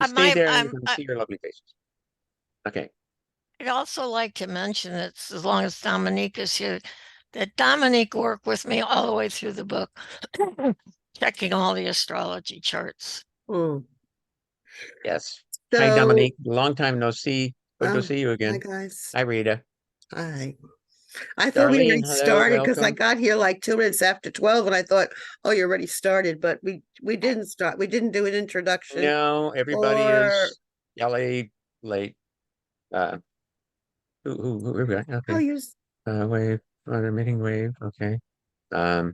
You I stay might, there and you can see your lovely faces. Okay. I'd also like to mention that as long as Dominique is here, that Dominique worked with me all the way through the book, checking all the astrology charts. Hmm. Yes. Hi, So, Dominique. Long time no see. Good to see you hi again. guys. Hi, Rita. Hi. I thought we Darlene, already hello, started because I welcome. got here like 2 minutes after 12 and I thought, oh, you already started, but we didn't start. We didn't do an introduction No, everybody or is LA late. Uh, who we got? oh, Okay. you Wave, meeting wave. Okay. Um,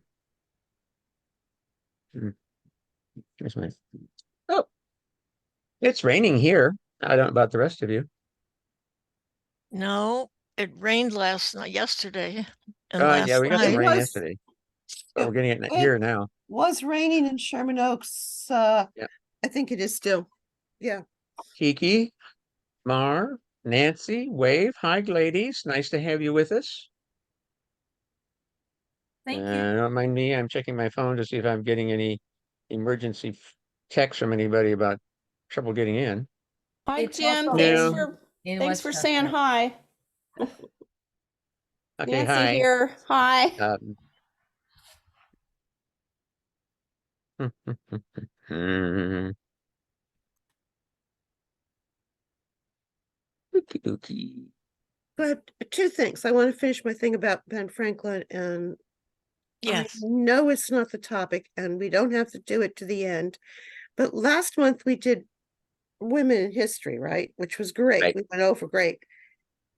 hmm, here's my, oh, it's raining here. I don't know about the rest of you. No, it rained yesterday and Yeah, last we got some it night. rain was yesterday, but it, we're getting it it here now. was raining in Sherman Oaks. Yeah. I think it is still. Yeah. Kiki, Mar, Nancy, Wave. Hi, ladies. Nice to have you with us. Thank you. Don't mind me. I'm checking my phone to see if I'm getting any emergency text from anybody about trouble getting in. Hi, It's Jim. also No. in Thanks for saying Westchester. hi. Okay, Nancy hi. here. Hi. Hmm. Okie dokie. But two things. I want to finish my thing about Ben Franklin, and I Yes. know it's not the topic and we don't have to do it to the end. But last month we did women in history, right? Which was great. Right. We went over great.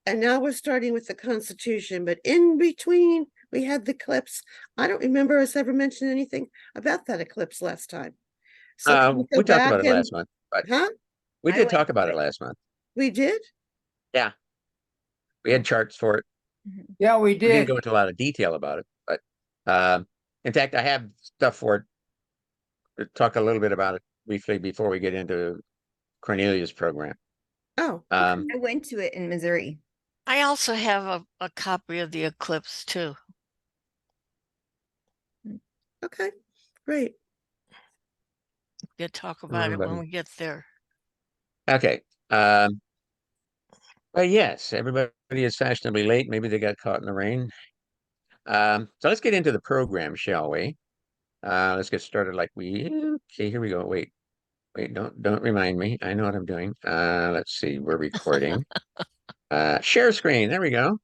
And now we're starting with the Constitution, but in between we had the eclipse. I don't remember us ever mentioning anything about that eclipse last time. So can we go We talked about back it and, last month, but huh? we I did went talk to about it it. last month. We did? Yeah, we had charts for it. Yeah, we We didn't did. go into a lot of detail about it, but in fact, I have stuff for it to talk a little bit about it briefly before we get into Cornelia's program. Oh, Um, I went to it in Missouri. I also have a copy of the eclipse too. okay, great. We'll talk about it when everybody. we get there. Okay. But yes, everybody is fashionably late. Maybe they got caught in the rain. So let's get into the program, shall we? Let's get started like okay, here we go. Wait, don't remind me. I know what I'm doing. Let's see, we're recording. Share screen. There we go.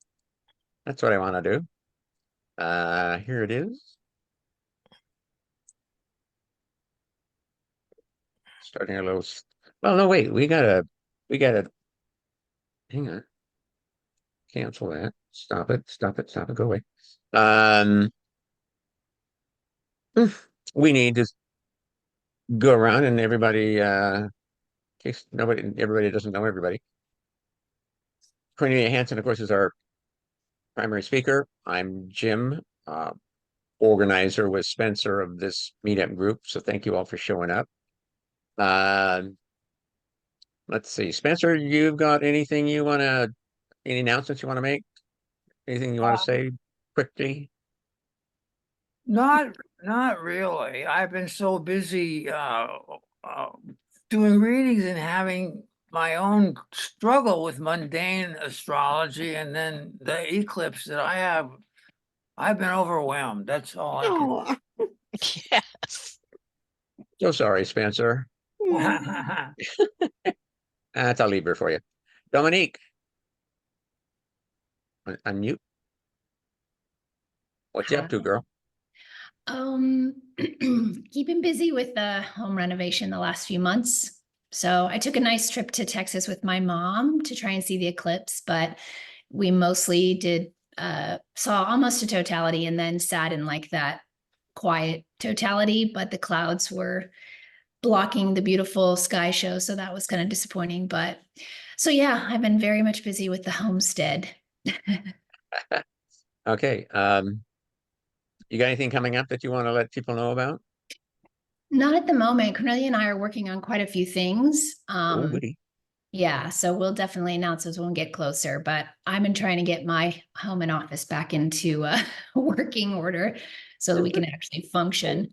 That's what I want to do. Here it is. Starting a little. Well, no, wait. We gotta. Hang on. Cancel that. Stop it. Stop it. Stop it. Go away. Um, we need to go around and everybody. In case everybody doesn't know everybody. Cornelia Hansen, of course, is our primary speaker. I'm Jim, organizer with Spencer of this meetup group. So thank you all for showing up. Let's see, Spencer, you've got anything you want to, any announcements you want to make? Anything you want to say quickly? Not really. I've been so busy uh, doing readings and having my own struggle with mundane astrology and then the eclipse that I've been overwhelmed. That's all I Oh, Yes. So sorry, Spencer. can. That's I'll leave her for you. Dominique, unmute. What you up to, girl? Keeping busy with the home renovation the last few months. So I took a nice trip to Texas with my mom to try and see the eclipse, but we mostly did saw almost a totality and then sat in like that quiet totality, but the clouds were blocking the beautiful sky show. So that was kind of disappointing. But so yeah, I've been very much busy with the homestead. Okay. You got anything coming up that you want to let people know about? Not at the moment. Cornelia and I are working on quite a few things. Oh, goody. Yeah, so we'll definitely announce those when we get closer, but I've been trying to get my home and office back into working order so that we can actually function.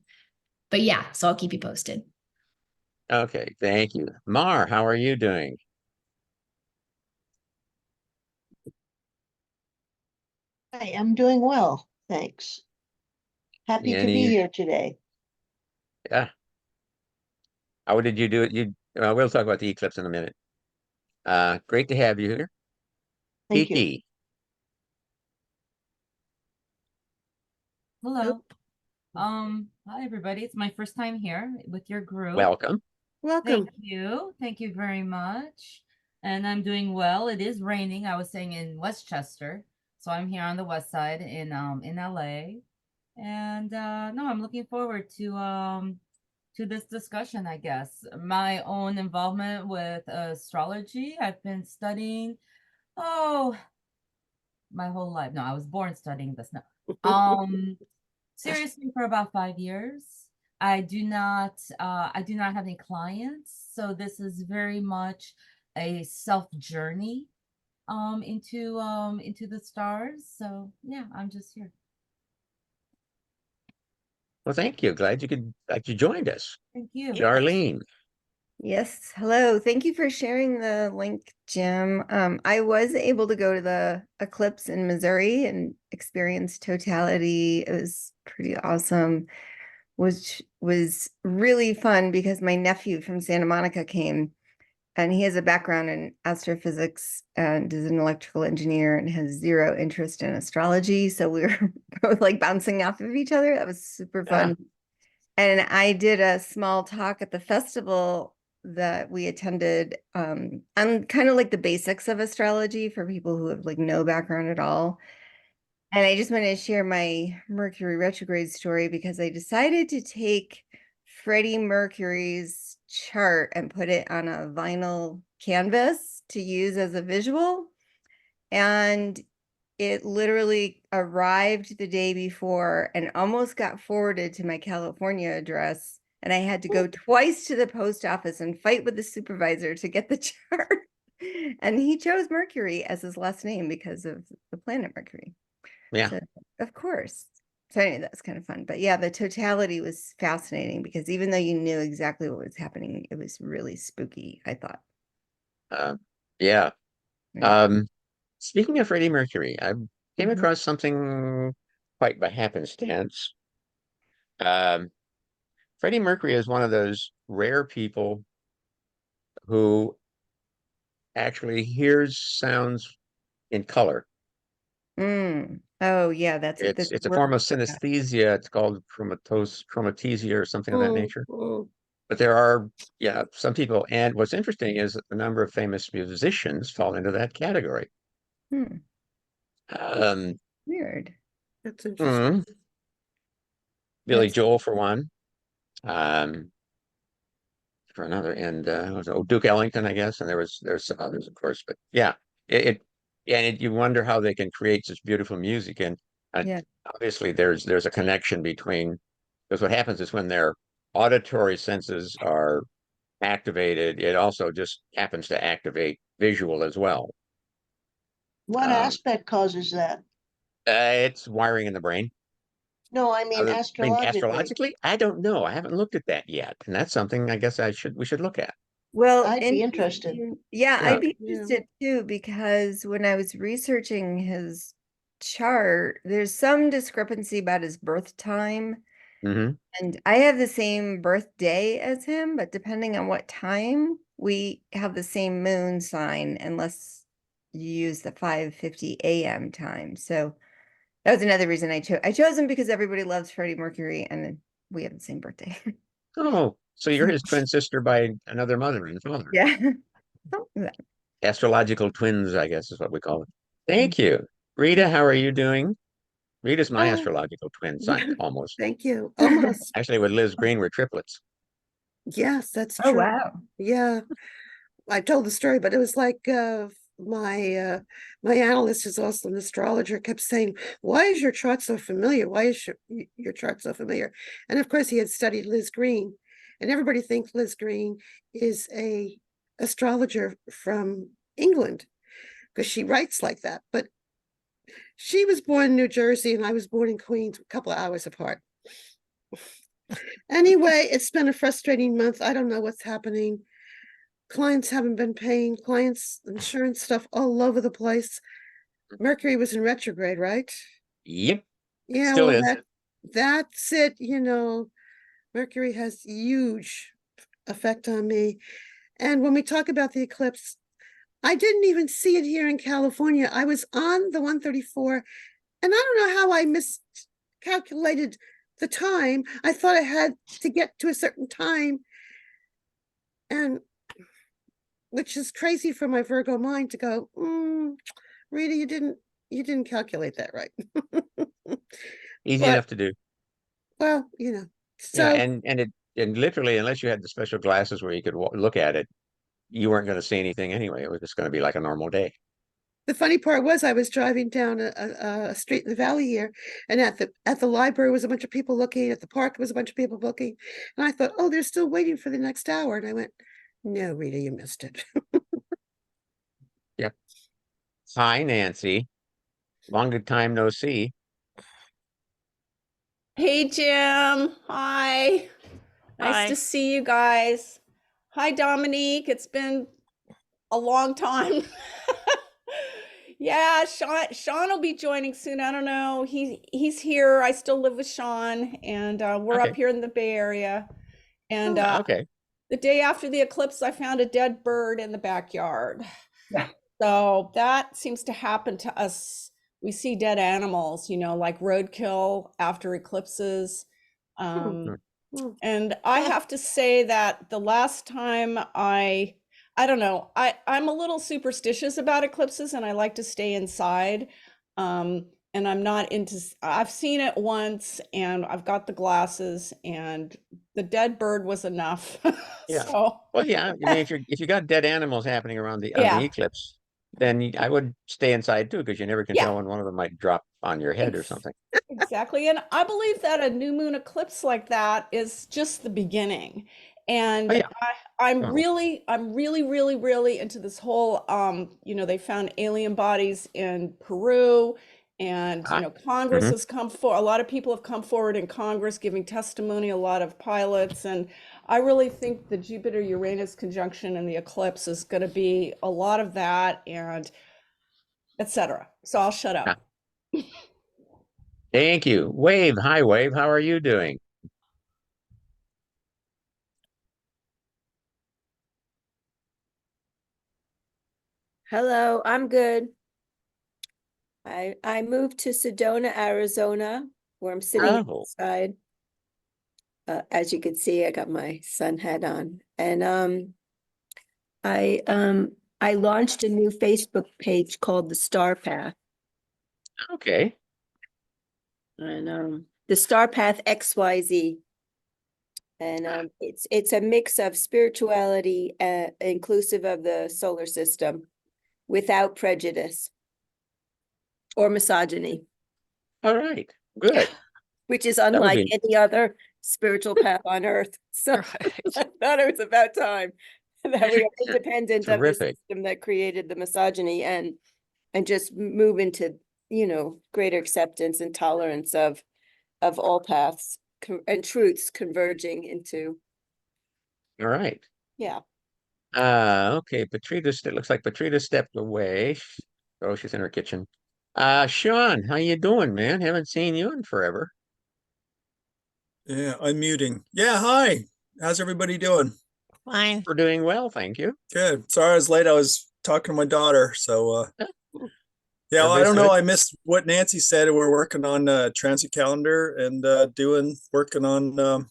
But yeah, so I'll keep you posted. Okay, thank you. Mar, how are you doing? Hi, I'm doing well, thanks. Happy to be Any, here today. yeah. How did you do it? We'll talk about the eclipse in a minute. Great to have you here. Thank you. Kiki, Hello. Hi everybody. It's my first time here with your group. welcome. Welcome. Thank you. Thank you very much. And I'm doing well. It is raining. I was staying in Westchester. So I'm here on the west side in LA. And no, I'm looking forward to this discussion, I guess. My own involvement with astrology. I've been studying, oh, my whole life. No, I was born studying this now. Seriously for about 5 years. I do not have any clients, so this is very much a self journey into the stars. So yeah, I'm just here. Well, thank you. Glad you joined us. Thank you. Darlene, Yes, hello. Thank you for sharing the link, Jim. I was able to go to the eclipse in Missouri and experience totality. It was pretty awesome, which was really fun because my nephew from Santa Monica came and he has a background in astrophysics and is an electrical engineer and has zero interest in astrology. So we were both like bouncing off of each other. That was super fun. And I did a small talk at the festival that we attended on kind of like the basics of astrology for people who have like no background at all. And I just wanted to share my Mercury retrograde story because I decided to take Freddie Mercury's chart and put it on a vinyl canvas to use as a visual. And it literally arrived the day before and almost got forwarded to my California address. And I had to go twice to the post office and fight with the supervisor to get the chart. And he chose Mercury as his last name because of the planet Mercury. yeah. So, of course. So anyway, that's kind of fun. But yeah, the totality was fascinating because even though you knew exactly what was happening, it was really spooky, I thought. Yeah. Yeah. Speaking of Freddie Mercury, I came Mhm. across something quite by happenstance. Um, Freddie Mercury is one of those rare people who actually hears sounds in color. Oh yeah, that's It's this it's a word. form of synesthesia. It's called chromatosia or something of that Mm, nature. mm. But there are, yeah, some people. And what's interesting is that a number of famous musicians fall into that category. Hmm, Um, weird. That's interesting. mm, Billy That's Joel for one. Um, for another, and Duke Ellington, I guess, and there's some others, of course. But yeah, it yeah, and you wonder how they can create such beautiful music, and uh, Yeah. obviously there's a connection between because what happens is when their auditory senses are activated, it also just happens to activate visual as well. What Um, aspect causes that? it's wiring in the brain. No, I mean I mean, astrologically. astrologically, I don't know. I haven't looked at that yet, and that's something I guess we should look at. Well, I'd be interested. Yeah, Yeah. I'd be Yeah. interested too, because when I was researching his chart, there's some discrepancy about his birth time. Hmm. And I have the same birthday as him, but depending on what time, we have the same moon sign unless you use the 5:50 a.m. time. So that was another reason I chose him because everybody loves Freddie Mercury and we have the same birthday. Oh, so you're his twin sister by another mother and father. Yeah. Something like that. Astrological twins, I guess is what we call it. Thank you. Rita, how are you doing? Rita's my Oh, astrological twin, yeah, almost. thank you. Almost. Actually, with Liz Green, we're triplets. Yes, that's Oh, true. wow. Yeah. I told the story, but it was like my analyst who's also an astrologer kept saying, "Why is your chart so familiar? Why is your chart so familiar?" And of course, he had studied Liz Green, and everybody thinks Liz Green is a astrologer from England because she writes like that. But she was born in New Jersey, and I was born in Queens, a couple of hours apart. Anyway, it's been a frustrating month. I don't know what's happening. Clients haven't been paying, clients, insurance stuff all over the place. Mercury was in retrograde, right? Yep, Yeah, still well, is. that's it, you know. Mercury has huge effect on me. And when we talk about the eclipse, I didn't even see it here in California. I was on the 134, and I don't know how I miscalculated the time. I thought I had to get to a certain time, and which is crazy for my Virgo mind to go, Rita, you didn't calculate that right. Easy But enough to do. well, you know, Yeah, so and literally, unless you had the special glasses where you could look at it, you weren't going to see anything anyway. It was just going to be like a normal day. the funny part was I was driving down a street in the valley here, and at the library was a bunch of people looking, at the park was a bunch of people looking, and I thought, oh, they're still waiting for the next hour. And I went, no, Rita, you missed it. Yep. Hi, Nancy. Long time no see. Hey, Jim. Hi. Nice Hi. to see you guys. Hi, Dominique. It's been a long time. Yeah, Sean will be joining soon. I don't know. He's here. I still live with Sean, and we're Okay. up here in the Bay Area. And Okay. the day after the eclipse, I found a dead bird in the backyard. Yeah. So that seems to happen to us. We see dead animals, like roadkill after eclipses. Um, and I have to say that the last time I don't know, I'm a little superstitious about eclipses and I like to stay inside. And I'm not into, I've seen it once and I've got the glasses and the dead bird was enough. Yeah. So, Well, yeah. I mean, if you got dead animals happening around on the yeah, eclipse, then I would stay inside too, because you never can yeah. tell when one of them might drop on your head or Ex- something. Exactly. And I believe that a new moon eclipse like that is just the beginning. Oh And yeah. I'm Oh, really into this whole they found alien bodies in Peru and ah, Congress mhm. has come for a lot of people have come forward in Congress giving testimony, a lot of pilots, and I really think the Jupiter Uranus conjunction and the eclipse is going to be a lot of that and etc. So I'll shut Ah, up. thank you. Wave. Hi, Wave. How are you doing? Hello, I'm good. I moved to Sedona, Arizona, where I'm sitting Oh, outside. As you can see, I got my sun hat on, and I launched a new Facebook page called the Star Path, okay. and the Star Path XYZ, and it's a mix of spirituality, inclusive of the solar system, without prejudice or misogyny, All right. Good. which is That would unlike be any other spiritual path on earth. So Right. I thought it was about time that we are independent of the terrific. system that created the misogyny and just move into, greater acceptance and tolerance of all paths and truths converging into, All right. yeah. Okay. It looks like Patrita stepped away. Oh, she's in her kitchen. Sean, how you doing, man? Haven't seen you in forever. Yeah, unmuting. Yeah, hi. How's everybody doing? Fine. We're doing well, thank you. Good. Sorry I was late. I was talking to my daughter. So yeah, well, I Everybody's don't know. good. I missed what Nancy said. We're working on transit calendar and working on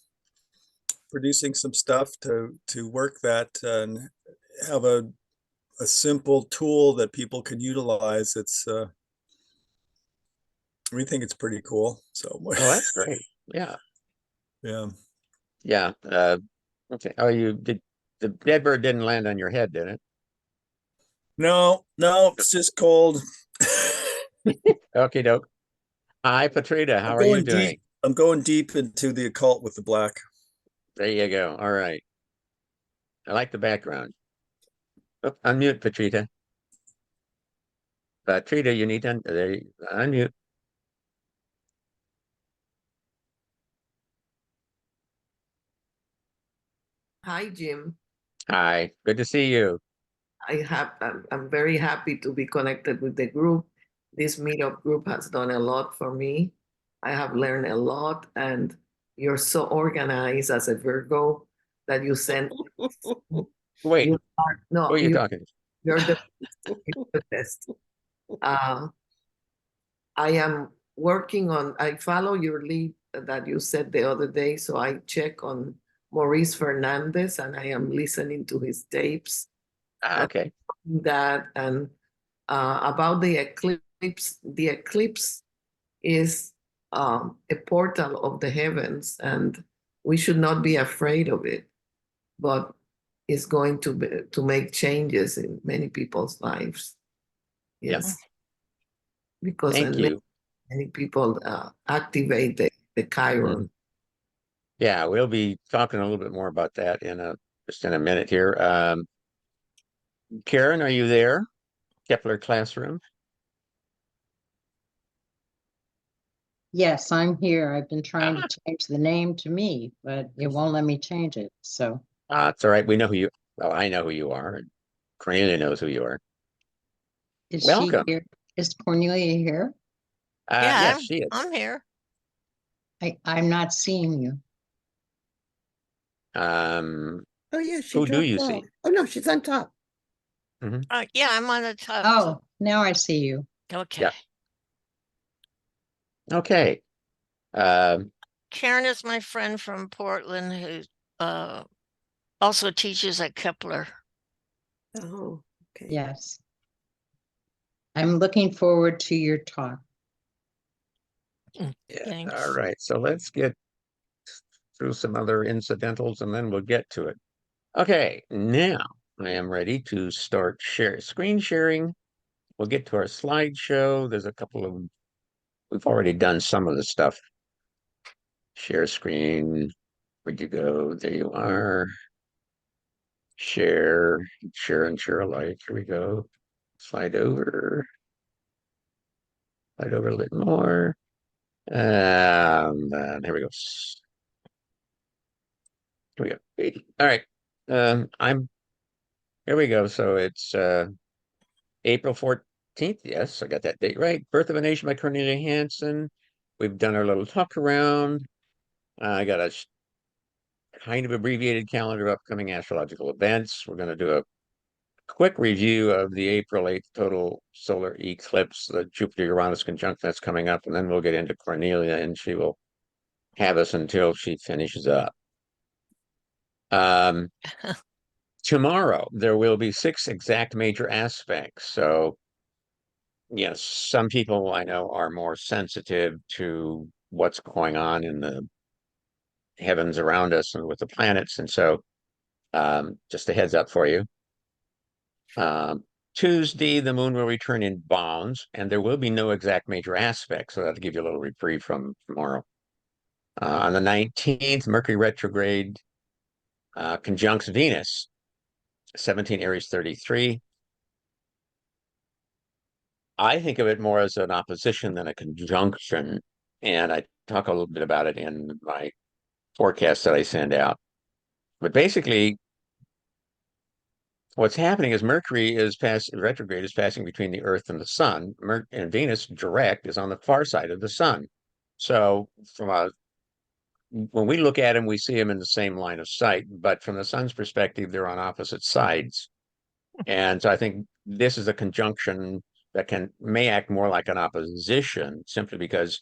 producing some stuff to work that and have a simple tool that people can utilize. We think it's pretty cool. So Oh, that's great. Yeah. yeah. Yeah. Okay. Oh, you did the dead bird didn't land on your head, did it? No, it's just cold. Okay, doke. Hi, Patrita. I'm How are you going doing? deep. I'm going deep into the occult with the black. There you go. All right. I like the background. Oh, unmute, Patrita. Patrita, you need to unmute. Hi, Jim. Hi, good to see you. I'm very happy to be connected with the group. This meetup group has done a lot for me. I have learned a lot, and you're so organized as a Virgo that you send. Wait, You are, who no, are you talking to? you're you're the best. Uh, I am working on, I follow your lead that you said the other day. So I check on Maurice Fernandez and I am listening to his tapes. Okay. That and about the eclipse is a portal of the heavens, and we should not be afraid of it, but it's going to make changes in many people's lives. Yes, because Thank and you. many people activate the Chiron. Mhm. Yeah, we'll be talking a little bit more about that in just in a minute here. Karen, are you there? Kepler Classroom? Yes, I'm here. I've been trying Ah, to change the name to me, but it won't let me change it. So it's all right. We know who you, well, I know who you are. And Cornelia knows who you are. is she Welcome. here? Is Cornelia here? Yeah, Yes, she is. I'm here. I'm not seeing you. Um, Oh, yeah, she who do dropped you off. see? Oh, no, she's on top. Mhm. Yeah, I'm on the top. Oh, now I see you. Okay. Yeah. Okay. Um, Karen is my friend from Portland who also teaches at Kepler. Oh, okay. Yes. I'm looking forward to your talk. yeah. Thanks. All right. So let's get through some other incidentals and then we'll get to it. Okay. Now I am ready to start screen sharing. We'll get to our slideshow. There's a couple of, we've already done some of the stuff. Share screen. Where'd you go? There you are. Share, share and share alike. Here we go. Slide over. Slide over a little more. Here we go. Here we go. 80. All right. Here we go. So it's April 14th. Yes, I got that date right. Birth of a Nation by Cornelia Hansen. We've done our little talk around. I got a kind of abbreviated calendar of upcoming astrological events. We're going to do a quick review of the April 8th total solar eclipse, the Jupiter-Uranus conjunction that's coming up, and then we'll get into Cornelia, and she will have us until she finishes up. Tomorrow, there will be 6 exact major aspects. So, yes, some people I know are more sensitive to what's going on in the heavens around us and with the planets. And so, just a heads up for you. Tuesday, the moon will return in bounds, and there will be no exact major aspects. So that'll give you a little reprieve from tomorrow. On the 19th, Mercury retrograde conjuncts Venus, 17 Aries 33. I think of it more as an opposition than a conjunction. And I talk a little bit about it in my forecast that I send out. But basically, what's happening is Mercury is retrograde is passing between the Earth and the Sun, and Venus direct is on the far side of the Sun. So when we look at them, we see them in the same line of sight, but from the Sun's perspective, they're on opposite sides. And so I think this is a conjunction that may act more like an opposition simply because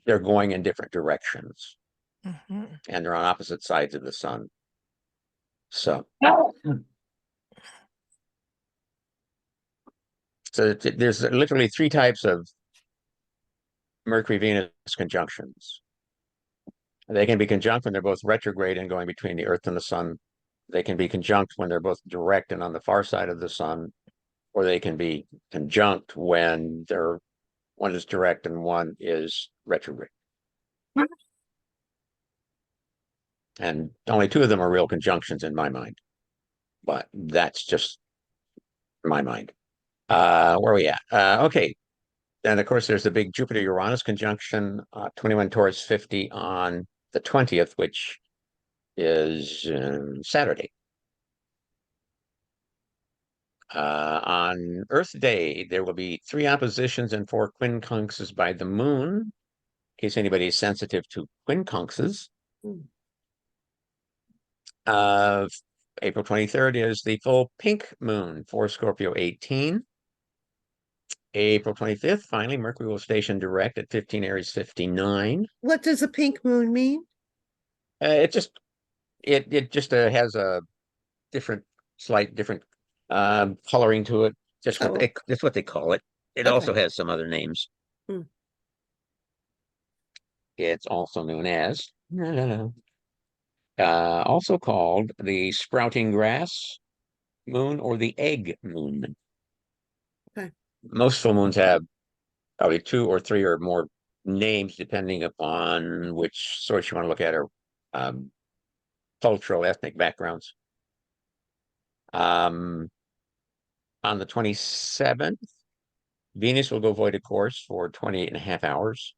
they're going in different directions and they're on opposite sides of the Sun. So there's literally 3 types of Mercury-Venus conjunctions. They can be conjunct when they're both retrograde and going between the Earth and the Sun. They can be conjunct when they're both direct and on the far side of the Sun, or they can be conjunct when one is direct and one is retrograde. And only 2 of them are real conjunctions in my mind, but that's just my mind. Where are we at? Okay. And of course, there's the big Jupiter-Uranus conjunction, 21 Taurus 50 on the 20th, which is Saturday. On Earth Day, there will be 3 oppositions and 4 quincunxes by the moon, in case anybody is sensitive to quincunxes. April 23rd is the full pink moon for Scorpio 18. April 25th, finally, Mercury will station direct at 15 Aries 59. What does a pink moon mean? It just has a slight different coloring to it. That's what they call it. It also has some other names. It's also known as also called the sprouting grass moon or the egg moon. Okay. Most full moons have probably 2 or 3 or more names, depending upon which source you want to look at, or cultural, ethnic backgrounds. On the 27th, Venus will go void of course for 28.5 hours.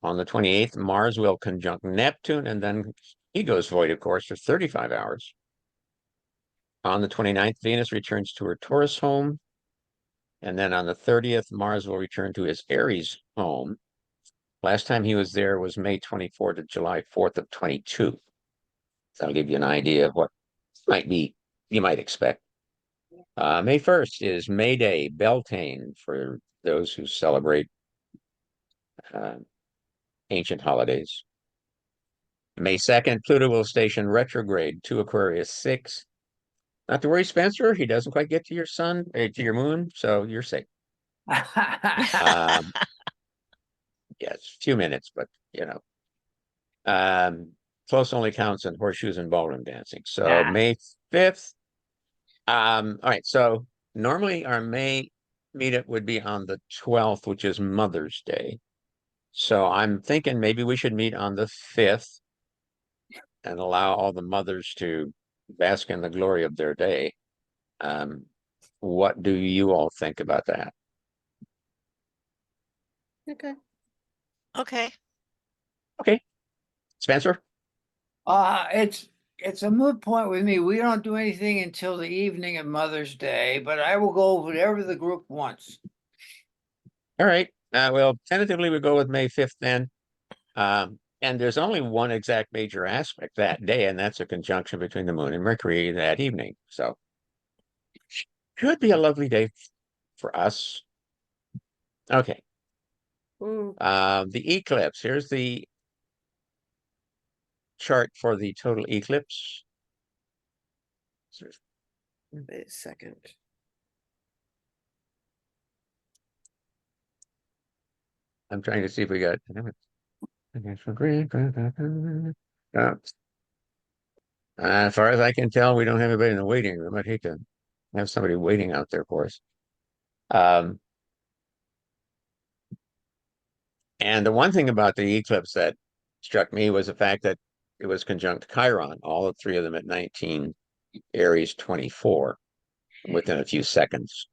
On the 28th, Mars will conjunct Neptune, and then he goes void of course for 35 hours. On the 29th, Venus returns to her Taurus home. And then on the 30th, Mars will return to his Aries home. Last time he was there was May 24th to July 4th of 22. So that'll give you an idea of what you might expect. May 1st is May Day, Beltane, for those who celebrate ancient holidays. May 2nd, Pluto will station retrograde to Aquarius 6. Not to worry, Spencer, he doesn't quite get to your sun, to your moon, so you're safe. Yes, a few minutes, but close only counts in horseshoes and ballroom dancing. So May 5th. All right, so normally our May meetup would be on the 12th, which is Mother's Day. So I'm thinking maybe we should meet on the 5th and allow all the mothers to bask in the glory of their day. What do you all think about that? Okay. Okay. Spencer? It's a moot point with me. We don't do anything until the evening of Mother's Day, but I will go whatever the group wants. All right. Well, tentatively we go with May 5th then. And there's only one exact major aspect that day, and that's a conjunction between the moon and Mercury that evening. So should be a lovely day for us. Okay. The eclipse. Here's the chart for the total eclipse. Wait a second. I'm trying to see if we got. As far as I can tell, we don't have anybody in the waiting room. I'd hate to have somebody waiting out there for us. And the one thing about the eclipse that struck me was the fact that it was conjunct Chiron, all 3 of them at 19 Aries 24 within a few seconds.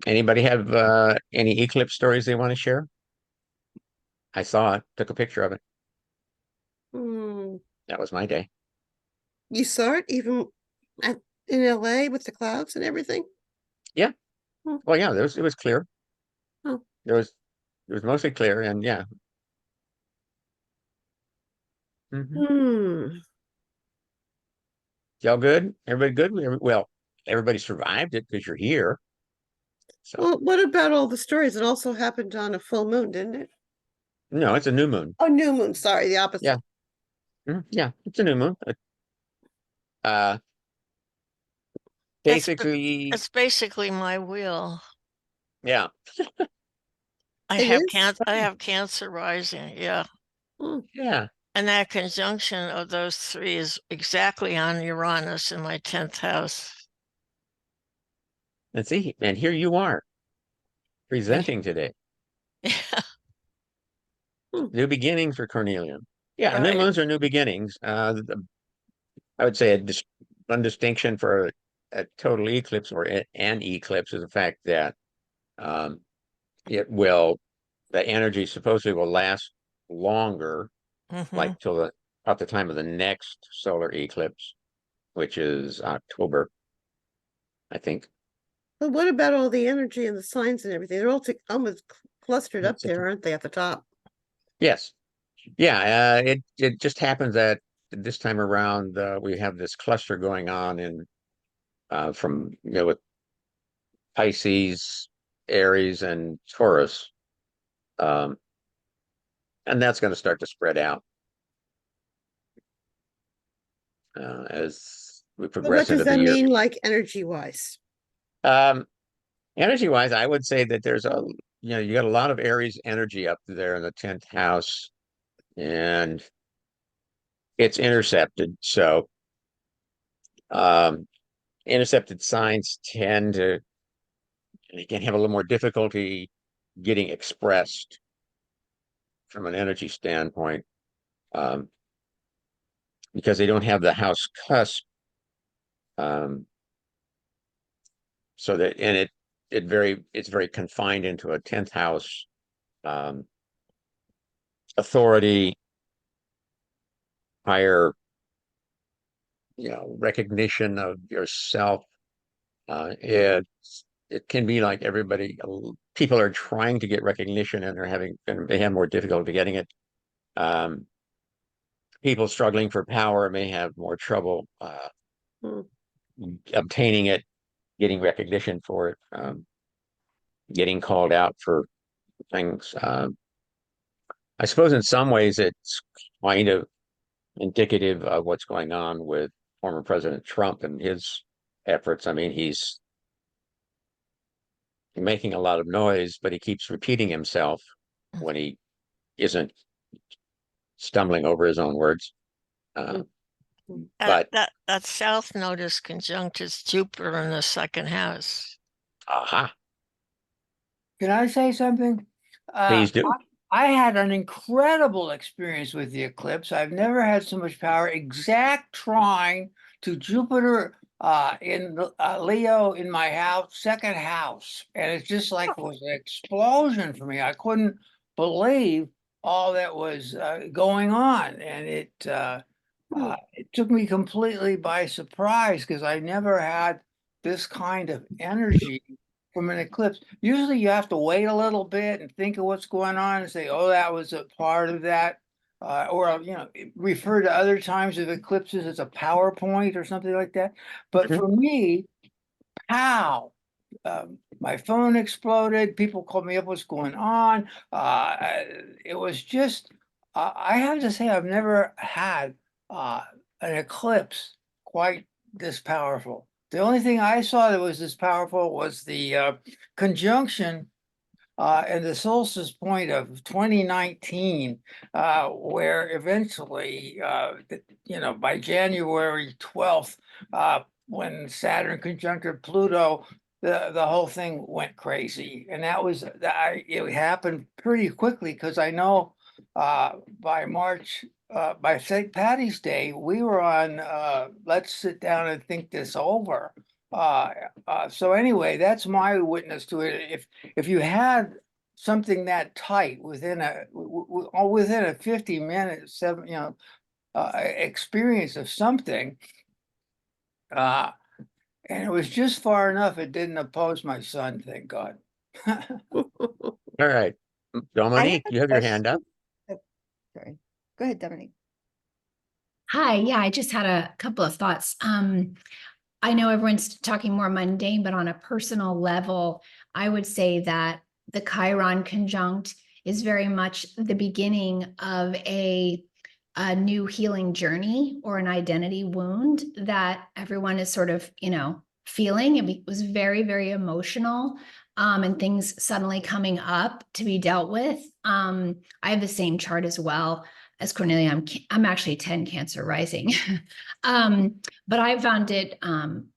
Anybody have any eclipse stories they want to share? I saw it, took a picture of it. That was my day. You saw it even in LA with the clouds and everything? Yeah. Well, yeah, it was clear. Oh. It was mostly clear, and yeah. Y'all good? Everybody good? Well, everybody survived it because you're here. So. Well, what about all the stories? It also happened on a full moon, didn't it? No, it's a new moon. Oh, new moon. Sorry, the opposite. Yeah. Yeah, it's a new moon. Basically, it's basically my wheel. Yeah. I have Cancer rising. Yeah. Yeah. And that conjunction of those 3 is exactly on Uranus in my 10th house. Let's see. And here you are presenting today. Yeah. New beginnings for Cornelia. Yeah, Right. new moons are new beginnings. I would say one distinction for a total eclipse or an eclipse is the fact that the energy supposedly will last longer, like till the about the time of the next solar eclipse, which is October, I think. But what about all the energy and the signs and everything? They're all almost clustered up That's there, aren't they, at the top? Yes. Yeah, it just happens that this time around we have this cluster going on in from with Pisces, Aries, and Taurus, um, and that's going to start to spread out as we But what progress does into the that year. mean, like energy-wise? Um, Energy wise, I would say that there's you got a lot of Aries energy up there in the 10th house, and it's intercepted. So, um, intercepted signs tend to, they can have a little more difficulty getting expressed from an energy standpoint, um, because they don't have the house cusp. Um, so that, and it's very confined into a 10th house, um, authority, higher, recognition of yourself. It can be like people are trying to get recognition and they have more difficulty getting it. People struggling for power may have more trouble Hmm. obtaining it, getting recognition for it, getting called out for things. I suppose in some ways it's kind of indicative of what's going on with former President Trump and his efforts. I mean, he's making a lot of noise, but he keeps repeating himself when he isn't stumbling over his own words. That, But that south node is conjunct is Jupiter in the second house. aha, Can I say something? please do. I had an incredible experience with the eclipse. I've never had so much power. Exact trine to Jupiter in Leo in my house, second house. And it's just like it was an explosion for me. I couldn't believe all that was going on. And it took me completely by surprise because I never had this kind of energy from an eclipse. Usually you have to wait a little bit and think of what's going on and say, oh, that was a part of that. Or, refer to other times of eclipses as a PowerPoint or something like that. But for me, pow, my phone exploded. People called me up, what's going on? It was just, I have to say, I've never had an eclipse quite this powerful. The only thing I saw that was this powerful was the conjunction and the solstice point of 2019, where eventually, by January 12th, when Saturn conjuncted Pluto, the whole thing went crazy. And it happened pretty quickly because I know by March, by St. Patty's Day, we were on let's sit down and think this over. So anyway, that's my witness to it. If you had something that tight within a 50-minute experience of something, and it was just far enough it didn't oppose my son, thank God. All right. Dominique, you have your hand up. Oh, sorry. Go ahead, Dominique. Hi, yeah, I just had a couple of thoughts. I know everyone's talking more mundane, but on a personal level, I would say that the Chiron conjunct is very much the beginning of a new healing journey or an identity wound that everyone is sort of, feeling. It was very, very emotional, and things suddenly coming up to be dealt with. I have the same chart as well as Cornelia. I'm actually 10 Cancer rising. But I found it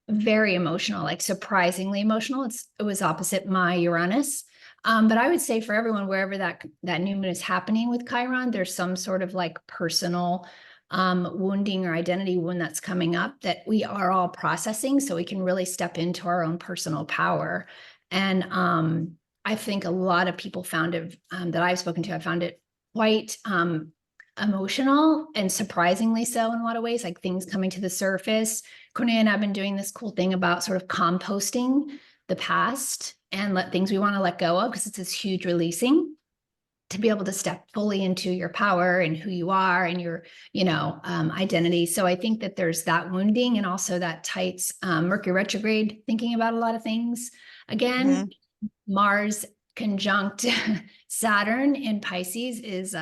very emotional, like surprisingly emotional. It was opposite my Uranus. But I would say for everyone, wherever that new moon is happening with Chiron, there's some sort of like personal wounding or identity wound that's coming up that we are all processing, so we can really step into our own personal power. And I think a lot of people found it that I've spoken to, I found it quite emotional and surprisingly so in a lot of ways, like things coming to the surface. Cornelia and I have been doing this cool thing about sort of composting the past and let things we want to let go of, because it's this huge releasing to be able to step fully into your power and who you are and your, identity. So I think that there's that wounding and also that tight Mercury retrograde, thinking about a lot of things. Again, Mars conjunct Saturn in Pisces is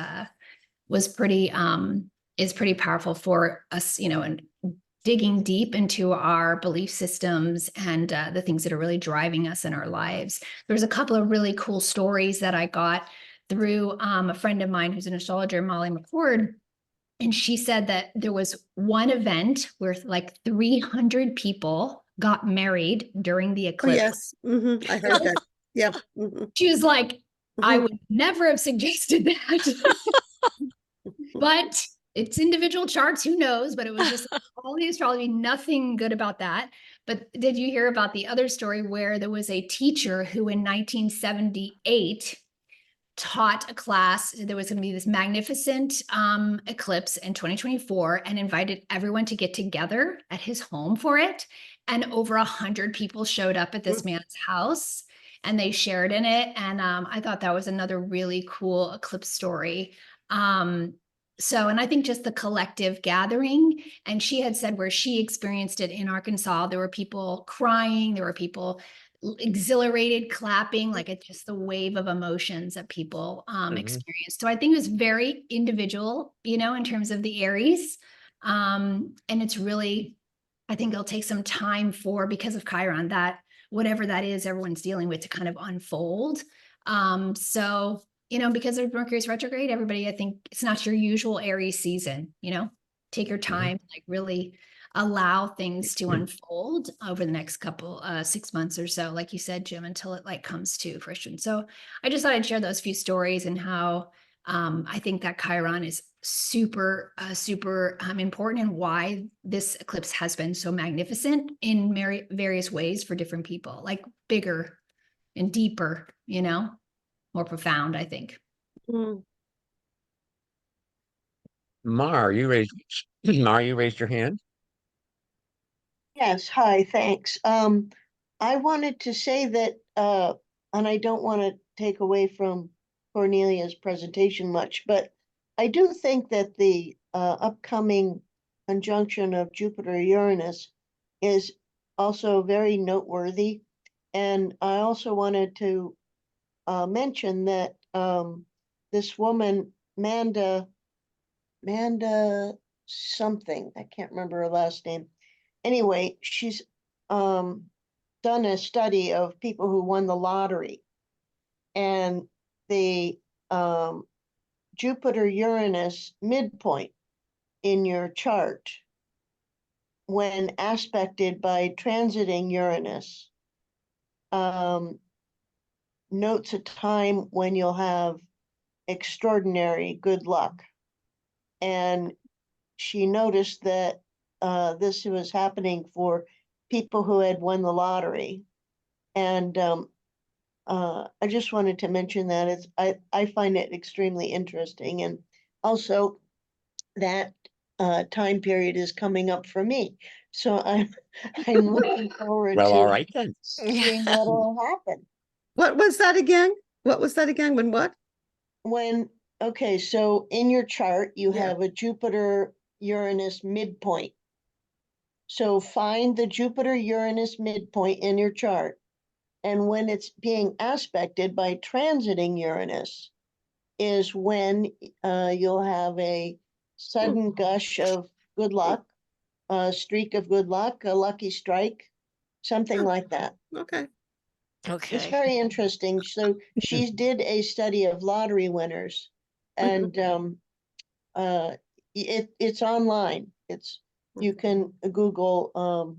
pretty powerful for us, and digging deep into our belief systems and the things that are really driving us in our lives. There's a couple of really cool stories that I got through a friend of mine who's an astrologer, Molly McCord. And she said that there was one event where like 300 people got married during the Oh, eclipse. yes. I heard that. Yeah. She was like, I would never have suggested that. But it's individual charts, who knows? But it was just all the astrology, nothing good about that. But did you hear about the other story where there was a teacher who in 1978 taught a class? There was going to be this magnificent eclipse in 2024 and invited everyone to get together at his home for it. And over 100 people showed up at this man's house and they shared in it. And I thought that was another really cool eclipse story. And I think just the collective gathering, and she had said where she experienced it in Arkansas, there were people crying, there were people exhilarated, clapping, like it's just the wave of emotions that people experienced. So I think it was very individual, in terms of the Aries. And it's really, I think it'll take some time because of Chiron, that whatever that is everyone's dealing with to kind of unfold. Because of Mercury's retrograde, everybody, I think it's not your usual Aries season, take your time, like really allow things to unfold over the next couple 6 months or so, like you said, Jim, until it like comes to fruition. So I just thought I'd share those few stories and how I think that Chiron is super important, and why this eclipse has been so magnificent in various ways for different people, like bigger and deeper, more profound, I think. Mar, you raised your hand. Yes, hi, thanks. I wanted to say that, and I don't want to take away from Cornelia's presentation much, but I do think that the upcoming conjunction of Jupiter-Uranus is also very noteworthy. And I also wanted to mention that this woman, Manda something, I can't remember her last name. Anyway, she's done a study of people who won the lottery, and the Jupiter-Uranus midpoint in your chart, when aspected by transiting Uranus, notes a time when you'll have extraordinary good luck. And she noticed that this was happening for people who had won the lottery. And I just wanted to mention that I find it extremely interesting. And also that time period is coming up for me. So I'm looking forward Well, to all right then. seeing what will happen. What was that again? When what? Okay, so in your chart, you Yeah. have a Jupiter-Uranus midpoint. So find the Jupiter-Uranus midpoint in your chart. And when it's being aspected by transiting Uranus is when you'll have a sudden gush of good luck, a streak of good luck, a lucky strike, something like that. Okay. It's very interesting. So she did a study of lottery winners, and it's online. You can Google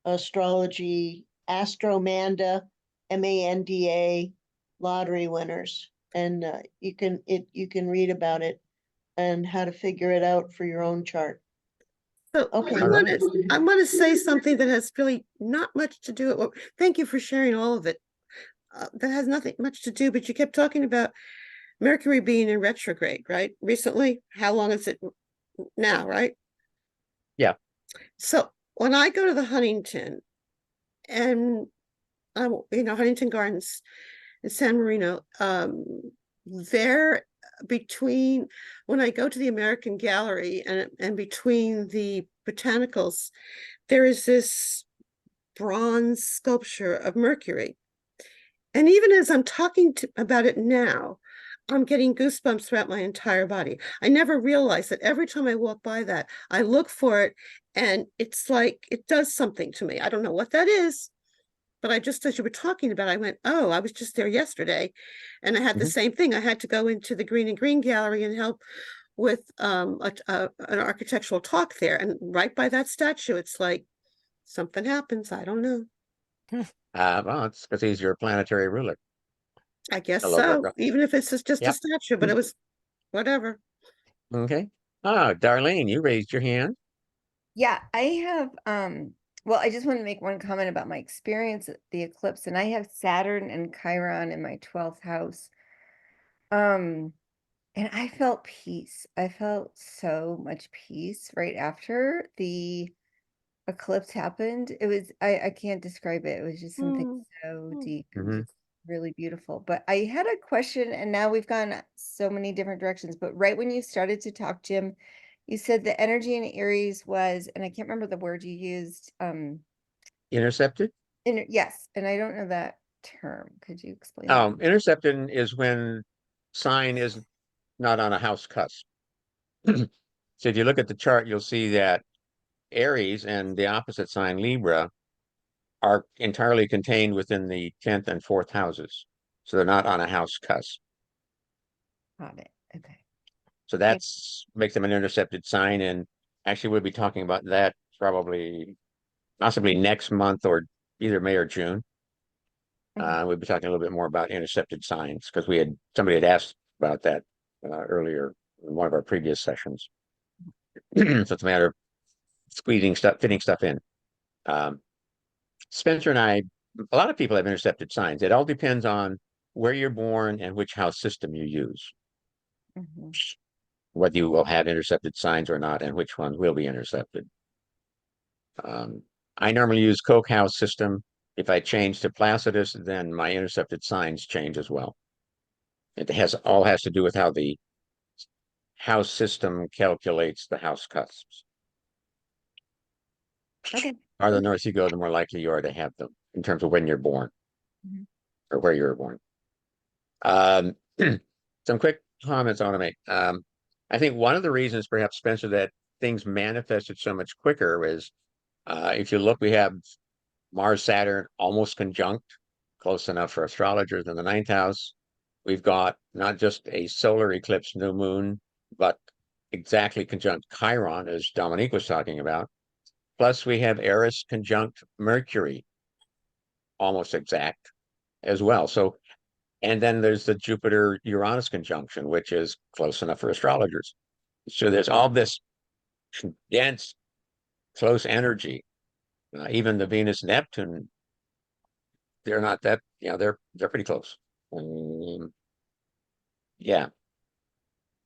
astrology, Astro Manda, Manda, lottery winners, and you can read about it and how to figure it out for your own chart. So Okay. I want to say something that has really not much to do with. Thank you for sharing all of it. That has nothing much to do, but you kept talking about Mercury being in retrograde, right? Recently, how long is it now, right? Yeah. So when I go to the Huntington and Huntington Gardens in San Marino, there between when I go to the American Gallery and between the botanicals, there is this bronze sculpture of Mercury. And even as I'm talking about it now, I'm getting goosebumps throughout my entire body. I never realized that every time I walk by that, I look for it and it's like it does something to me. I don't know what that is, but I just, as you were talking about, I went, oh, I was just there yesterday and I had the same thing. I had to go into the Green and Green Gallery and help with an architectural talk there. And right by that statue, it's like something happens. I don't know. Well, it's because he's your planetary ruler. I guess Hello, so, Virgo. even if it's just a Yep. statue, but it was whatever. Okay. Darlene, you raised your hand. Yeah, I have well, I just want to make one comment about my experience at the eclipse, and I have Saturn and Chiron in my 12th house. And I felt peace. I felt so much peace right after the eclipse happened. It was I can't describe it. It was just something so deep and Mhm. just really beautiful. But I had a question, and now we've gone so many different directions. But right when you started to talk, Jim, you said the energy in Aries was, and I can't remember the word you used. Intercepted. Yes, and I don't know that term. Could you explain that? Intercepted is when sign is not on a house cusp. So if you look at the chart, you'll see that Aries and the opposite sign Libra are entirely contained within the 10th and 4th houses. So they're not on a house cusp. Got it. Okay. So that's makes them an intercepted sign. And actually, we'll be talking about that probably possibly next month or either May or June. We'll be talking a little bit more about intercepted signs because somebody had asked about that earlier in one of our previous sessions. So it's a matter of fitting stuff in. Spencer and I, a lot of people have intercepted signs. It all depends on where you're born and which house system you use, whether you will have intercepted signs or not, and which ones will be intercepted. I normally use Koch house system. If I change to Placidus, then my intercepted signs change as well. It all has to do with how the house system calculates the house cusps. Okay. Farther north you go, the more likely you are to have them in terms of when you're born or where you were born. Some quick comments I want to make. I think one of the reasons, perhaps, Spencer, that things manifested so much quicker is if you look, we have Mars, Saturn almost conjunct, close enough for astrologers in the 9th house. We've got not just a solar eclipse, new moon, but exactly conjunct Chiron, as Dominique was talking about. Plus, we have Eris conjunct Mercury, almost exact as well. So, and then there's the Jupiter-Uranus conjunction, which is close enough for astrologers. So there's all this dense, close energy. Even the Venus-Neptune, they're not that, they're pretty close. Yeah.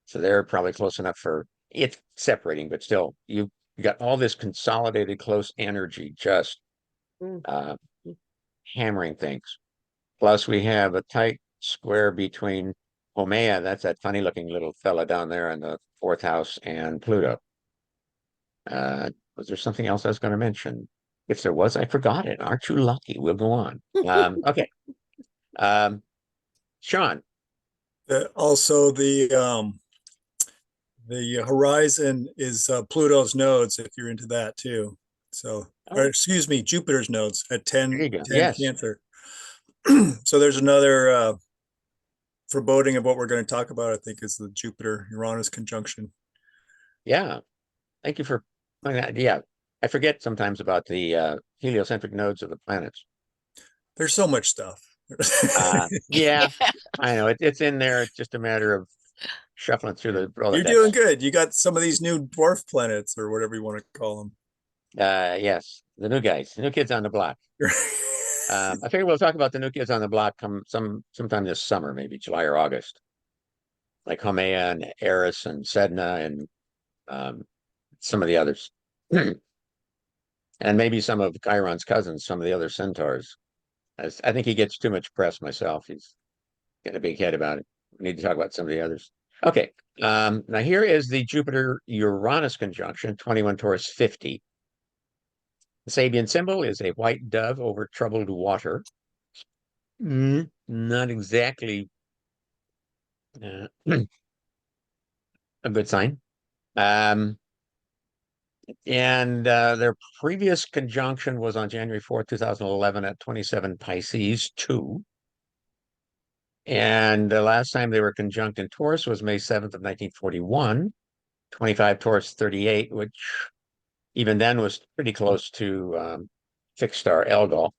So they're probably close enough for it's separating, but still, you got all this consolidated close energy just hammering things. Plus, we have a tight square between Haumea, that's that funny looking little fella down there in the 4th house, and Pluto. Was there something else I was going to mention? If there was, I forgot it. Aren't you lucky? We'll go on. Okay. Sean. Also, the horizon is Pluto's nodes, if you're into that too. So, or excuse me, Jupiter's nodes at 10 Yes. Cancer. So there's another foreboding of what we're going to talk about, I think, is the Jupiter-Uranus conjunction. Yeah. Thank you for pointing that. Yeah. I forget sometimes about the heliocentric nodes of the planets. There's so much stuff. Yeah, I know. It's in there. It's just a matter of shuffling through the Rolodex. You're doing good. You got some of these new dwarf planets or whatever you want to call them. Yes, the new guys, the new kids on the block. I figure we'll talk about the new kids on the block sometime this summer, maybe July or August. like Haumea and Eris and Sedna and some of the others. And maybe some of Chiron's cousins, some of the other centaurs. I think he gets too much press myself. He's got a big head about it. We need to talk about some of the others. Okay. Now here is the Jupiter-Uranus conjunction, 21 Taurus 50. The Sabian symbol is a white dove over troubled water. Not exactly a good sign. And their previous conjunction was on January 4th, 2011 at 27 Pisces 2. And the last time they were conjunct in Taurus was May 7th of 1941, 25 Taurus 38, which even then was pretty close to fixed star Elgol.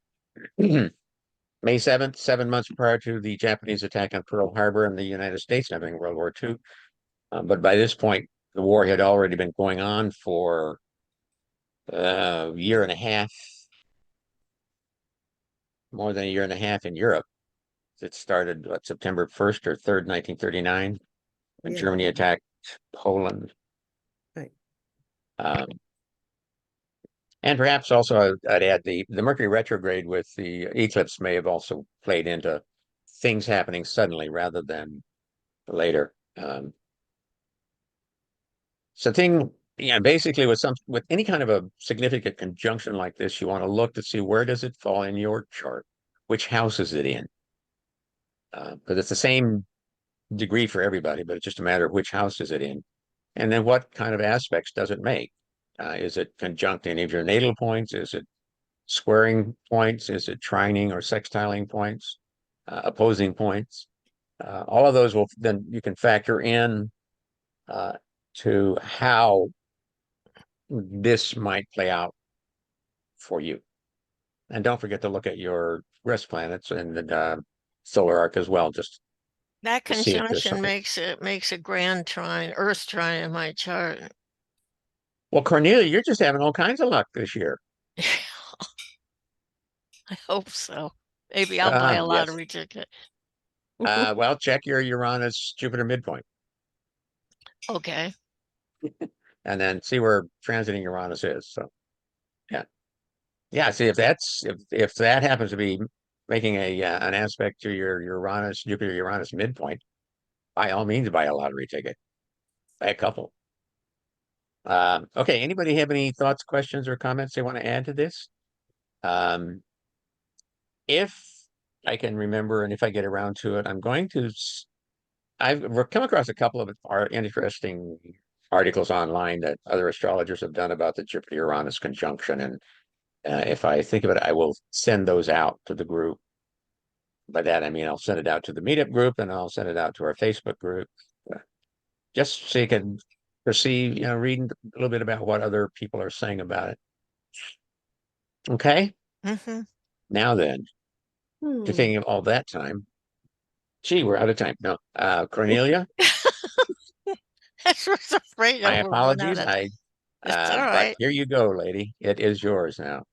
May 7th, 7 months prior to the Japanese attack on Pearl Harbor and the United States having World War II. But by this point, the war had already been going on for a year and a half, more than a year and a half in Europe. It started September 1st or 3rd, 1939, when Yeah. Germany attacked Poland. Right. And perhaps also I'd add the Mercury retrograde with the eclipse may have also played into things happening suddenly rather than later. Basically with any kind of a significant conjunction like this, you want to look to see where does it fall in your chart, which house is it in? Because it's the same degree for everybody, but it's just a matter of which house is it in, and then what kind of aspects does it make? Is it conjunct any of your natal points? Is it squaring points? Is it trining or sextiling points? Opposing points? All of those will then you can factor in to how this might play out for you. And don't forget to look at your rest planets and the solar arc as well. Just That to see if there's conjunction something. makes a grand trine, Earth trine in my chart. Well, Cornelia, you're just having all kinds of luck this year. I hope so. Maybe I'll buy a Yes. lottery ticket. Well, check your Uranus Jupiter midpoint Okay. and then see where transiting Uranus is. So, yeah, yeah. See if if that happens to be making an aspect to your Uranus Jupiter Uranus midpoint, by all means, buy a lottery ticket. Buy a couple. Okay. Anybody have any thoughts, questions, or comments they want to add to this? If I can remember, and if I get around to it, I'm going to. I've come across a couple of interesting articles online that other astrologers have done about the Jupiter-Uranus conjunction, and if I think of it, I will send those out to the group. By that I mean I'll send it out to the Meetup group, and I'll send it out to our Facebook group, just so you can perceive, read a little bit about what other people are saying about it. Okay. Mm-hmm. Now then, to thinking of all that time. Gee, we're out of time. No, Cornelia, I was afraid my I would run out apologies. of. It's all But right. here you go, lady. It is yours now.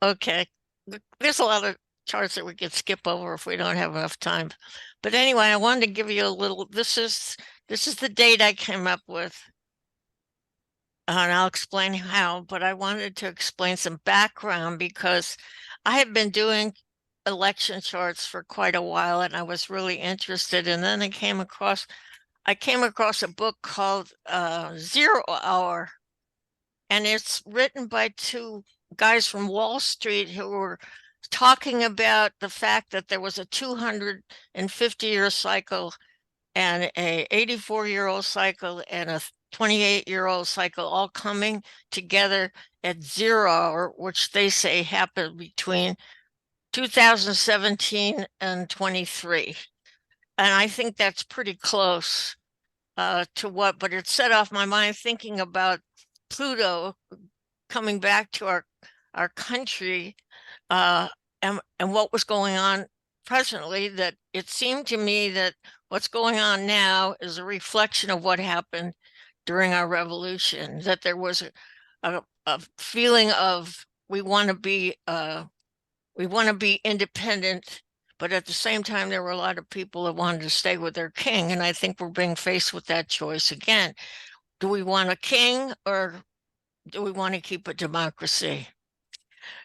Okay. There's a lot of charts that we could skip over if we don't have enough time. But anyway, I wanted to give you a little. This is the date I came up with, and I'll explain how. But I wanted to explain some background because I have been doing election charts for quite a while, and I was really interested. And then I came across a book called 0 Hour, and it's written by two guys from Wall Street who were talking about the fact that there was a 250-year cycle and a 84-year-old cycle and a 28-year-old cycle all coming together at 0 hour, which they say happened between 2017 and 23. And I think that's pretty close to what, but it set off my mind thinking about Pluto coming back to our country, and what was going on presently, that it seemed to me that what's going on now is a reflection of what happened during our revolution, that there was a feeling of we want to be independent, But at the same time, there were a lot of people that wanted to stay with their king. And I think we're being faced with that choice again. Do we want a king or do we want to keep a democracy?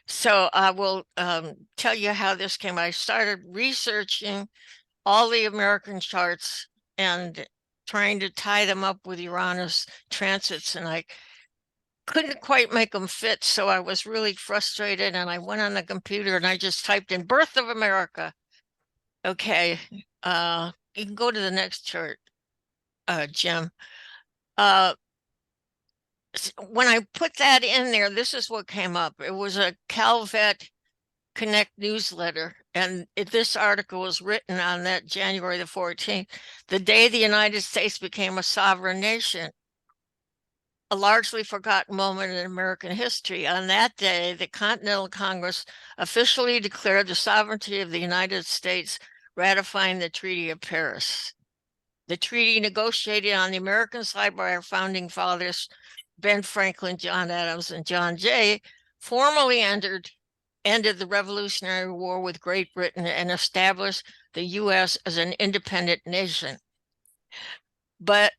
So I will tell you how this came. I started researching all the American charts and trying to tie them up with Uranus transits, and I couldn't quite make them fit. So I was really frustrated, and I went on the computer and I just typed in birth of America. Okay, you can go to the next chart, Jim. When I put that in there, this is what came up. It was a Calvet Connect newsletter, and this article was written on that January the 14th, the day the United States became a sovereign nation, a largely forgotten moment in American history. On that day, the Continental Congress officially declared the sovereignty of the United States, ratifying the Treaty of Paris. The treaty, negotiated on the American side by our founding fathers, Ben Franklin, John Adams, and John Jay, formally ended the Revolutionary War with Great Britain and established the U.S. as an independent nation. But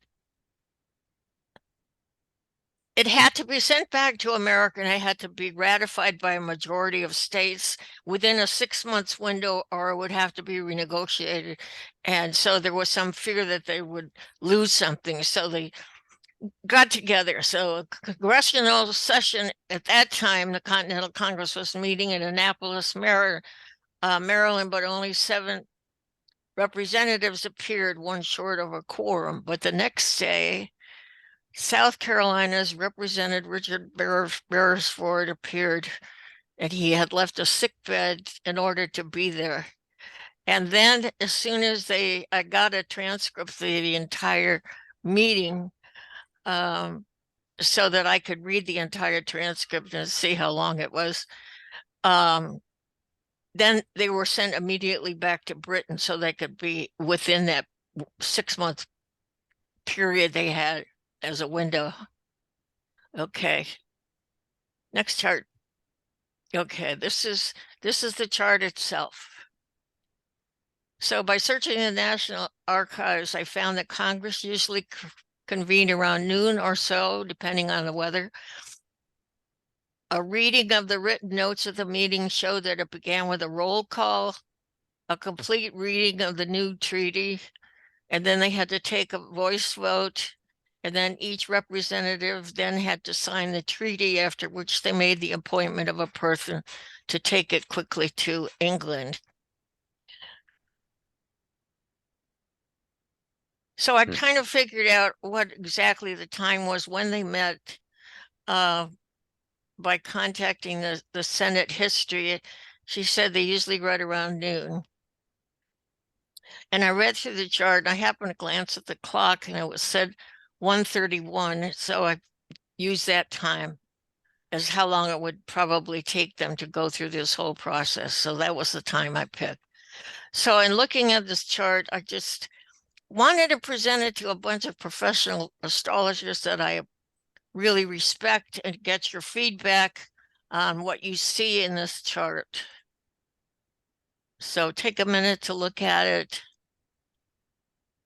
it had to be sent back to America, and it had to be ratified by a majority of states within a 6 months window, or it would have to be renegotiated. And so there was some fear that they would lose something. So they got together. So a congressional session at that time, the Continental Congress was meeting in Annapolis, Maryland, but only 7 representatives appeared, one short of a quorum. But the next day, South Carolina's Representative Richard Beresford appeared, and he had left a sick bed in order to be there. And then as soon as I got a transcript of the entire meeting, so that I could read the entire transcript and see how long it was, then they were sent immediately back to Britain so they could be within that 6 month period they had as a window. Okay. Next chart. Okay, this is the chart itself. So by searching the National Archives, I found that Congress usually convened around noon or so, depending on the weather. A reading of the written notes of the meeting showed that it began with a roll call, a complete reading of the new treaty, and then they had to take a voice vote. And then each representative then had to sign the treaty, after which they made the appointment of a person to take it quickly to England. So I kind of figured out what exactly the time was when they met by contacting the Senate history. She said they usually read around noon. And I read through the chart, and I happened to glance at the clock, and it was said 1:31. So I used that time as how long it would probably take them to go through this whole process. So that was the time I picked. So in looking at this chart, I just wanted to present it to a bunch of professional astrologers that I really respect and get your feedback on what you see in this chart. So take a minute to look at it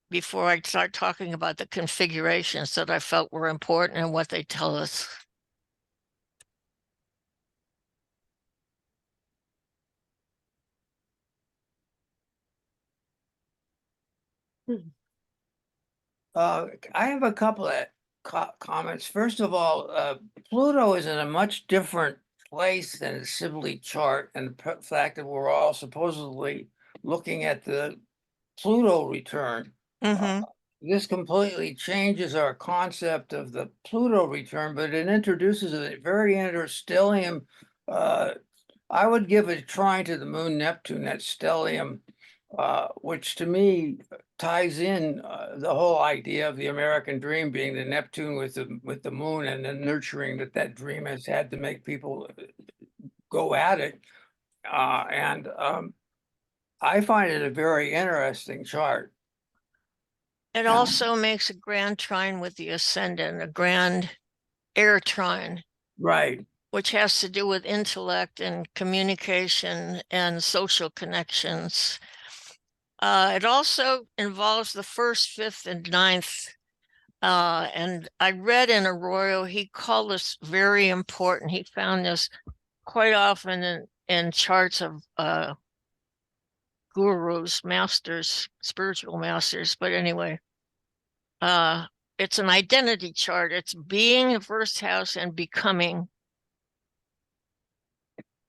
before I start talking about the configurations that I felt were important and what they tell us. I have a couple of comments. First of all, Pluto is in a much different place than the Sibley chart, and the fact that we're all supposedly looking at the Pluto return. This completely changes our concept of the Pluto return, but it introduces a very interstellium. I would give a trine to the moon Neptune, that stellium, which to me ties in the whole idea of the American dream being the Neptune with the moon, and the nurturing that dream has had to make people go at it. And I find it a very interesting chart. It also makes a grand trine with the ascendant, a grand air trine. Right. which has to do with intellect and communication and social connections. It also involves the 1st, 5th, and 9th. And I read in Arroyo, he called this very important. He found this quite often in charts of gurus, masters, spiritual masters. But anyway, it's an identity chart. It's being the 1st house and becoming.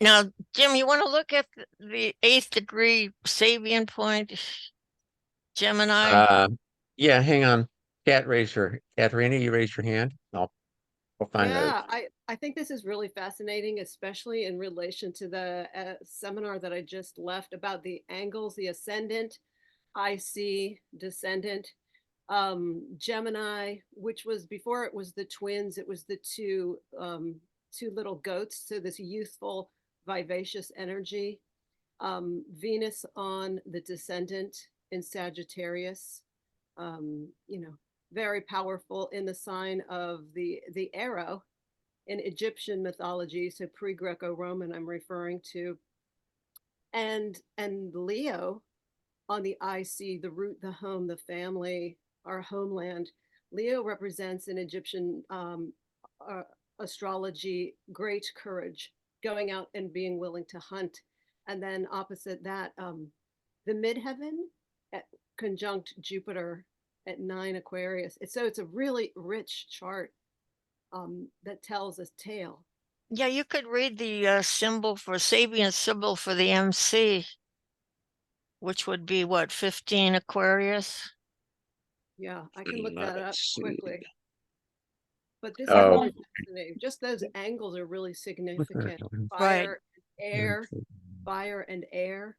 Now, Jim, you want to look at the 8th degree Sabian point, Gemini? Yeah, hang on. Katerina, you raise your hand. We'll find out. Yeah, I think this is really fascinating, especially in relation to the seminar that I just left about the angles, the ascendant, IC, descendant, Gemini, which was before it was the twins, it was the two little goats. So this youthful, vivacious energy. Venus on the descendant in Sagittarius, you know, very powerful in the sign of the arrow in Egyptian mythology, so pre-Greco-Roman I'm referring to, and Leo on the IC, the root, the home, the family, our homeland. Leo represents in Egyptian astrology great courage, going out and being willing to hunt. And then opposite that, the midheaven at conjunct Jupiter at 9 Aquarius. So it's a really rich chart that tells a tale. Yeah, you could read the symbol for Sabian symbol for the MC, which would be what, 15 Aquarius? Yeah, I can look that up quickly. But this is Oh, really fascinating. Just those angles are really significant. Fire, air, fire and air.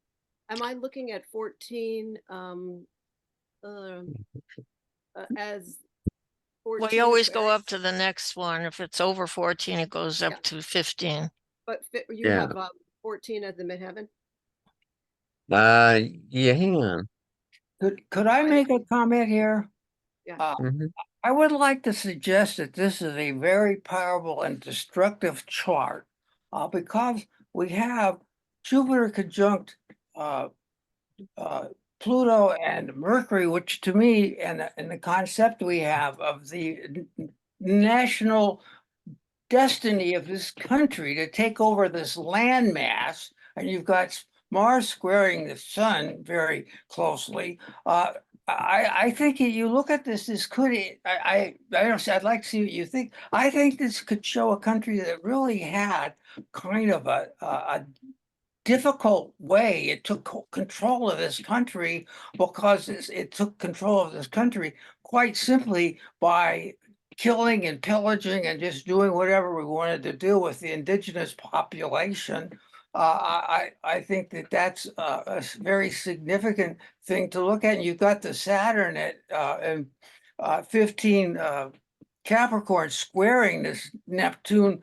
Am I looking at 14 as 14? Well, you always go up to the next one. If it's over 14, it goes up to 15. But you have 14 at the midheaven? Yeah, hang on. Could I make a comment here? Yeah. I would like to suggest that this is a very powerful and destructive chart because we have Jupiter conjunct Pluto and Mercury, which to me, and the concept we have of the national destiny of this country to take over this landmass, and you've got Mars squaring the sun very closely. I think you look at this could, I don't say, I'd like to see what you think. I think this could show a country that really had kind of a difficult way. It took control of this country because it took control of this country quite simply by killing and pillaging and just doing whatever we wanted to do with the indigenous population. I think that that's a very significant thing to look at. And you've got the Saturn at 15 Capricorn squaring this Neptune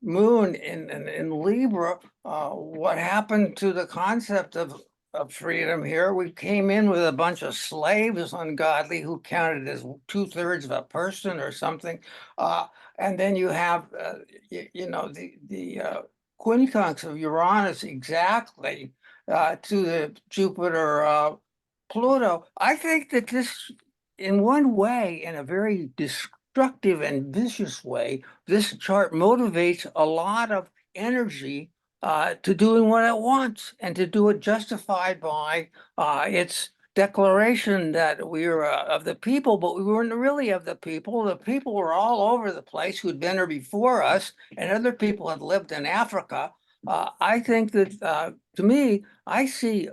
moon in Libra. What happened to the concept of freedom here? We came in with a bunch of slaves, ungodly, who counted as 2/3 of a person or something. And then you have, you know, the quincunx of Uranus exactly to the Jupiter Pluto. I think that this, in one way, in a very destructive and vicious way, this chart motivates a lot of energy to doing what it wants and to do it justified by its declaration that we are of the people, but we weren't really of the people. The people were all over the place who'd been here before us, and other people had lived in Africa. I think that, to me, I see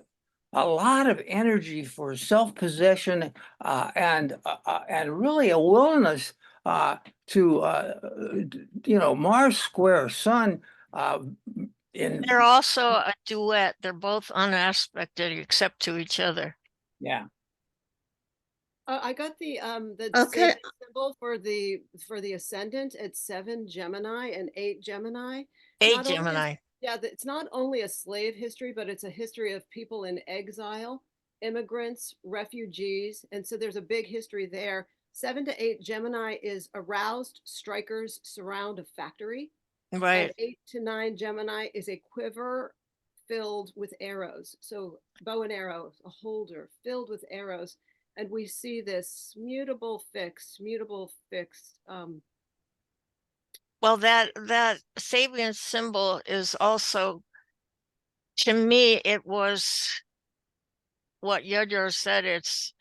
a lot of energy for self-possession and really a willingness to you know, Mars square Sun in They're also a duet. They're both unaspected except to each other. Yeah. I got the Okay. symbol for the ascendant at 7 Gemini and 8 Gemini. 8 Gemini. Yeah, it's not only a slave history, but it's a history of people in exile, immigrants, refugees. And so there's a big history there. 7 to 8 Gemini is aroused strikers surround a factory. Right. And 8 to 9 Gemini is a quiver filled with arrows. So bow and arrow, a holder filled with arrows. And we see this mutable fixed. Well, that Sabian symbol is also, to me, it was what Yudjar said. It's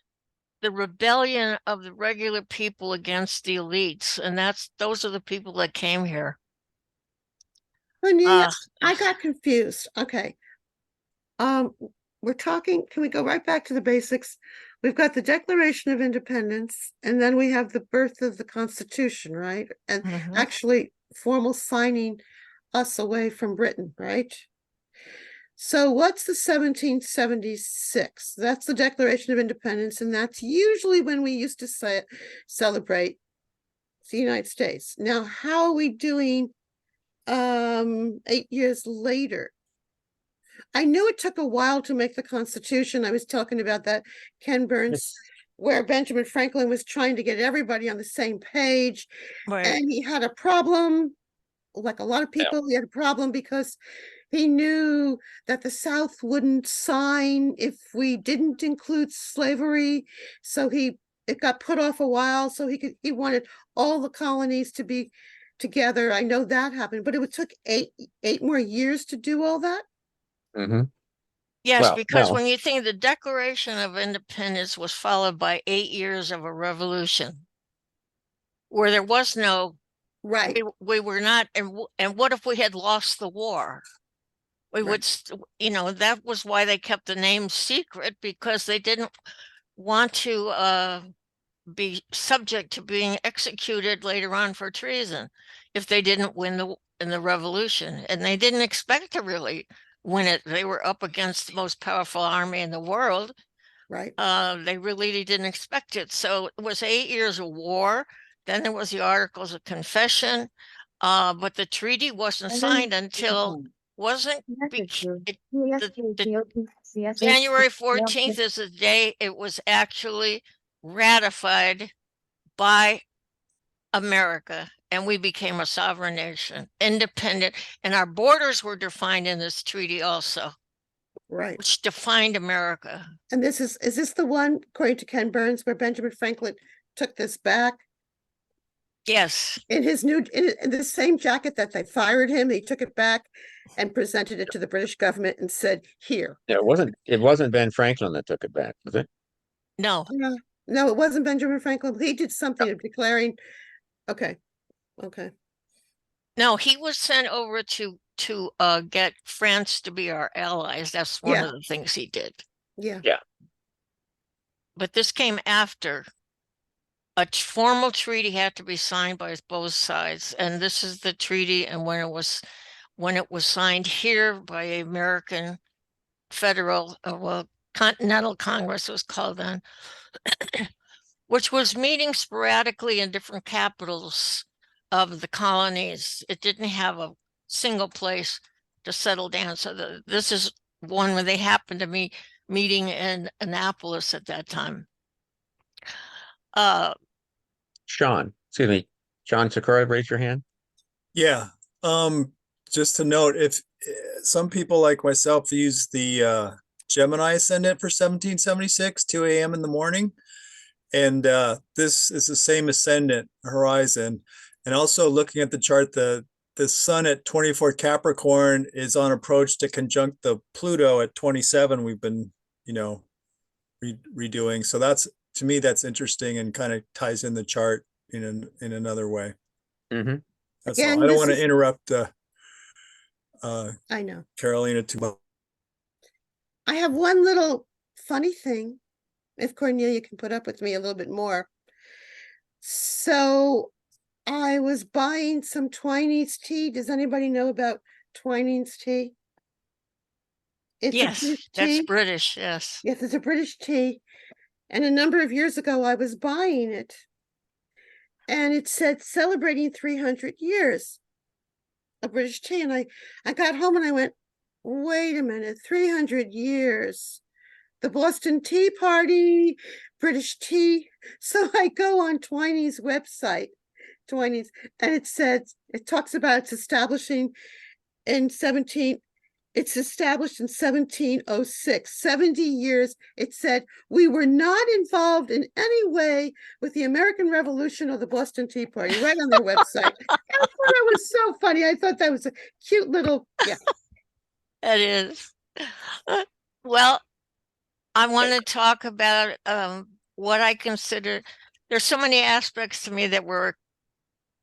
the rebellion of the regular people against the elites, and those are the people that came here. Cornelia, I got confused. Okay. We're talking, can we go right back to the basics? We've got the Declaration of Independence, and then we have the birth of the Constitution, right? And actually formal signing us away from Britain, right? So what's the 1776? That's the Declaration of Independence, and that's usually when we used to celebrate the United States. Now, how are we doing 8 years later? I knew it took a while to make the Constitution. I was talking about that, Ken Burns, where Benjamin Franklin was trying to get everybody on the same page. Right. And he had a problem, like a lot of people, he had a problem because he knew that the South wouldn't sign if we didn't include slavery. So it got put off a while. So he wanted all the colonies to be together. I know that happened, but it took eight more years to do all that. Yes, Well, because no. when you think the Declaration of Independence was followed by 8 years of a revolution where there was no, right. We were not, and what if we had lost the war? We would, that was why they kept the name secret, because they didn't want to be subject to being executed later on for treason if they didn't win in the revolution. And they didn't expect to really win it. They were up against the most powerful army in the world. Right. They really didn't expect it. So it was 8 years of war. Then there was the Articles of Confession. But the treaty wasn't signed until January 14th is the day it was actually ratified by America, and we became a sovereign nation, independent, and our borders were defined in this treaty also, right, which defined America. And is this the one, according to Ken Burns, where Benjamin Franklin took this back? Yes. In his in the same jacket that they fired him, he took it back and presented it to the British government and said, here. Yeah, it wasn't Ben Franklin that took it back, was it? No. No, it wasn't Benjamin Franklin. He did something of declaring. Okay. No, he was sent over to get France to be our allies. That's one of the things he did. Yeah. But this came after. A formal treaty had to be signed by both sides, and this is the treaty. And when it was signed here by American Federal, Continental Congress was called then, which was meeting sporadically in different capitals of the colonies. It didn't have a single place to settle down. So this is one where they happened to be meeting in Annapolis at that time. Sean Sakura, raise your hand. Yeah. Just to note, if some people like myself use the Gemini ascendant for 1776, 2 a.m. in the morning. And this is the same ascendant horizon. And also looking at the chart, the sun at 24 Capricorn is on approach to conjunct the Pluto at 27. We've been, redoing. So to me, that's interesting and kind of ties in the chart in another way. That's Again, all. I don't want to interrupt I know. Carolina too much. I have one little funny thing, if Cornelia can put up with me a little bit more. So I was buying some Twinings tea. Does anybody know about Twinings tea? It's yes, a British that's tea. British. Yes. Yes, it's a British tea. And a number of years ago, I was buying it. And it said celebrating 300 years of British tea. And I got home and I went, wait a minute, 300 years. the Boston Tea Party, British tea. So I go on Twiney's website, Twiney's, and it talks about it's establishing in 17, it's established in 1706, 70 years. It said, we were not involved in any way with the American Revolution or the Boston Tea Party, right on their website. I thought it was so funny. I thought that was a cute little, yeah. It is. Well, I want to talk about what I consider, there's so many aspects to me that were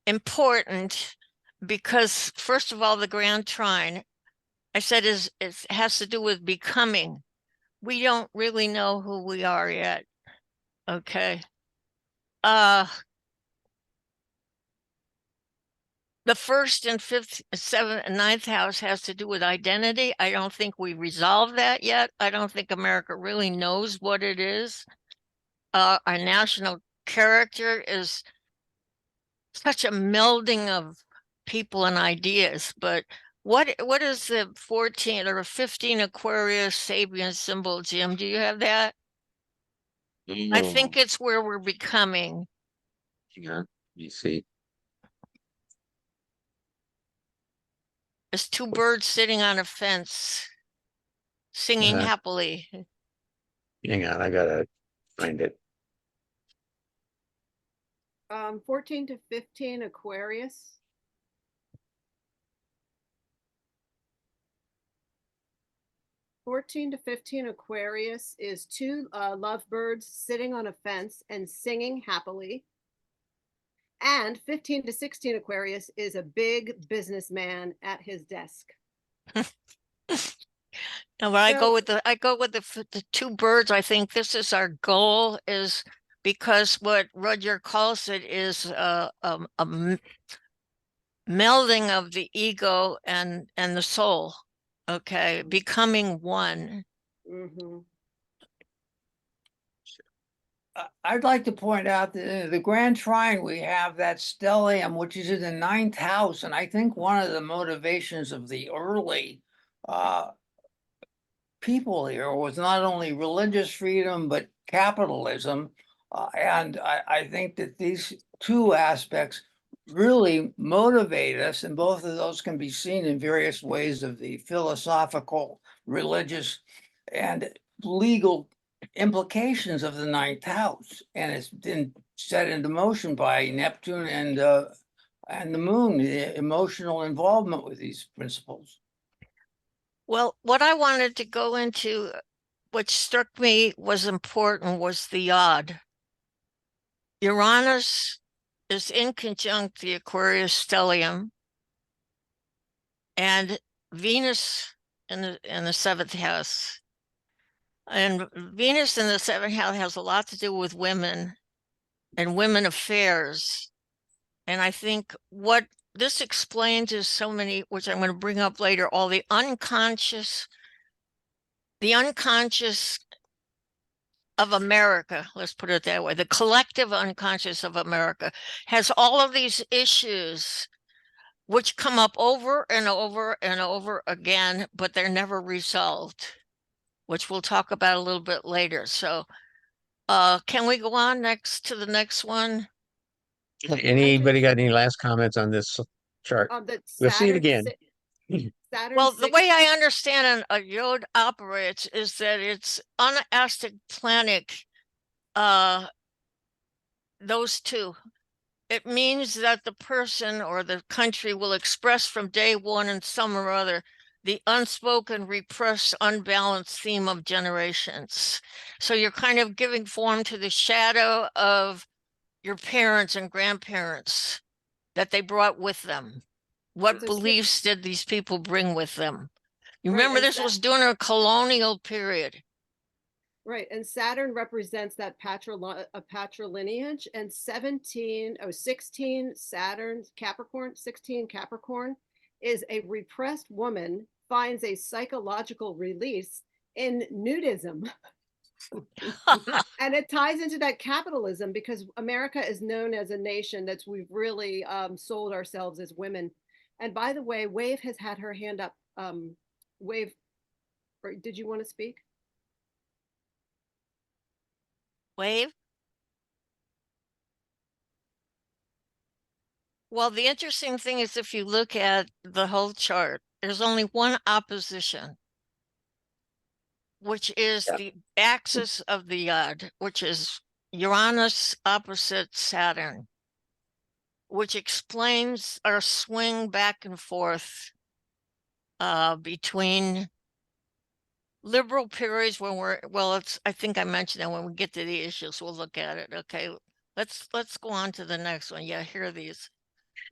important because, first of all, the Grand Trine, I said, it has to do with becoming. We don't really know who we are yet. Okay. The first and fifth, seventh, and ninth house has to do with identity. I don't think we resolved that yet. I don't think America really knows what it is. Our national character is such a melding of people and ideas. But what is the 14 or 15 Aquarius Sabian symbol, Jim? Do you have that? I think it's where we're becoming. Yeah, you see. There's two birds sitting on a fence, singing happily. Hang on, I gotta find it. 14 to 15 Aquarius. (14 to 15 Aquarius is two lovebirds sitting on a fence and singing happily. And 15 to 16 Aquarius is a big businessman at his desk. And when I go with the two birds, I think this is our goal, is because what Roger calls it is a melding of the ego and the soul. Okay, becoming one. Mm-hmm. I'd like to point out that in the Grand Trine, we have that stellium, which is in the ninth house. And I think one of the motivations of the early people here was not only religious freedom, but capitalism. And I think that these two aspects really motivate us, and both of those can be seen in various ways of the philosophical, religious, and legal implications of the ninth house. And it's been set into motion by Neptune and the moon, the emotional involvement with these principles. Well, what I wanted to go into, what struck me was important, was the yod. Uranus is in conjunct the Aquarius stellium, and Venus in the seventh house. And Venus in the seventh house has a lot to do with women and women affairs. And I think what this explains is so many, which I'm going to bring up later, all the unconscious of America, let's put it that way, the collective unconscious of America has all of these issues which come up over and over and over again, but they're never resolved, which we'll talk about a little bit later. So can we go on next to the next one? Anybody got any last comments on this chart? That We'll see it again. Saturn Well, the way I understand a yod operates is that it's unastaplanic, those two. It means that the person or the country will express from day one in some or other the unspoken, repressed, unbalanced theme of generations. So you're kind of giving form to the shadow of your parents and grandparents that they brought with them. What beliefs did these people bring with them? You remember this was during a colonial period. Right, and Saturn represents that patrilineage, and 16 Saturn Capricorn, 16 Capricorn is a repressed woman finds a psychological release in nudism. And it ties into that capitalism, because America is known as a nation that's we've really sold ourselves as women. And by the way, Wave has had her hand up. Wave, did you want to speak? Wave? Well, the interesting thing is if you look at the whole chart, there's only one opposition, which is Yeah. the axis of the yod, which is Uranus opposite Saturn, which explains our swing back and forth between liberal periods when I think I mentioned that when we get to the issues, we'll look at it. Okay, let's go on to the next one. Yeah, here are these.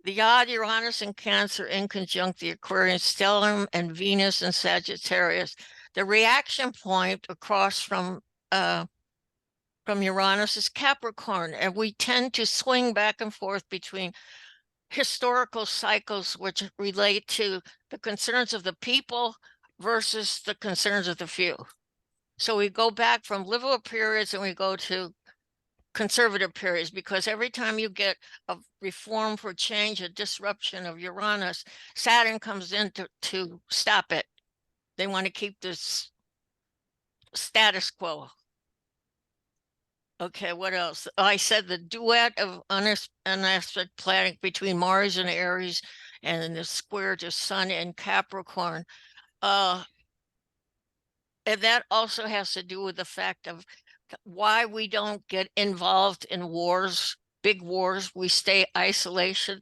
The yod, Uranus and Cancer in conjunct the Aquarian stellium and Venus and Sagittarius. The reaction point across from Uranus is Capricorn, and we tend to swing back and forth between historical cycles which relate to the concerns of the people versus the concerns of the few. So we go back from liberal periods and we go to conservative periods, because every time you get a reform for change, a disruption of Uranus, Saturn comes in to stop it. They want to keep this status quo. Okay, what else? I said the duet of unaspect planet between Mars and Aries and the square to Sun and Capricorn. And that also has to do with the fact of why we don't get involved in wars, big wars. We stay isolation.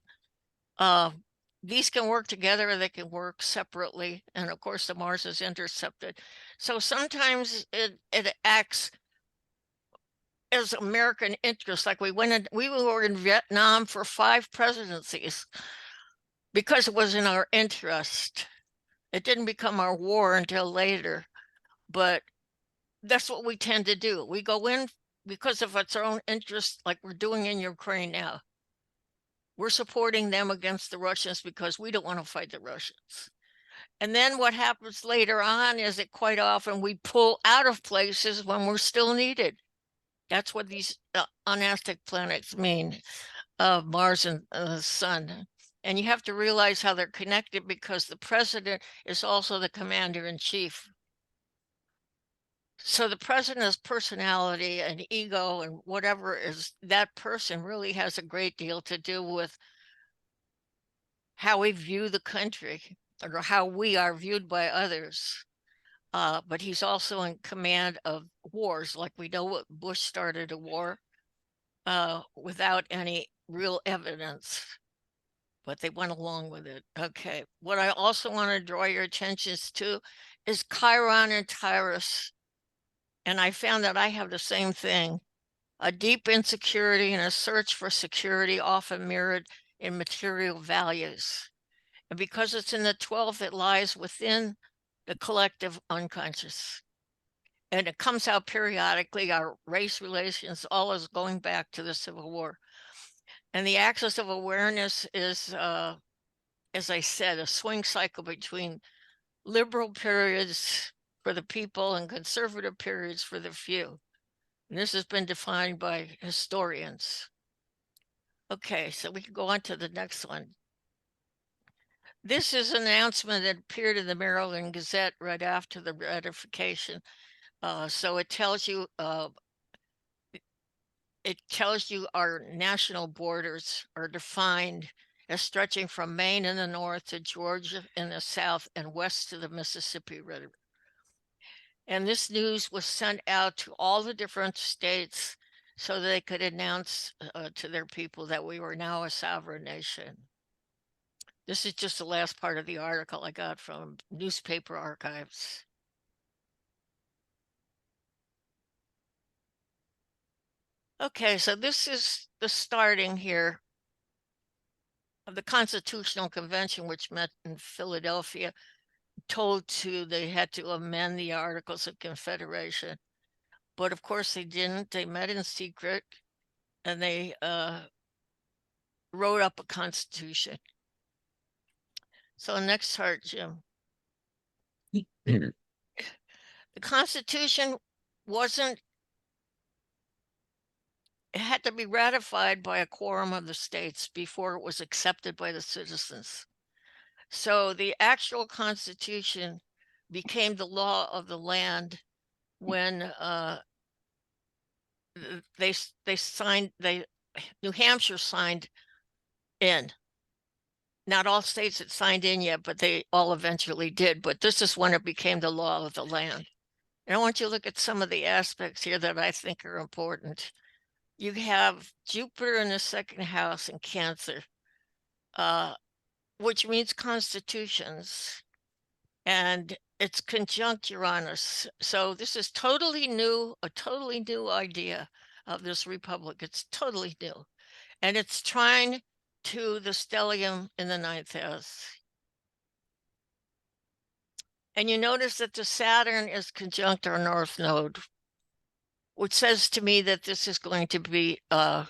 These can work together or they can work separately. And of course, the Mars is intercepted. So sometimes it acts as American interest. Like we were in Vietnam for 5 presidencies because it was in our interest. It didn't become our war until later, but that's what we tend to do. We go in because of its own interest, like we're doing in Ukraine now. We're supporting them against the Russians because we don't want to fight the Russians. And then what happens later on is that quite often we pull out of places when we're still needed. That's what these unaspect planets mean, Mars and the Sun. And you have to realize how they're connected because the president is also the commander in chief. So the president's personality and ego and whatever is that person really has a great deal to do with how we view the country or how we are viewed by others. But he's also in command of wars. Like we know what Bush started a war without any real evidence, but they went along with it. Okay. What I also want to draw your attentions to is Chiron and Taurus. And I found that I have the same thing. A deep insecurity and a search for security often mirrored in material values. And because it's in the 12th, it lies within the collective unconscious. And it comes out periodically, our race relations, all is going back to the Civil War. And the axis of awareness is, as I said, a swing cycle between liberal periods for the people and conservative periods for the few. And this has been defined by historians. Okay, so we can go on to the next one. This is an announcement that appeared in the Maryland Gazette right after the ratification. So it tells you our national borders are defined as stretching from Maine in the north to Georgia in the south and west to the Mississippi River. And this news was sent out to all the different states so they could announce to their people that we were now a sovereign nation. This is just the last part of the article I got from newspaper archives. Okay, so this is the starting here of the Constitutional Convention, which met in Philadelphia, they had to amend the Articles of Confederation. But of course they didn't. They met in secret and they wrote up a constitution. So next chart, Jim. The Constitution it had to be ratified by a quorum of the states before it was accepted by the citizens. So the actual Constitution became the law of the land when they signed, New Hampshire signed in. Not all states had signed in yet, but they all eventually did. But this is when it became the law of the land. And I want you to look at some of the aspects here that I think are important. You have Jupiter in the second house in Cancer, which means constitutions, and it's conjunct Uranus. So this is totally new, a totally new idea of this republic. It's totally new. And it's trine to the stellium in the ninth house. And you notice that the Saturn is conjunct our north node, which says to me that this is going to be going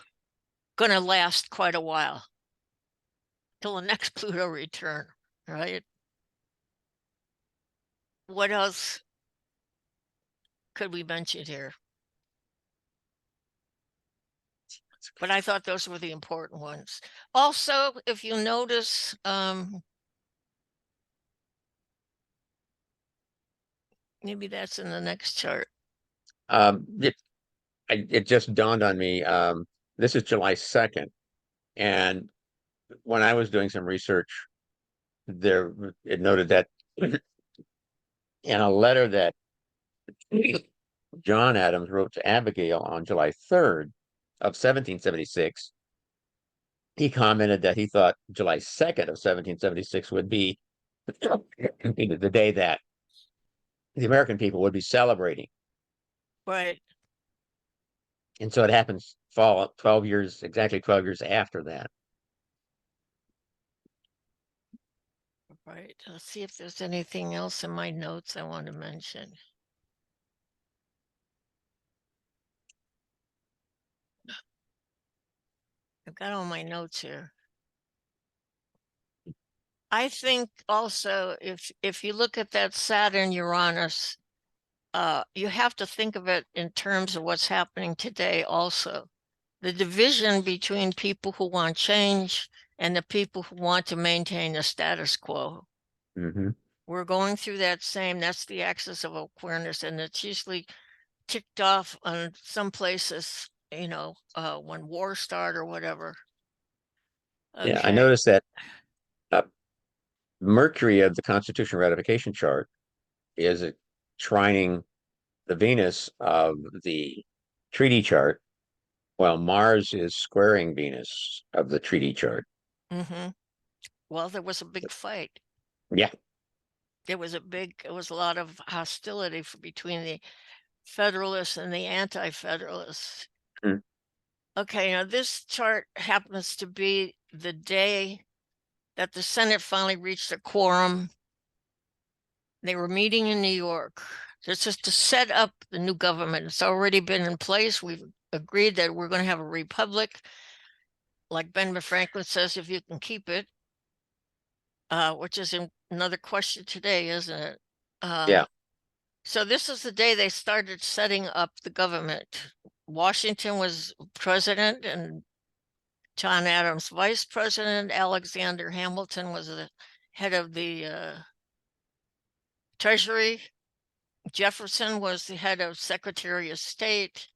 to last quite a while till the next Pluto return, right? What else could we mention here? But I thought those were the important ones. Also, if you notice, maybe that's in the next chart. It just dawned on me. This is July 2nd, and when I was doing some research, it noted that in a letter that John Adams wrote to Abigail on July 3rd of 1776, he commented that he thought July 2nd of 1776 would be the day that the American people would be celebrating. Right. And so it happens fall 12 years, exactly 12 years after that. Right. Let's see if there's anything else in my notes I want to mention. I've got all my notes here. I think also if you look at that Saturn Uranus, you have to think of it in terms of what's happening today also. The division between people who want change and the people who want to maintain the status quo. Mm-hmm. We're going through that's the axis of awareness, and it's usually ticked off on some places, when war start or whatever. Yeah, I Okay. noticed that Mercury of the Constitution ratification chart is trining the Venus of the treaty chart, while Mars is squaring Venus of the treaty chart. Mm-hmm. Well, there was a big fight. Yeah. It was a lot of hostility between the Federalists and the Anti-Federalists. Mm. Okay, now this chart happens to be the day that the Senate finally reached a quorum. They were meeting in New York. This is to set up the new government. It's already been in place. We've agreed that we're going to have a republic. Like Benjamin Franklin says, if you can keep it, which is another question today, isn't it? Yeah. So this is the day they started setting up the government. Washington was president and John Adams vice president. Alexander Hamilton was the head of the Treasury. Jefferson was the head of Secretary of State.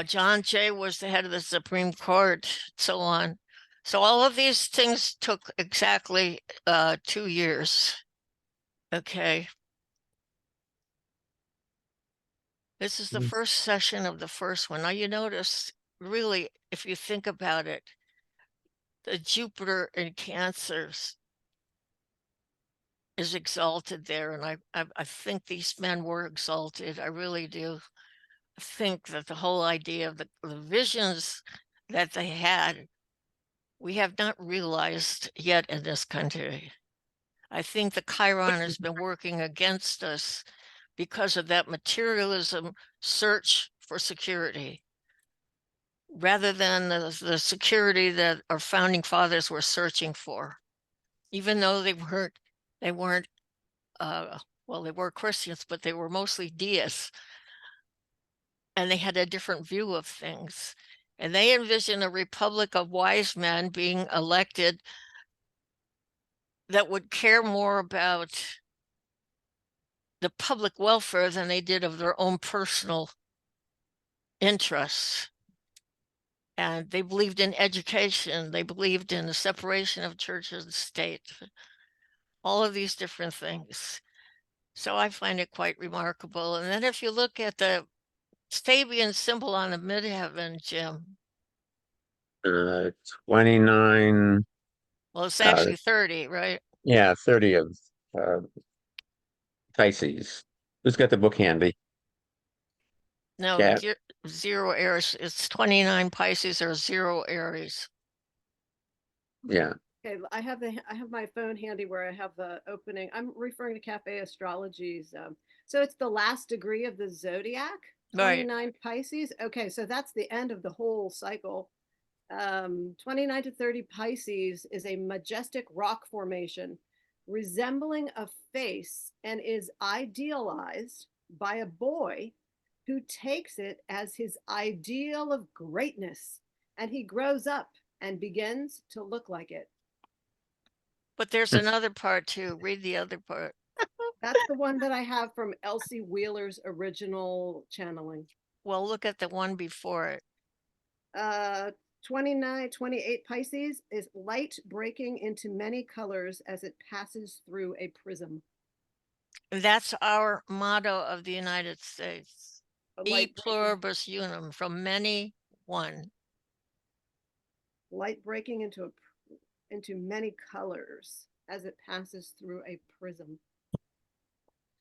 John Jay was the head of the Supreme Court, so on. So all of these things took exactly 2 years. Okay. This is the first session of the first one. Now you notice, really, if you think about it, the Jupiter in Cancers is exalted there. And I think these men were exalted. I really do think that the whole idea of the visions that they had, we have not realized yet in this country. I think the Chiron has been working against us because of that materialism search for security, rather than the security that our founding fathers were searching for, even though they weren't, well, they were Christians, but they were mostly deists, and they had a different view of things. And they envisioned a republic of wise men being elected that would care more about the public welfare than they did of their own personal interests. And they believed in education. They believed in the separation of church and state. All of these different things. So I find it quite remarkable. And then if you look at the Fabian symbol on the midheaven, Jim, 29, well, it's uh, actually 30, right? yeah, 30 of uh, Pisces. Who's got the book handy? No, Cat? zero Aries. It's 29 Pisces or zero Aries. Yeah. Okay, I have my phone handy where I have the opening. I'm referring to Cafe Astrology's. So it's the last degree of the zodiac, Right. 29 Pisces. Okay, so that's the end of the whole cycle. 29 to 30 Pisces is a majestic rock formation resembling a face and is idealized by a boy who takes it as his ideal of greatness, and he grows up and begins to look like it. But there's another part too. Read the other part. That's the one that I have from Elsie Wheeler's original channeling. Well, look at the one before it. 28 Pisces is light breaking into many colors as it passes through a prism. That's our motto of the United States. E Light pluribus unum, from many one. Light breaking into many colors as it passes through a prism.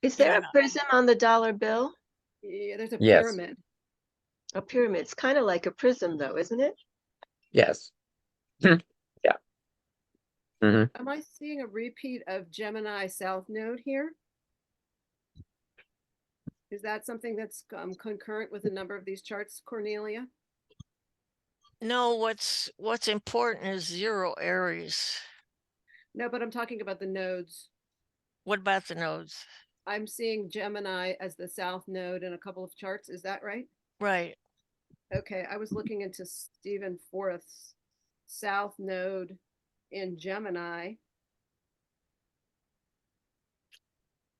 Is there a prism on the dollar bill? Yeah, there's a Yes. pyramid. A pyramid. It's kind of like a prism though, isn't it? Yes. Yeah. Am I seeing a repeat of Gemini South Node here? Is that something that's concurrent with a number of these charts, Cornelia? No, what's important is zero Aries. No, but I'm talking about the nodes. What about the nodes? I'm seeing Gemini as the South Node in a couple of charts. Is that right? Right. Okay, I was looking into Stephen Forth's South Node in Gemini.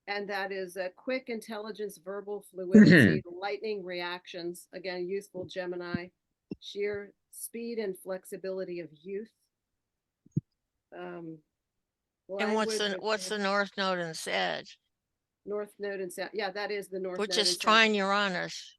And that is a quick intelligence, verbal fluidity, lightning reactions. Again, youthful Gemini, sheer speed and flexibility of youth. And what's the North Node in Sag? North Node in Sag. Yeah, that is the North Which Node. is trine Uranus.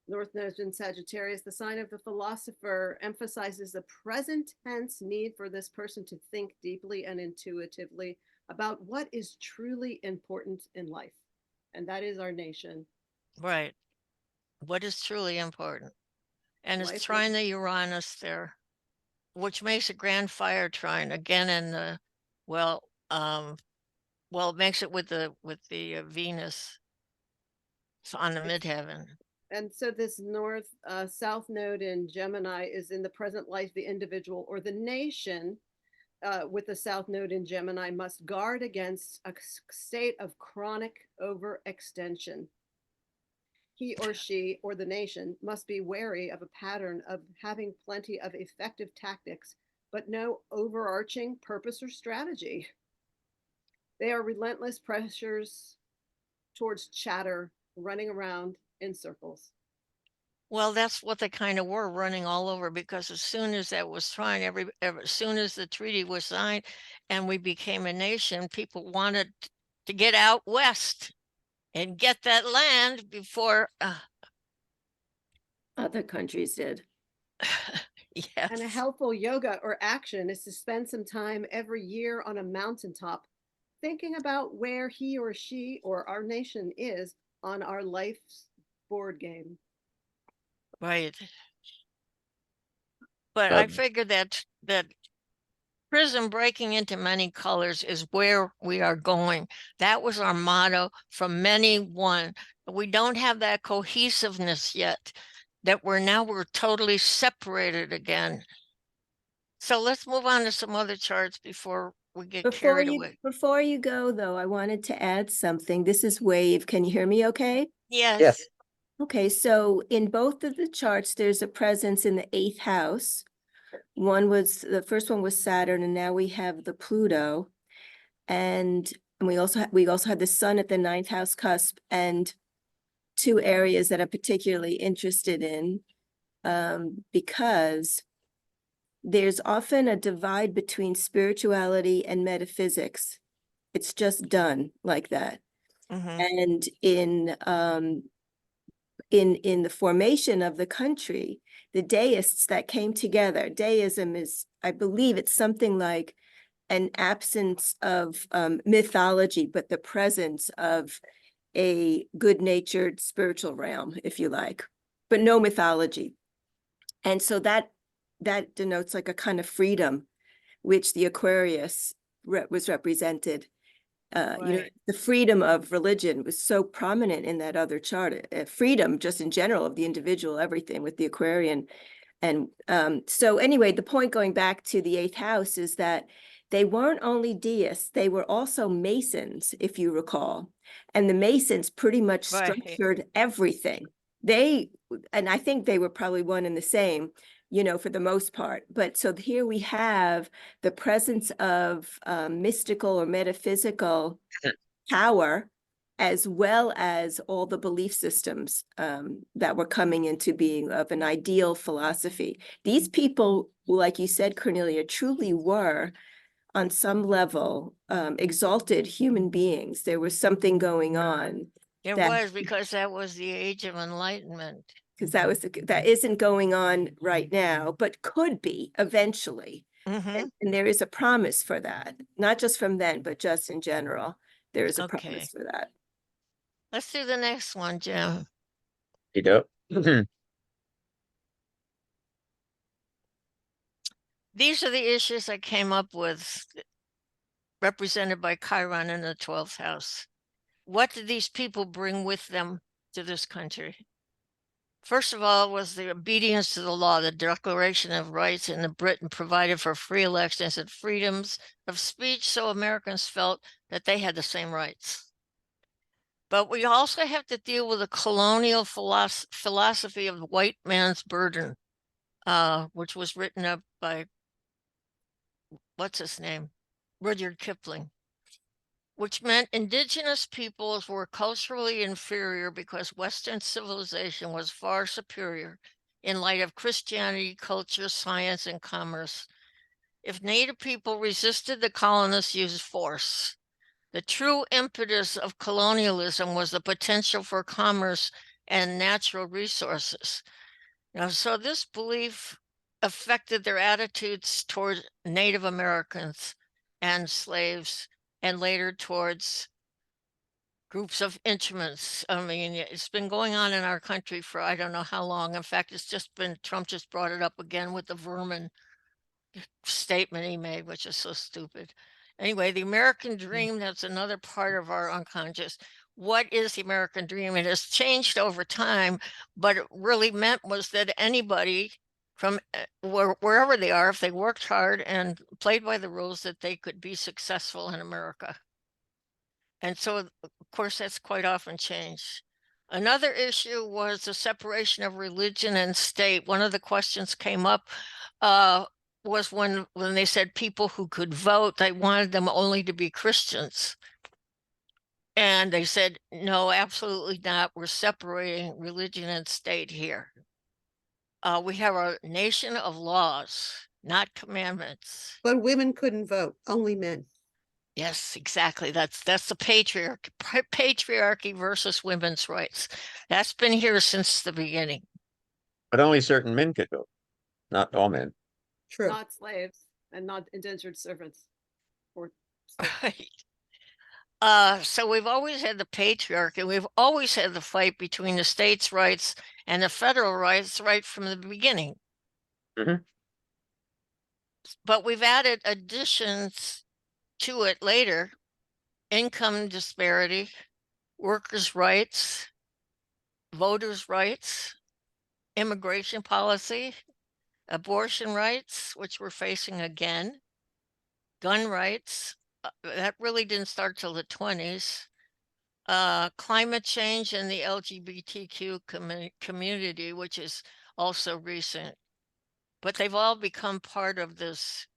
North Node in Sagittarius, the sign of the philosopher, emphasizes the present tense need for this person to think deeply and intuitively about what is truly important in life. And that is our nation. Right. What is truly important. And it's Life trine the Uranus there, which makes a grand fire trine again in the, well, it makes it with the Venus on the midheaven. And so this south node in Gemini is in the present life, the individual or the nation with the south node in Gemini must guard against a state of chronic overextension. He or she or the nation must be wary of a pattern of having plenty of effective tactics, but no overarching purpose or strategy. They are relentless pressures towards chatter, running around in circles. Well, that's what they kind of were, running all over, because as soon as that was signed, as soon as the treaty was signed and we became a nation, people wanted to get out west and get that land before Other countries did. Yes. And a helpful yoga or action is to spend some time every year on a mountaintop thinking about where he or she or our nation is on our life's board game. Right. But I figured that prism breaking into many colors is where we are going. That was our motto, from many one. We don't have that cohesiveness yet, that we're totally separated again. So let's move on to some other charts before we get carried away. Before you go though, I wanted to add something. This is Wave. Can you hear me okay? Yes. Yes. Okay, so in both of the charts, there's a presence in the 8th house. The first one was Saturn, and now we have the Pluto. And and we also had the sun at the ninth house cusp, and two areas that I'm particularly interested in, because there's often a divide between spirituality and metaphysics. It's just done like that. Mhm. And in the formation of the country, the deists that came together, deism is, I believe it's something like an absence of mythology, but the presence of a good-natured spiritual realm, if you like, but no mythology. And so that denotes like a kind of freedom, which the Aquarius was represented. You know, Right. the freedom of religion was so prominent in that other chart. Freedom, just in general, of the individual, everything with the Aquarian. And so anyway, the point, going back to the eighth house, is that they weren't only deists, they were also Masons, if you recall. And the Masons pretty much Right. structured everything. And I think they were probably one and the same, you know, for the most part. But so here we have the presence of mystical or metaphysical power, as well as all the belief systems that were coming into being of an ideal philosophy. These people, like you said, Cornelia, truly were, on some level, exalted human beings. There was something going on. It was because that was the age of enlightenment. Because that isn't going on right now, but could be eventually. Mhm. And there is a promise for that, not just from then, but just in general. There is a Okay. promise for that. Let's do the next one, Jim. You do. These are the issues I came up with, represented by Chiron in the 12th house. What did these people bring with them to this country? First of all, was the obedience to the law. The Declaration of Rights in Britain provided for free elections and freedoms of speech, so Americans felt that they had the same rights. But we also have to deal with the colonial philosophy of the white man's burden, which was written up by, what's his name? Rudyard Kipling, which meant indigenous peoples were culturally inferior because Western civilization was far superior in light of Christianity, culture, science, and commerce. If Native people resisted, the colonists used force. The true impetus of colonialism was the potential for commerce and natural resources. So this belief affected their attitudes toward Native Americans and slaves, and later towards groups of intimates. I mean, it's been going on in our country for I don't know how long. In fact, it's just been, Trump just brought it up again with the vermin statement he made, which is so stupid. Anyway, the American dream, that's another part of our unconscious. What is the American dream? It has changed over time, but it really meant was that anybody from wherever they are, if they worked hard and played by the rules, that they could be successful in America. And so, of course, that's quite often changed. Another issue was the separation of religion and state. One of the questions came up was when they said people who could vote, they wanted them only to be Christians. And they said, no, absolutely not. We're separating religion and state here. We have a nation of laws, not commandments. But women couldn't vote, only men. Yes, exactly. That's the patriarchy versus women's rights. That's been here since the beginning. But only certain men could vote, not all men. True. Not slaves and not indentured servants. Or So we've always had the patriarchy. We've always had the fight between the states' rights and the federal rights right from the beginning. Mhm. But we've added additions to it later: income disparity, workers' rights, voters' rights, immigration policy, abortion rights, which we're facing again, gun rights, that really didn't start till the 20s, climate change and the LGBTQ community, which is also recent. But they've all become part of this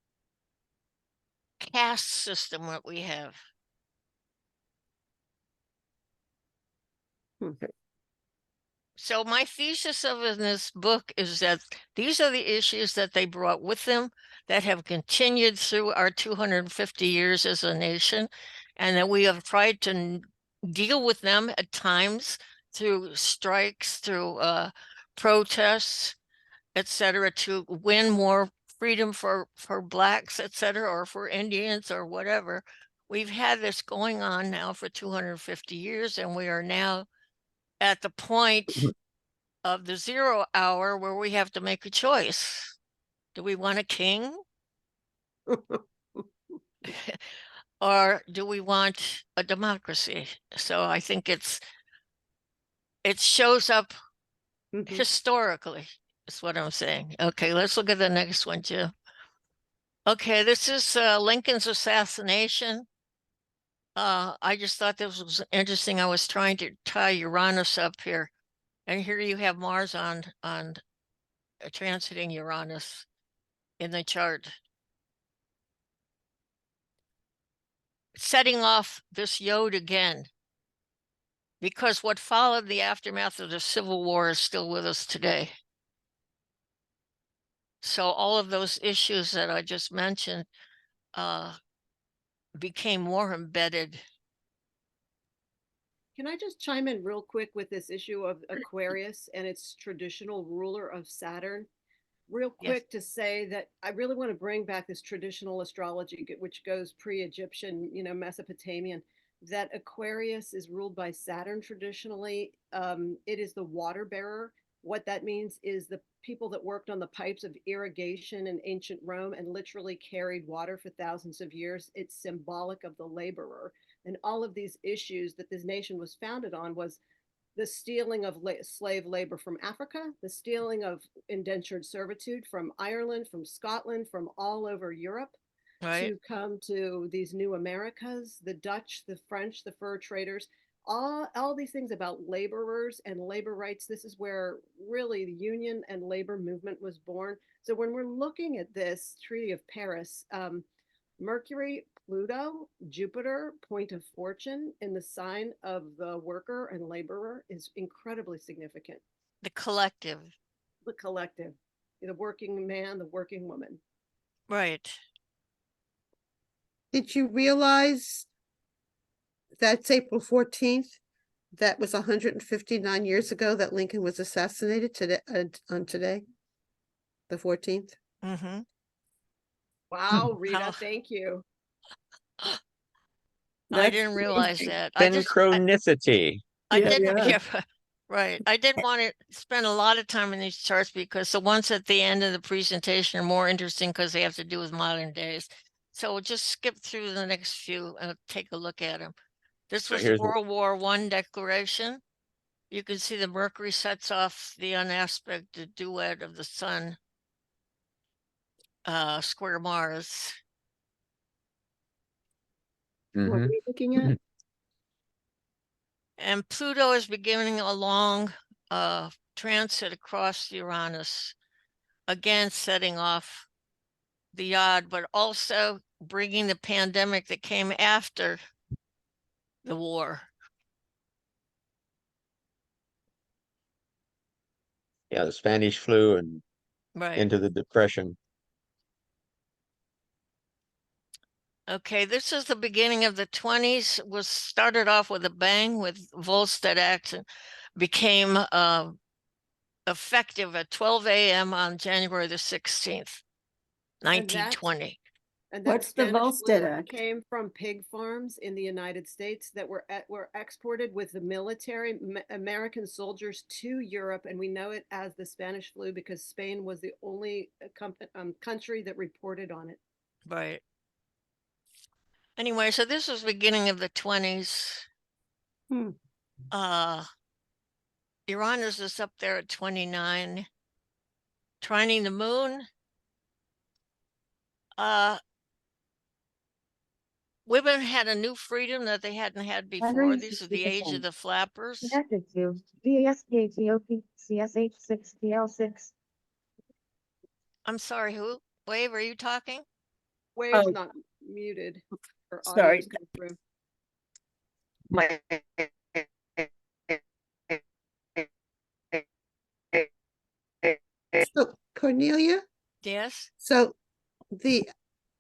caste system that we have. So my thesis of in this book is that these are the issues that they brought with them that have continued through our 250 years as a nation, and that we have tried to deal with them at times through strikes, through protests, etc., to win more freedom for blacks, etc., or for Indians or whatever. We've had this going on now for 250 years, and we are now at the point of the 0 hour where we have to make a choice. Do we want a king? Or do we want a democracy? So I think it shows up historically, is what I'm saying. Okay, let's look at the next one too. Okay, this is Lincoln's assassination. I just thought this was interesting. I was trying to tie Uranus up here, and here you have Mars on transiting Uranus in the chart. Setting off this yod again, because what followed the aftermath of the Civil War is still with us today. So all of those issues that I just mentioned became more embedded. Can I just chime in real quick with this issue of Aquarius and its traditional ruler of Saturn? Real quick to say that I really want to bring back this traditional astrology, which goes pre-Egyptian, Mesopotamian, that Aquarius is ruled by Saturn traditionally. It is the water bearer. What that means is the people that worked on the pipes of irrigation in ancient Rome and literally carried water for thousands of years. It's symbolic of the laborer. And all of these issues that this nation was founded on was the stealing of slave labor from Africa, the stealing of indentured servitude from Ireland, from Scotland, from all over Europe, to come to these new Americas, the Dutch, the French, the fur traders, all these things about laborers and labor rights. This is where really the union and labor movement was born. So when we're looking at this Treaty of Paris, Mercury, Pluto, Jupiter, point of fortune in the sign of the worker and laborer is incredibly significant. The collective. The collective, the working man, the working woman. Right. Did you realize that's April 14th? That was 159 years ago that Lincoln was assassinated today, on today, the 14th. Mm-hmm. Wow, Rita, thank you. I didn't realize that. Synchronicity. I didn't. Yeah, right. I didn't want to spend a lot of time in these charts because the ones at the end of the presentation are more interesting because they have to do with modern days. So we'll just skip through the next few and take a look at them. This was the World War I declaration. You can see the Mercury sets off the unaspected duet of the sun, square Mars. What are we looking at? And Pluto is beginning a long transit across Uranus, again setting off the yod, but also bringing the pandemic that came after the war. Yeah, the Spanish flu and into the Depression. Okay, this is the beginning of the 20s. Was started off with a bang with Volstead Act and became effective at 12 a.m. on January the 16th, 1920. And What's the Volstead Act? Came from pig farms in the United States that were exported with the military American soldiers to Europe, and we know it as the Spanish flu because Spain was the only country that reported on it. Right. Anyway, so this was beginning of the 20s. Uranus is up there at 29. Trining the moon. Women had a new freedom that they hadn't had before. This is the age of the flappers. Connected to VASPHEOP CSH6TL6. I'm sorry, who? Wave, are you talking? Wave's not muted. Her Sorry. audio's come through. My Cornelia, Yes, so the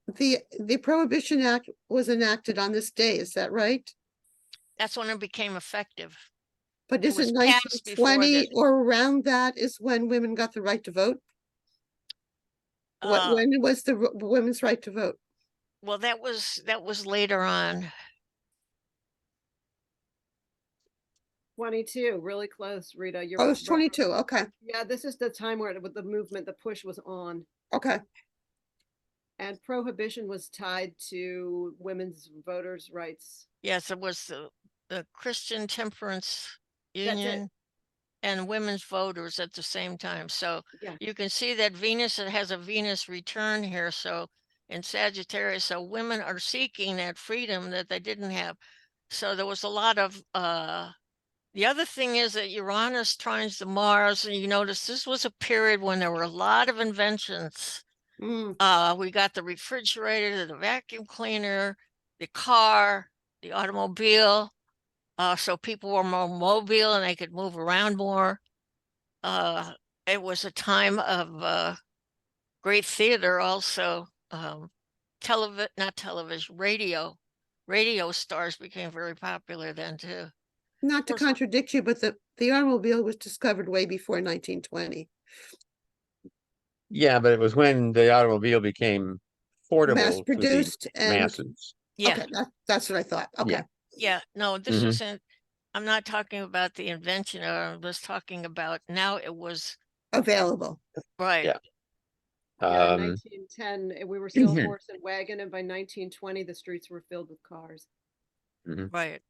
the Prohibition Act was enacted on this day, is that right? that's when it became effective. But It was isn't nineteen passed before twenty this. or around that is when women got the right to vote? Uh, When was the women's right to vote? well, that was later on. 22, really close, Rita. You're Oh, it's right. 22, okay, Yeah, this is the time where with the movement, the push was on. okay. And prohibition was tied to women's voters' rights. Yes, it was the Christian Temperance That's it. Union and women's voters at the same time. So Yeah. you can see that Venus, it has a Venus return here. So in Sagittarius, so women are seeking that freedom that they didn't have. So there was a lot of the other thing is that Uranus trines the Mars, and you notice this was a period when there were a lot of inventions. We got the refrigerator, the vacuum cleaner, the car, the automobile. So people were more mobile and they could move around more. It was a time of great theater also. Not television, radio stars became very popular then too. Not to Course- contradict you, but the automobile was discovered way before 1920. Yeah, but it was when the automobile became Mass portable to the produced and, masses. Yeah, okay, that's what I thought, okay. yeah, no, this Mhm. isn't, I'm not talking about the invention, I was talking about now it was Available. right. Yeah. Yeah, 1910, we were still Mhm. horse and wagon, and by 1920, the streets were filled with cars. Right.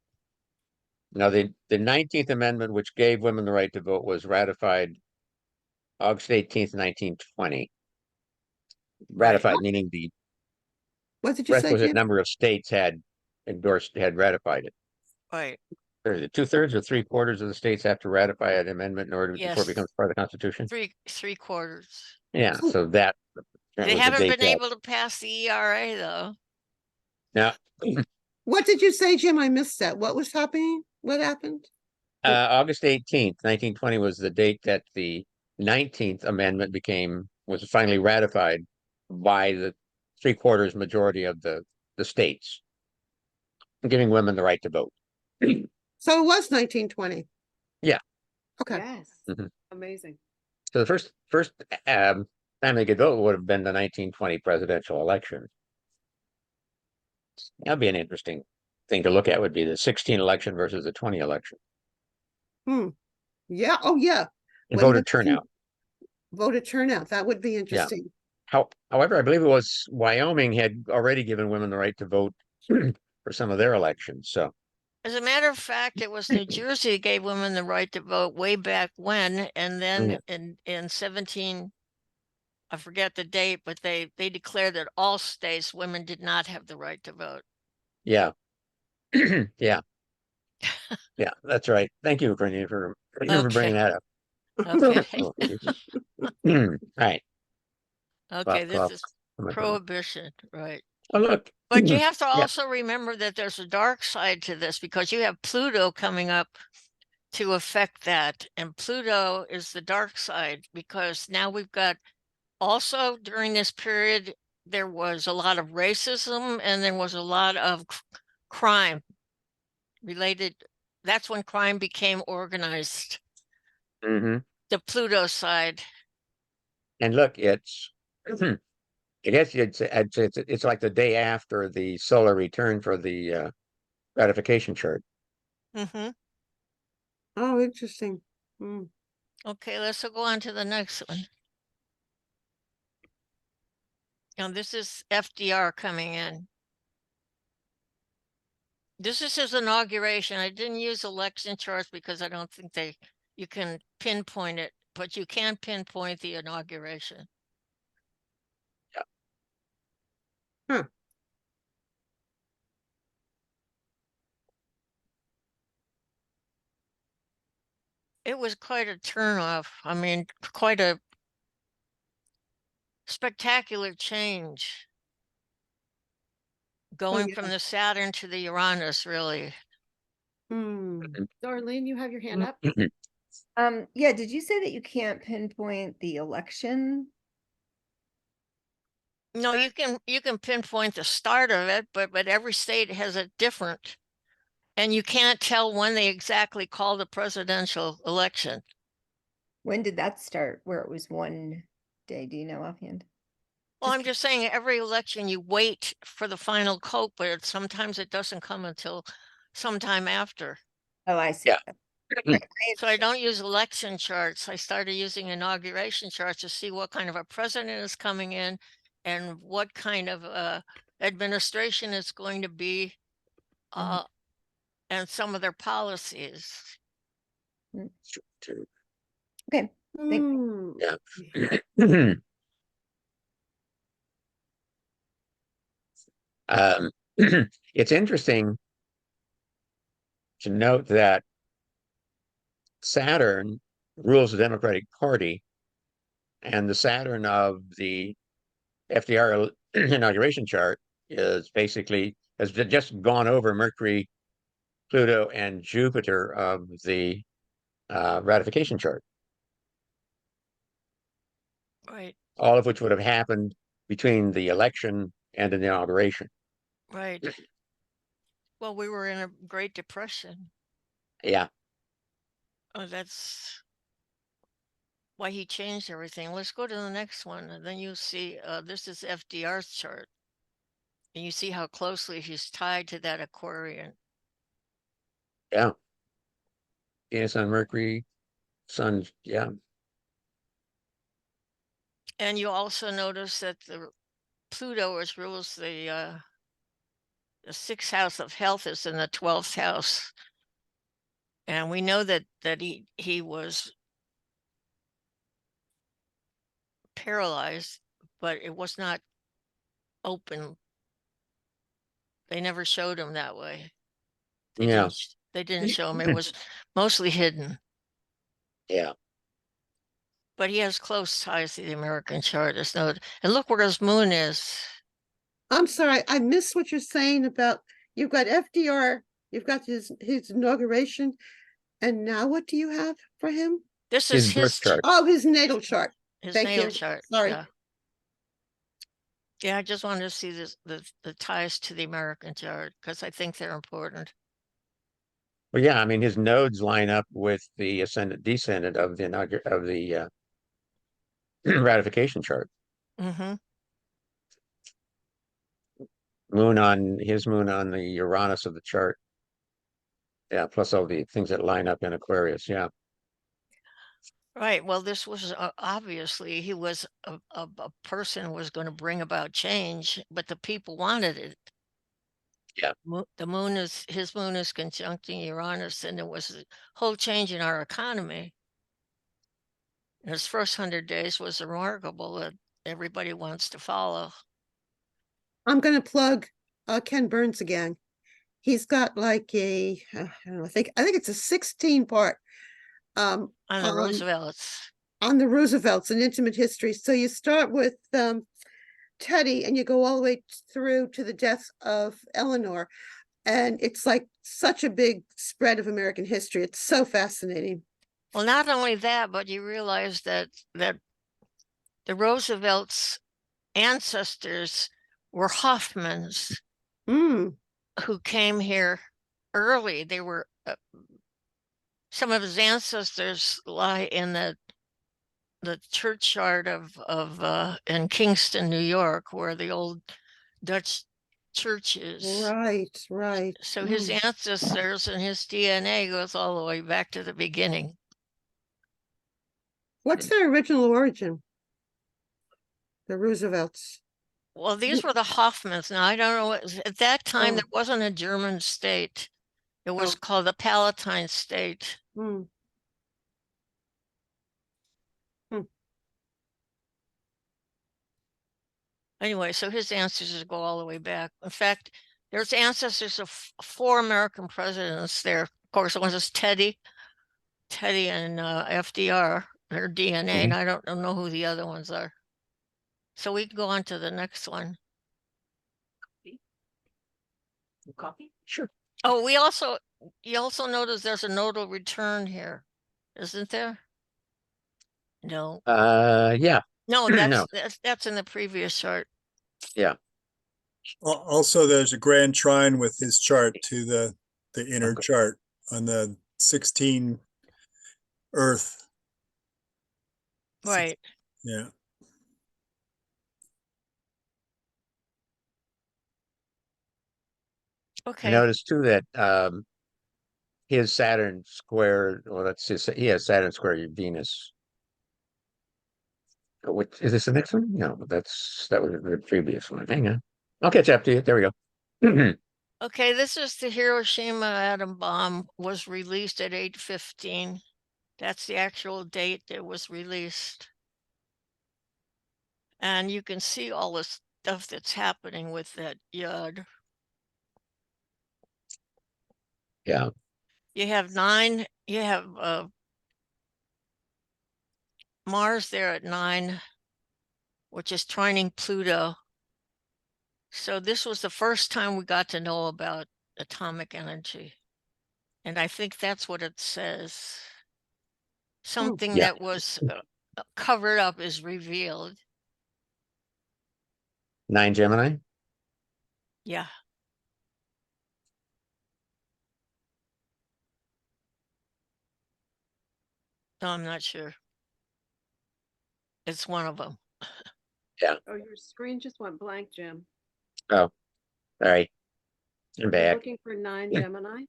Now, the 19th Amendment, which gave women the right to vote, was ratified August 18th, 1920. Ratified, meaning the What did you say, requisite Jim? number of states had ratified it. Right. Or is it 2/3 or 3/4 of the states have to ratify an amendment in order before it Yes. becomes part of the Constitution? Three quarters. Yeah, so that They was the haven't date been that. able to pass the ERA though. Now, What did you say, Jim? I missed that. What was happening? What happened? August 18th, 1920 was the date that the 19th Amendment was finally ratified by the 3/4 majority of the states, giving women the right to vote. So it was 1920. Yeah. Okay. Yes, Mhm. amazing. So the first time they could vote would have been the 1920 presidential election. That'd be an interesting thing to look at, would be the 16 election versus the 20 election. Yeah, oh yeah. And What do voter you think? turnout. Voter turnout, that would be interesting. However, I believe it was Wyoming had already given women the right to vote for some of their elections. So As a matter of fact, it was New Jersey gave women the right to vote way back when, and then in 17, I forget the date, but they declared that all states women did not have the right to vote. yeah. Yeah. Yeah, that's right. Thank you, Cornelia, for bringing that up. Okay. Right. Okay, this Cough. is prohibition, right? Oh, look. But you have to Yeah. also remember that there's a dark side to this because you have Pluto coming up to affect that. And Pluto is the dark side because now we've got also during this period, there was a lot of racism and there was a lot of crime related. That's when crime became organized. Mhm. The Pluto side. And look, it's like the day after the solar return for the ratification chart. Mm-hmm. Oh, interesting. Okay, let's go on to the next one. Now this is FDR coming in. This is his inauguration. I didn't use election charts because I don't think you can pinpoint it, but you can pinpoint the inauguration. Huh. It was quite a turnoff. I mean, quite a spectacular change. Going from the Saturn to the Uranus, really. Darlene, you have your hand up? Yeah, did you say that you can't pinpoint the election? No, you can pinpoint the start of it, but every state has a different, and you can't tell when they exactly call the presidential election. When did that start? Where it was one day? Do you know offhand? Well, Just I'm just saying every election you wait for the final cope, but sometimes it doesn't come until sometime after. Oh, I see. Yeah. Right. So I don't use election charts. I started using inauguration charts to see what kind of a president is coming in and what kind of administration it's going to be, and some of their policies. Okay. Thank Yeah. It's interesting to note that Saturn rules the Democratic Party, and the Saturn of the FDR inauguration chart is basically has just gone over Mercury, Pluto, and Jupiter of the ratification chart, Right, all of which would have happened between the election and the inauguration. right. Well, we were in a Great Depression. Yeah. Oh, that's why he changed everything. Let's go to the next one, and then you see this is FDR's chart, and you see how closely he's tied to that Aquarian. Yeah. Venus on Mercury, Sun. Yeah. And you also notice that the Pluto is rules the sixth house of health is in the 12th house. And we know that he was paralyzed, but it was not open. They never showed him that way. Yeah. They didn't show him. It was mostly hidden. Yeah. But he has close ties to the American chart. There's no, and look where his moon is. I'm sorry, I missed what you're saying about, you've got FDR, you've got his inauguration, and now what do you have for him? This His is birth chart. Oh, his natal chart. his Thank natal you. chart. Sorry. Yeah. Yeah, I just wanted to see this, the ties to the American chart because I think they're important. Well, yeah, I mean his nodes line up with the ascendant descendant of the ratification chart. Mm-hmm. Moon on the Uranus of the chart. Yeah, plus all the things that line up in Aquarius. Yeah. Right. Well, this was obviously he was a person was going to bring about change, but the people wanted it. Yeah. The moon is his moon is conjuncting Uranus, and it was a whole change in our economy. His first 100 days was remarkable that everybody wants to follow. I'm going to plug Ken Burns again. He's got like I don't know, I think it's a 16 part On the Roosevelts. on the Roosevelts, an intimate history. So you start with Teddy and you go all the way through to the death of Eleanor. And it's like such a big spread of American history. It's so fascinating. Well, not only that, but you realize that the Roosevelts' ancestors were Hoffmans who came here early. They were some of his ancestors lie in the churchyard of in Kingston, New York, where the old Dutch church is. Right, right. So his ancestors and his DNA goes all the way back to the beginning. What's their original origin? The Roosevelts. Well, these were the Hoffmans. Now, I don't know. At that time, Oh. there wasn't a German state. It was called the Palatine State. Anyway, so his ancestors go all the way back. In fact, there's ancestors of 4 American presidents there. Of course, one is Teddy and FDR, their DNA, and I don't know who the other ones are. So we can go on to the next one. Copy? Sure. Oh, you also notice there's a nodal return here, isn't there? No. Yeah. No, No. that's in the previous chart. Yeah. Also, there's a grand trine with his chart to the inner chart on the 16 Earth. Right. Yeah. I Okay. noticed too that his Saturn square, well, that's his, he has Saturn square Venus. Which is this the next one? No, that was the previous one. Hang on. I'll catch up to you. There we go. Okay, this is the Hiroshima atom bomb was released at 8:15. That's the actual date it was released. And you can see all the stuff that's happening with that yod. Yeah. You have Mars there at 9, which is trining Pluto. So this was the first time we got to know about atomic energy. And I think that's what it says. Something Yeah. that was covered up is revealed. 9 Gemini. Yeah. No, I'm not sure. It's one of them. Yeah. Oh, your screen just went blank, Jim. Oh, all right. I'm You're back. looking for 9 Gemini?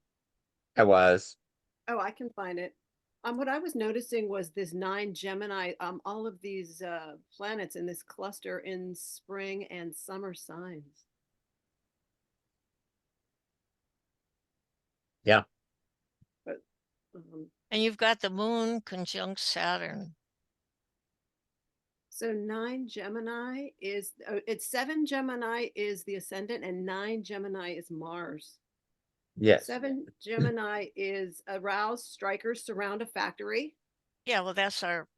I was. Oh, I can find it. What I was noticing was this 9 Gemini, all of these planets in this cluster in spring and summer signs. Yeah. But And you've got the moon conjunct Saturn. so 9 Gemini is, it's 7 Gemini is the ascendant and 9 Gemini is Mars. Yes. 7 Gemini is aroused strikers surround a factory. Yeah, well, that's our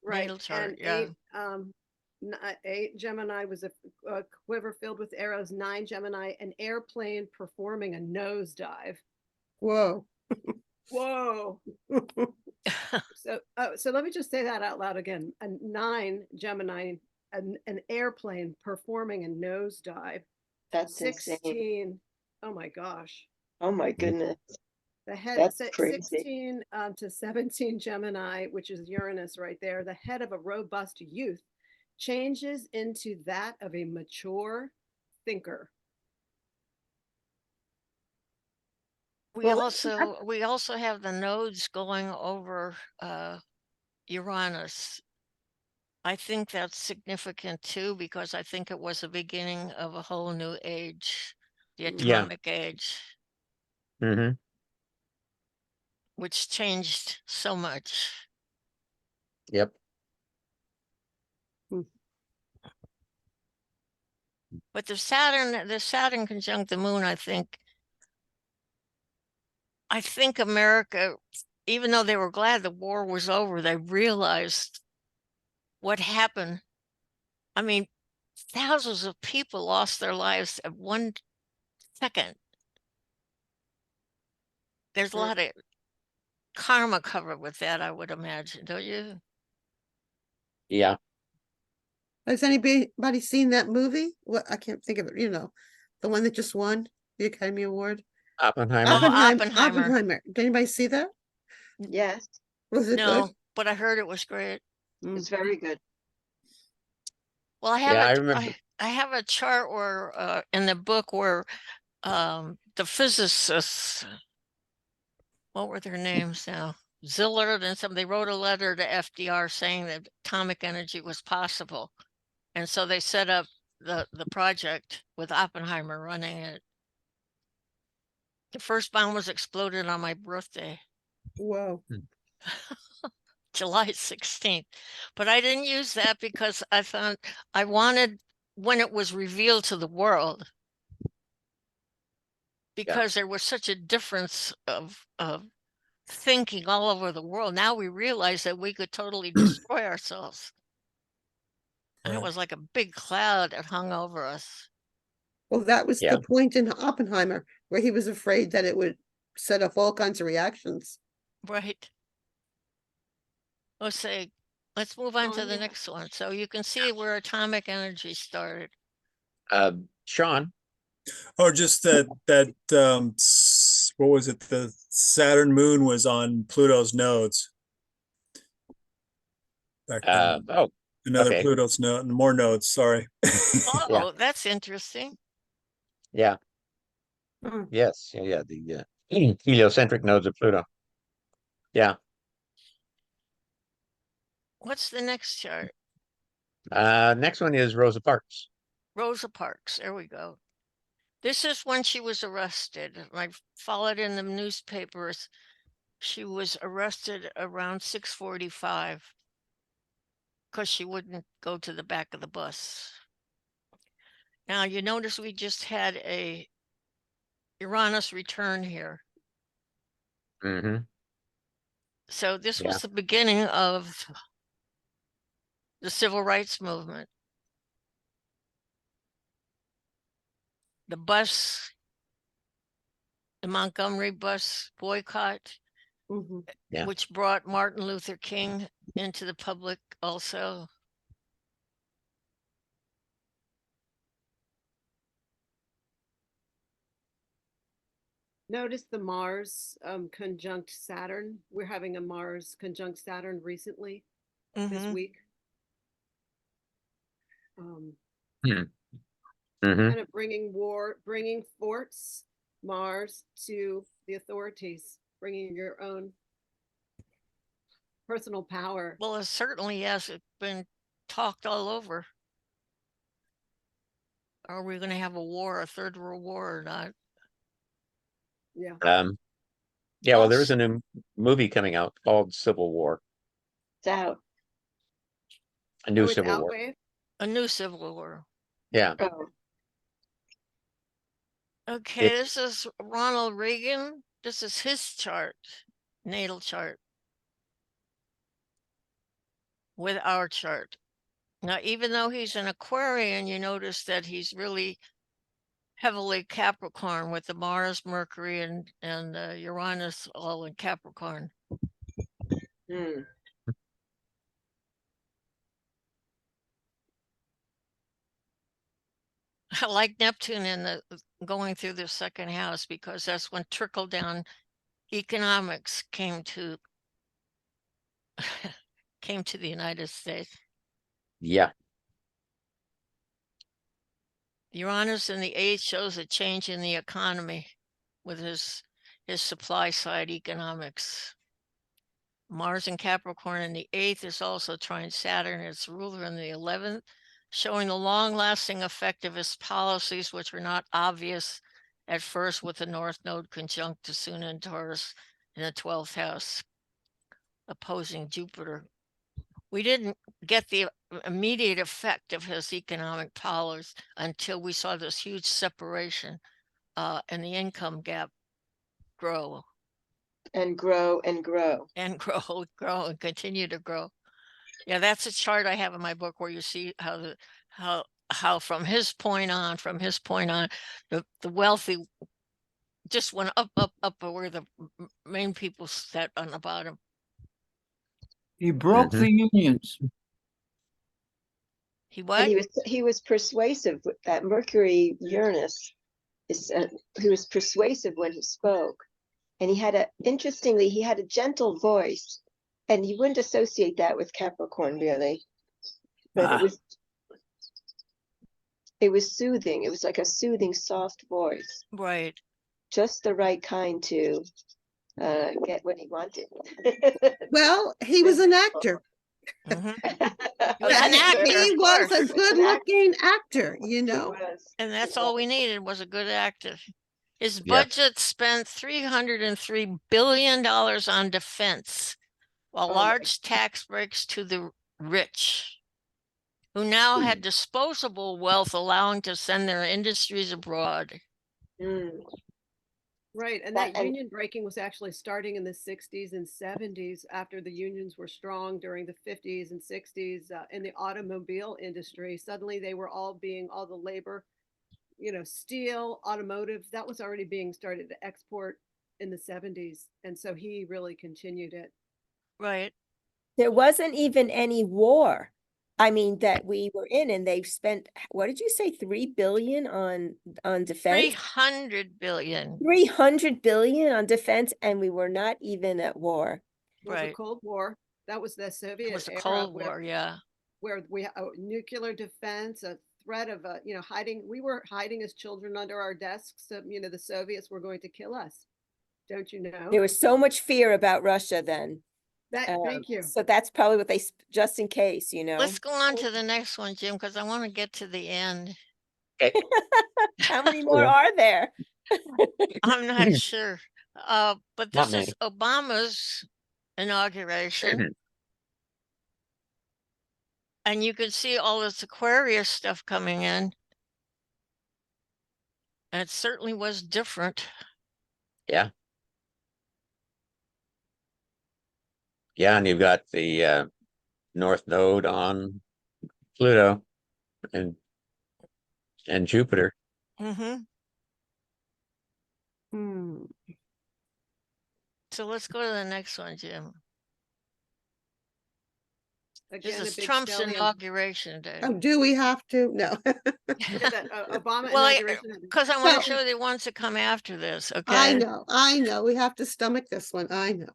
Right. natal chart. And Yeah. 8 Gemini was a quiver filled with arrows. 9 Gemini, an airplane performing a nosedive. Whoa. Whoa. So let me just say that out loud again. A 9 Gemini, an airplane performing a nosedive. That's 16. insane. Oh my gosh. Oh my goodness. The head That's crazy. 16 to 17 Gemini, which is Uranus right there, the head of a robust youth changes into that of a mature thinker. We also have the nodes going over Uranus. I think that's significant too, because I think it was the beginning of a whole new age, the Yeah. atomic age, Mm-hmm. which changed so much. Yep. But the Saturn conjunct the moon, I think America, even though they were glad the war was over, they realized what happened. I mean, thousands of people lost their lives at 1 second. There's a lot of karma covered with that, I would imagine, don't you? Yeah. Has anybody seen that movie? What, I can't think of it, the one that just won the Academy Award. Oppenheimer. Oppenheimer. Did anybody see that? Yes, Was it No, good? but I heard it was great. it's very good. Well, Yeah, I remember. I have a chart where in the book where the physicists, what were their names now? Zillard and some, they wrote a letter to FDR saying that atomic energy was possible. And so they set up the project with Oppenheimer running it. The first bomb was exploded on my birthday, Whoa. July 16th. But I didn't use that because I found I wanted, when it was revealed to the world, because there was such a difference of thinking all over the world. Now we realize that we could totally destroy ourselves. And it was like a big cloud that hung over us. Well, that was Yeah. the point in Oppenheimer where he was afraid that it would set off all kinds of reactions. Right. Let's move on to the Yeah. next one. So you can see where atomic energy started. Sean, Oh, just what was it? The Saturn moon was on Pluto's nodes back then. oh, Another okay. Pluto's node, more nodes, sorry. Oh, that's interesting. Yeah. Mm. Yes. Yeah. The heliocentric nodes of Pluto. Yeah. What's the next chart? Next one is Rosa Parks. Rosa Parks. There we go. This is when she was arrested. I followed in the newspapers. She was arrested around 6:45 because she wouldn't go to the back of the bus. Now you notice we just had a Uranus return here. Mm-hmm. So this Yeah. was the beginning of the civil rights movement. The Montgomery bus boycott, Yeah. which brought Martin Luther King into the public also. Notice the Mars conjunct Saturn. We're having a Mars conjunct Saturn recently this week. Mm-hmm. Kind of bringing force, Mars to the authorities, bringing your own personal power. Well, it certainly has been talked all over. Are we going to have a war, a third world war or not? Yeah. Yeah, well, there is a new movie coming out called Civil War. It's out. A new it's Civil War. Outwave? A new civil war. Yeah. Oh. Okay, It's this is Ronald Reagan. This is his chart, natal chart, with our chart. Now, even though he's an Aquarian, you notice that he's really heavily Capricorn with the Mars, Mercury, and Uranus all in Capricorn. I like Neptune in the going through the second house because that's when trickle down economics came to the United States. Yeah. Uranus in the 8th shows a change in the economy with his supply side economics. Mars in Capricorn in the 8th is also trine Saturn, its ruler in the 11th, showing the long-lasting effect of his policies, which were not obvious at first with the North Node conjunct to Sun and Taurus in the 12th house, opposing Jupiter. We didn't get the immediate effect of his economic policies until we saw this huge separation and the income gap grow. And grow and grow. And grow and continue to grow. Yeah, that's a chart I have in my book where you see how from his point on, the wealthy just went up where the main people sat on the bottom. He broke the unions. He what? And he was persuasive. That Mercury Uranus is he was persuasive when he spoke, and he had a gentle voice, and you wouldn't associate that with Capricorn really, but it was soothing. It was like a soothing, soft voice. Right. Just the right kind to get what he wanted. Well, he was an actor. He was an actor. He was a good-looking actor, you know. And that's all we needed was a good actor. His budget spent $303 billion on defense, while large tax breaks to the rich, who now had disposable wealth allowing to send their industries abroad. Right, and that union breaking was actually starting in the 60s and 70s after the unions were strong during the 50s and 60s in the automobile industry. Suddenly they were all the labor, steel, automotive, that was already being started to export in the 70s. And so he really continued it. Right. There wasn't even any war. I mean, that we were in, and they've spent, what did you say, 3 billion on defense? 300 billion. 300 billion on defense, and we were not even at war. It was a Right. Cold War. That was the It Soviet was the era Cold where, War, yeah. where we nuclear defense, a threat of hiding. We were hiding as children under our desks. So, the Soviets were going to kill us. Don't you know? There was so much fear about Russia then. Thank you. So that's probably what just in case, Let's go on to the next one, Jim, because I want to get to the end. Okay. How many more Yeah. are there? I'm not sure. But Not this is Obama's inauguration. And you can see all this Aquarius stuff coming in. And it certainly was different. Yeah. Yeah, and you've got the North Node on Pluto and Jupiter. Mm-hmm. Hmm. So let's go to the next one, Jim. Again, This is a big Trump's stellium. inauguration day. Oh, do we have to? No. Yeah, that Obama Well, inauguration. because I want Well, to show the ones that come after this, I okay? know. We have to stomach this one. I know.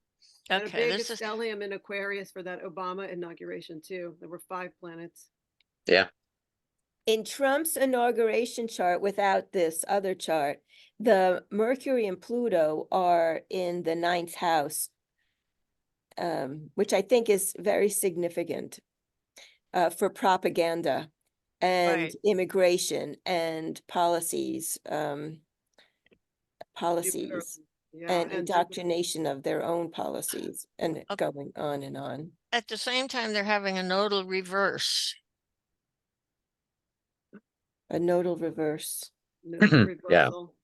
And a Okay, big this is stellium in Aquarius for that Obama inauguration too. There were 5 planets. Yeah. In Trump's inauguration chart, without this other chart, the Mercury and Pluto are in the 9th house, which I think is very significant for propaganda and right. immigration and policies, Jupiter, yeah, and and Jupiter. indoctrination of their own policies, and Okay. going on and on. At the same time, they're having a nodal reverse. A nodal reverse. Reversal.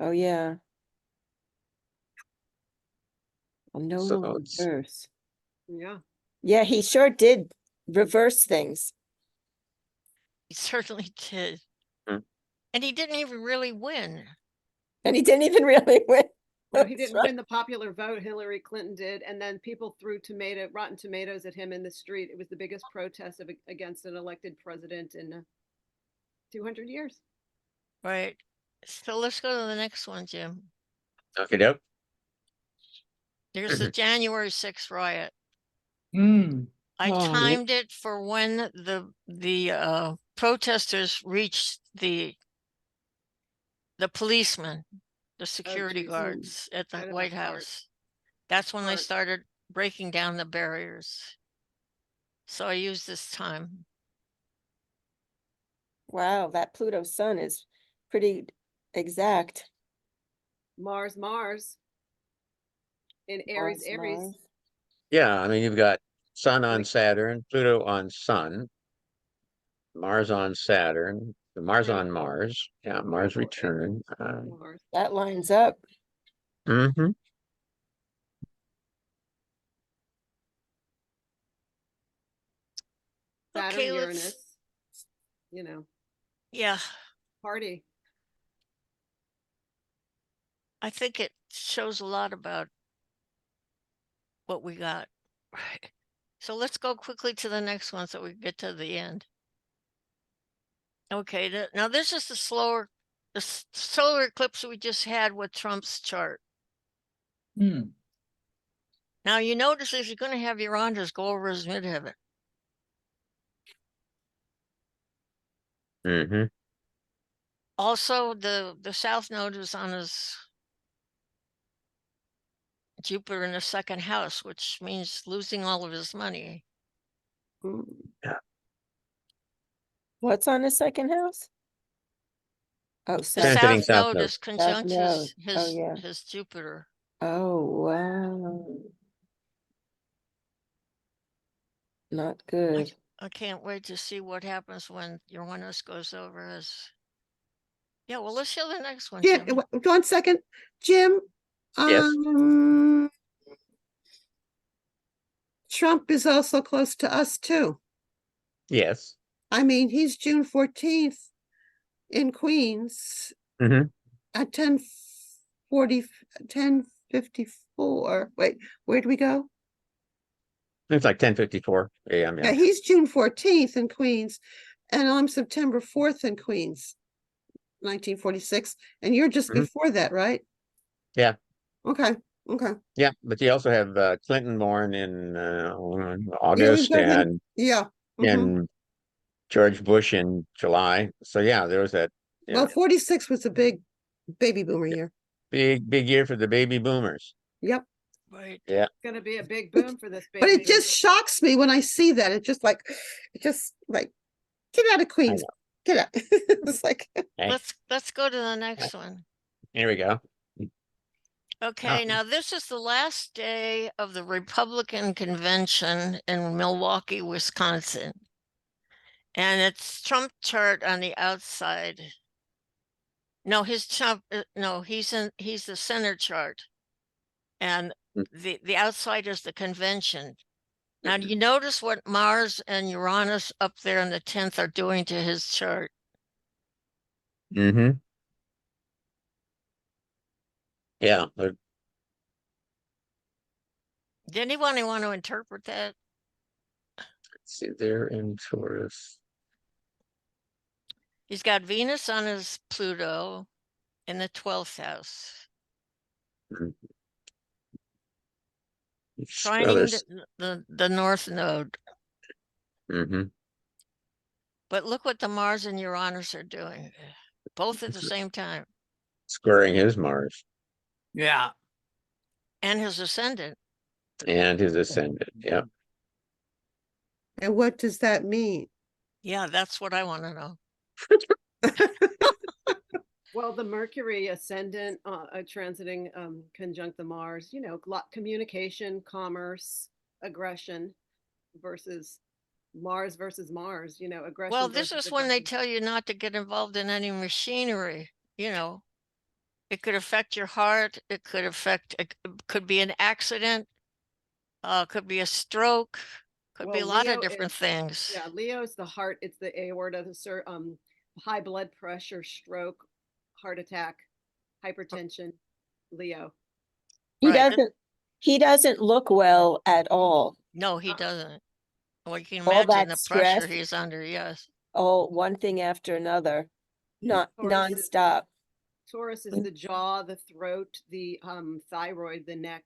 Oh yeah. A nodal So it's reverse. Yeah. Yeah, he sure did reverse things. He certainly did. Hmm. And he didn't even really win. And he didn't even really win. No, he That's didn't right. win the popular vote. Hillary Clinton did, and then people threw rotten tomatoes at him in the street. It was the biggest protest against an elected president in 200 years. Right. So let's go to the next one, Jim. okay, dope. There's the January 6th riot. Hmm. I Oh, timed it for when the protesters reached the policemen, the security geez. guards at the Out of White the heart. House. That's when they Heart. started breaking down the barriers. So I used this time. Wow, that Pluto sun is pretty exact. Mars in Aries. Mars. Yeah, I mean, you've got Sun on Like- Saturn, Pluto on Sun, Mars on Saturn, Mars on Beautiful. Mars. Yeah, Mars Beautiful. return. Mars. That lines up. Mhm. Saturn, Okay, Uranus. let's, yeah, Party. I think it shows a lot about what we got. Right. So let's go quickly to the next one so we can get to the end. Okay, now this is the solar eclipse we just had with Trump's chart. Hmm. Now you notice if you're going to have Uranus go over his midheaven. Mm-hmm. Also, the south node is on his Jupiter in the 2nd house, which means losing all of his money. Yeah. What's on the 2nd house? Oh, The Transiting south south node node. is conjunct node. his Oh, yeah. his Jupiter. Oh, wow. Not good. I can't wait to see what happens when Uranus goes over his. Yeah, well, let's show the next one, Jim, Jim. 1 second. Jim, Yes. Trump is also close to us too. Yes. I mean, he's June 14th in Queens Mm-hmm. at 10:54. Wait, where'd we go? It's like 10:54 a.m. Yeah, Yeah. he's June 14th in Queens, and I'm September 4th in Queens, 1946, and you're just Mhm. before that, right? Yeah. Okay, okay. Yeah, but you also have Clinton born in Yeah, we've August got him. and Yeah. and George Bush in July. So yeah, there was that. Well, Yeah, 46 was a big baby boomer year. big year for the baby boomers. Yep. Right. Yeah. It's gonna be a big boom for this But baby. it just shocks me when I see that. It just like, get out of Queens. know. Get out. It's like, Okay, Let's go to the next one. here we go. Okay, now this is the last day of the Republican convention in Milwaukee, Wisconsin. And it's Trump chart on the outside. No, he's the center chart. And the outside is the convention. Now, do you notice what Mars and Uranus up there in the 10th are doing to his chart? Mm-hmm. Yeah. Did anyone want to interpret that? Let's see, they're in Taurus. He's got Venus on his Pluto in the 12th house, Mhm. trining the North Node. Mm-hmm. But look what the Mars and Uranus are doing, both at the same time, Squaring his Mars Yeah. and his ascendant. and his ascendant. Yeah. and what does that mean? Yeah, that's what I want to know. Well, the Mercury ascendant transiting conjunct the Mars, communication, commerce, aggression versus Mars, aggression. Well, this versus is when they aggression. tell you not to get involved in any machinery. It could affect your heart. It could be an accident. Could be a stroke. Could be a Well, lot of Leo different is- things. Yeah, Leo is the heart. It's the aorta, high blood pressure, stroke, heart attack, hypertension. Leo. He Right. doesn't look well at all. No, he doesn't. Well, you can All imagine that the pressure stress. he's under. Yes. Oh, one thing after another, not Taurus is- nonstop. Taurus is the jaw, the throat, the thyroid, the neck,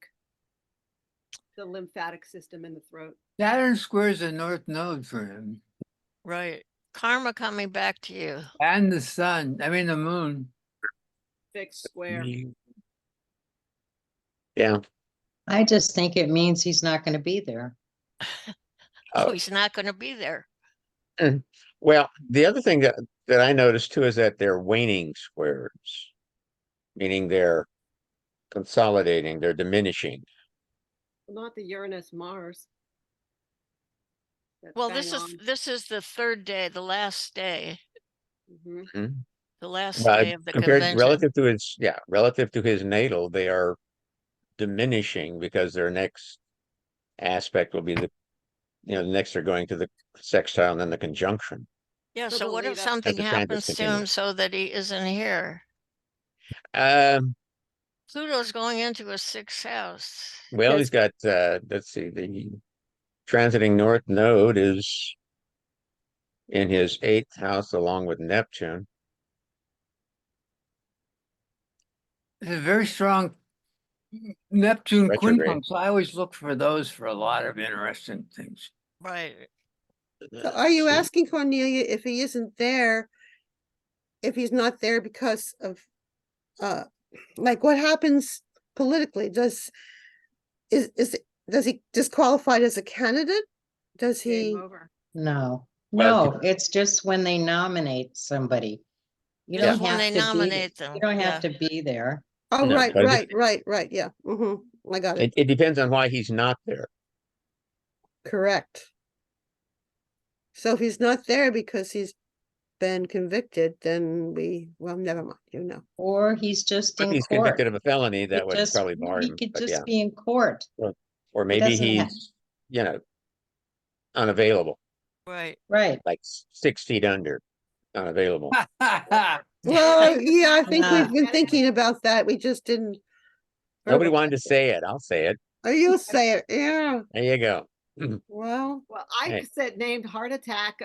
the lymphatic system in the throat. Saturn squares the North Node for him. Right. Karma coming back to you. And the sun. I mean the moon. Fixed square. Yeah. I just think it means he's not going to be there. Oh, he's not going to be there. Well, the other thing that I noticed too is that they're waning squares, meaning they're consolidating, they're diminishing. Not the Uranus Mars. That's Well, bang on. this is the third day, the last day, Mhm. Mhm. the last But day of the compared convention. relative to his natal, they are diminishing because their next aspect will be the next they're going to the sextile and then the conjunction Yeah. So So the what if lead up- something as the transits happens to him continue. so that he isn't here? Pluto's going into a 6th house. Well, he's got let's see, the transiting North Node is in his 8th house along with Neptune. It's a very strong Neptune Retrograde. quincunx. I always look for those for a lot of interesting things. Right. So are you Let's see. asking Cornelia if he isn't there, if he's not there because of, like what happens politically? Does he disqualified as a candidate? Does he? Game over. No, Well, no, it's just when they nominate somebody. You Just don't when have they to be, nominate them. you don't Yeah. have to be there. Oh, No, right, but right. Yeah. I got it. it depends on why he's not there. Correct. So if he's not there because he's been convicted, then well, never mind, Or he's just If in he's court. convicted of a felony, that He would just, probably bar he him. could But just yeah, be in court. or maybe doesn't have- he's unavailable, Right. Right. like 6 feet under, unavailable. Well, yeah, I think Nah. we've been thinking about that. We just didn't. Nobody wanted to say it. I'll say it. Oh, you'll say it. Yeah. There you go. Well, Well, I Hey. said named heart attack,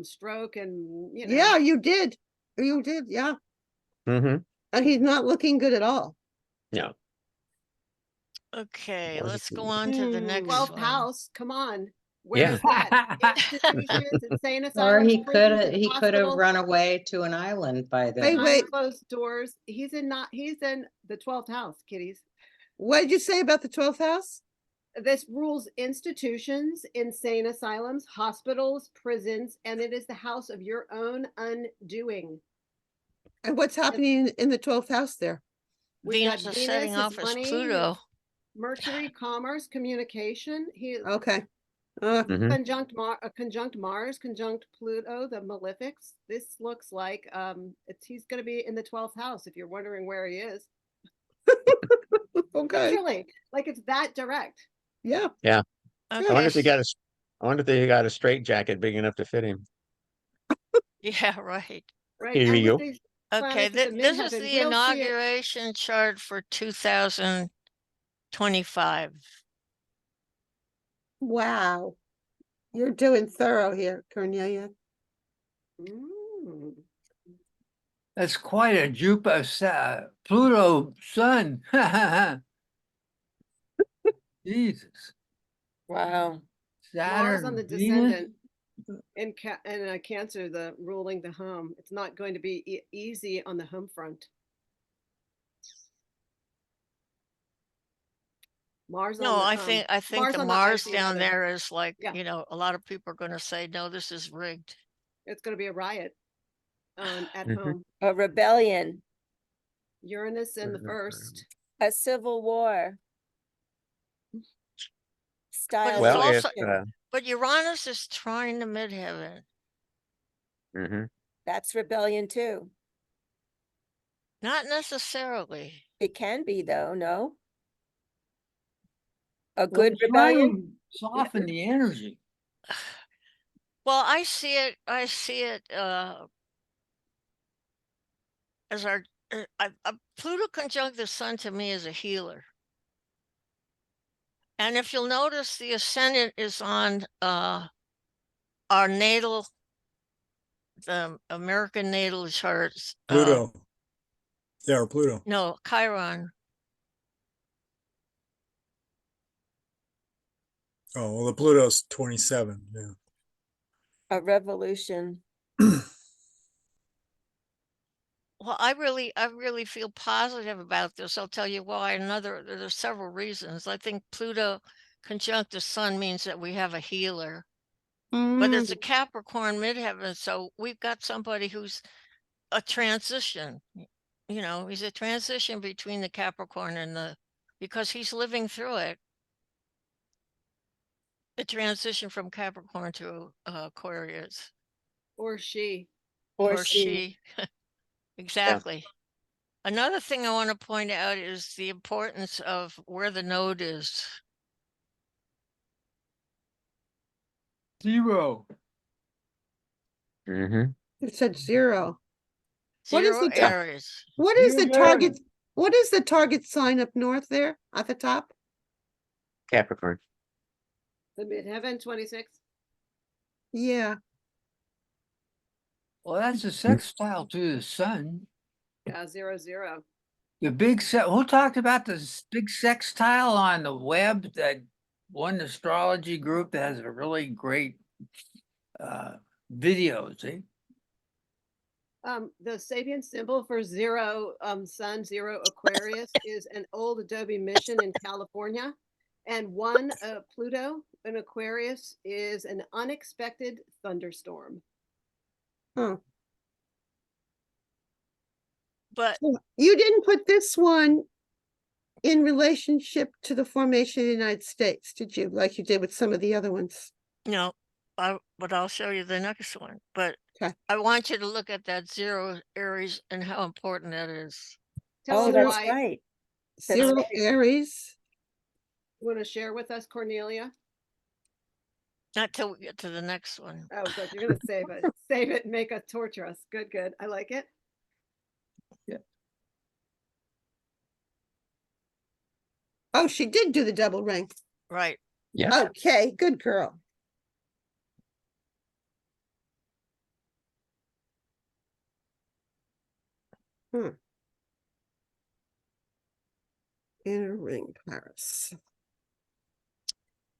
stroke, and you know. yeah, you did. You did, yeah. Mm-hmm. And he's not looking good at all. No. Okay, Was it let's go on to the next 12th one. house. Come on. Where Yeah. is that? Institutions, insane Or asylums, he prisons, could he could have hospitals, run away to an island by Wait, then. wait. closed doors. He's in the 12th house, kiddies. What did you say about the 12th house? This rules institutions, insane asylums, hospitals, prisons, and it is the house of your own undoing. And what's happening in the 12th house there? We've got Venus is setting Venus, his off as money, Pluto. Mercury, commerce, communication. He Okay. Mhm. conjunct Mars, conjunct Pluto, the malefics. This looks like he's going to be in the 12th house. If you're wondering where he is, Okay. literally, like it's that direct. Yeah. Yeah. I wonder if he Okay, got a. I wonder if he got a straight jacket big enough to fit him. yeah, right. Right, Here and we with go. these Okay, planets at the this is midheaven, the we'll see it. inauguration chart for 2025. Wow. You're doing thorough here, Cornelia. Mm. That's quite a Jupiter, Pluto sun. Jesus. Wow. Mars on Saturn, the Venus. descendant in Cancer, the ruling the home. It's not going to be easy on the home front. Mars on No, the I think Mars the on the Mars IC down rather. there is like, Yeah. you know, a lot of people are going to say, no, this is rigged. It's going to be a riot at Mhm. home. A rebellion, Uranus in the first. a civil war. But it's Well, Style. it's also, but Uranus is trying the midheaven. mhm. That's rebellion too. Not necessarily. It can be though, no? A Well, good it's trying rebellion? to soften the energy. Well, I see it as our Pluto conjunct the sun to me is a healer. And if you'll notice, the ascendant is on our natal, the American natal charts. Pluto. Yeah, or Pluto. No, Chiron. Oh, well, the Pluto's 27. Yeah. A revolution. Well, I really feel positive about this. I'll tell you why. There's several reasons. I think Pluto conjunct the sun means that we have a healer, but it's a Capricorn midheaven. So we've got somebody who's a transition, you know, he's a transition between the Capricorn and because he's living through it. The transition from Capricorn to Aquarius. Or she. Or Or she. Exactly. Another thing I want to point out is the importance of where the node is. 0. Mhm. You said 0. What is Zero the Aries. What is the Zero. target? What is the target sign up north there at the top? Capricorn. The midheaven 26. Yeah. Well, that's a sextile to the sun. Yeah, 0, 0. The big set. Who talked about this big sextile on the web? That one astrology group that has a really great videos. Eh? The Sabian symbol for 0 sun, 0 Aquarius is an old Adobe mission in California. And 1 Pluto, an Aquarius, is an unexpected thunderstorm. Oh. But You didn't put this one in relationship to the formation of the United States, did you? Like you did with some of the other ones. no, but I'll show you the next one. But Okay. I want you to look at that 0 Aries and how important that is. Tell Oh, us that's why. right. That's 0 right. Aries. You want to share with us, Cornelia? Not till we get to the next one. Oh, good. You're going to save it. Save it and make us torture us. Good, good. I like it. Oh, she did do the double ring. Right. Yeah. Okay, good girl. Inner ring Paris.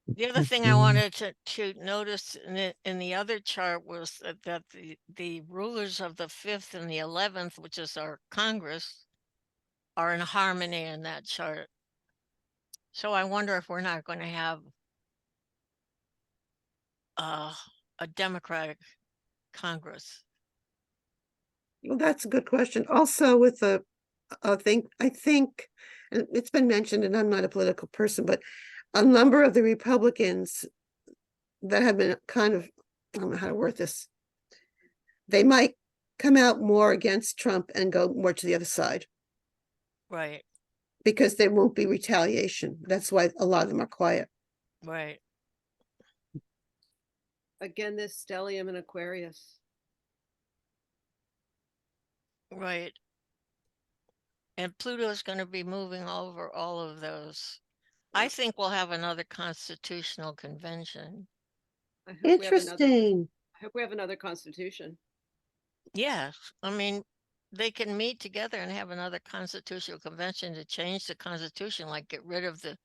The other thing I wanted to notice in the other chart was that the rulers of the 5th and the 11th, which is our Congress, are in harmony in that chart. So I wonder if we're not going to have a Democratic Congress. Well, that's a good question. Also with the, I think, and it's been mentioned, and I'm not a political person, but a number of the Republicans that have been kind of, I don't know how to word this, they might come out more against Trump and go more to the other side Right, because there won't be retaliation. That's why a lot of them are quiet. right. Again, this stellium in Aquarius. Right. And Pluto's going to be moving over all of those. I think we'll have another constitutional convention. I hope we have another, Interesting. I hope we have another constitution. Yes, I mean, they can meet together and have another constitutional convention to change the constitution, like get rid of the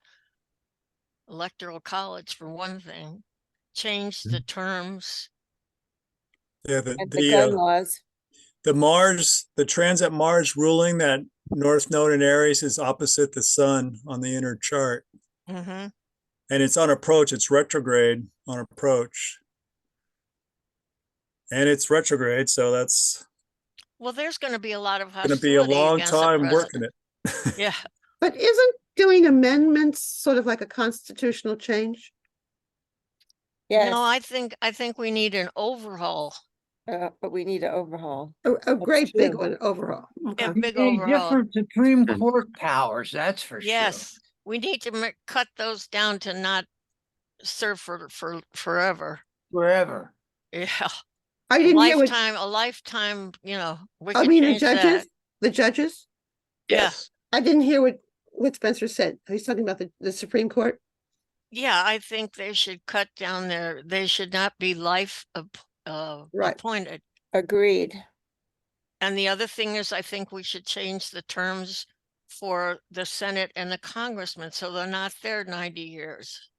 electoral college for one thing, change the terms. Yeah, And the gun laws. the Mars, the transit Mars ruling that North Node in Aries is opposite the sun on the inner chart. Mm-hmm. And it's on approach, it's retrograde on approach. And it's retrograde, so that's Well, there's going to be a lot of going to be a hostility long against the time working president. it. Yeah. But isn't doing amendments sort of like a constitutional change? Yes, No, I think we need an overhaul. but we need an overhaul. A great big true. one overall. Okay. A big We need overhaul. different Supreme Court powers, that's for sure. Yes, we need to cut those down to not serve for forever. Forever. Yeah, I a didn't hear what, lifetime. You know, we I could mean, the change that. judges, the judges. Yes. I didn't hear what Spencer said. He's talking about the Supreme Court. Yeah, I think they should cut down they should not be life Right. appointed. Agreed. And the other thing is, I think we should change the terms for the Senate and the congressmen so they're not there 90 years.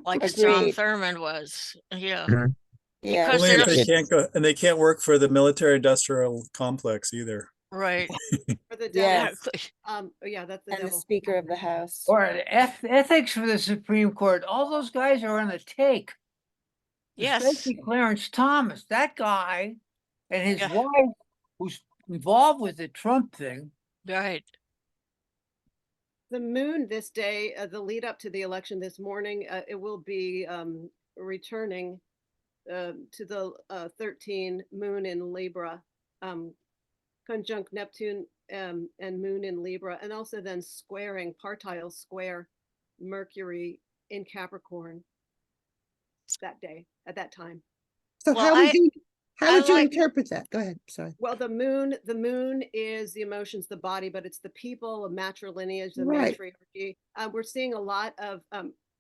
Like Strom Agreed. Thurmond was. Yeah. Mhm. Yeah. Because Only if they there's can't go, and they can't work for the military industrial complex either. right. For the devil. Yes. Exactly. Yeah, that's the And the devil. Speaker of the House. Or ethics for the Supreme Court. All those guys are on the take. Yes. Especially Clarence Thomas, that guy and his Yeah. wife, who's involved with the Trump thing. Right. The moon this day, the lead up to the election this morning, it will be returning to the 13 moon in Libra, conjunct Neptune and moon in Libra, and also then squaring, partile square Mercury in Capricorn that day, at that time. So Well, how would you like- interpret that? Go ahead. Sorry. Well, the moon is the emotions, the body, but it's the people, a matrilineage, the Right. matriarchy. We're seeing a lot of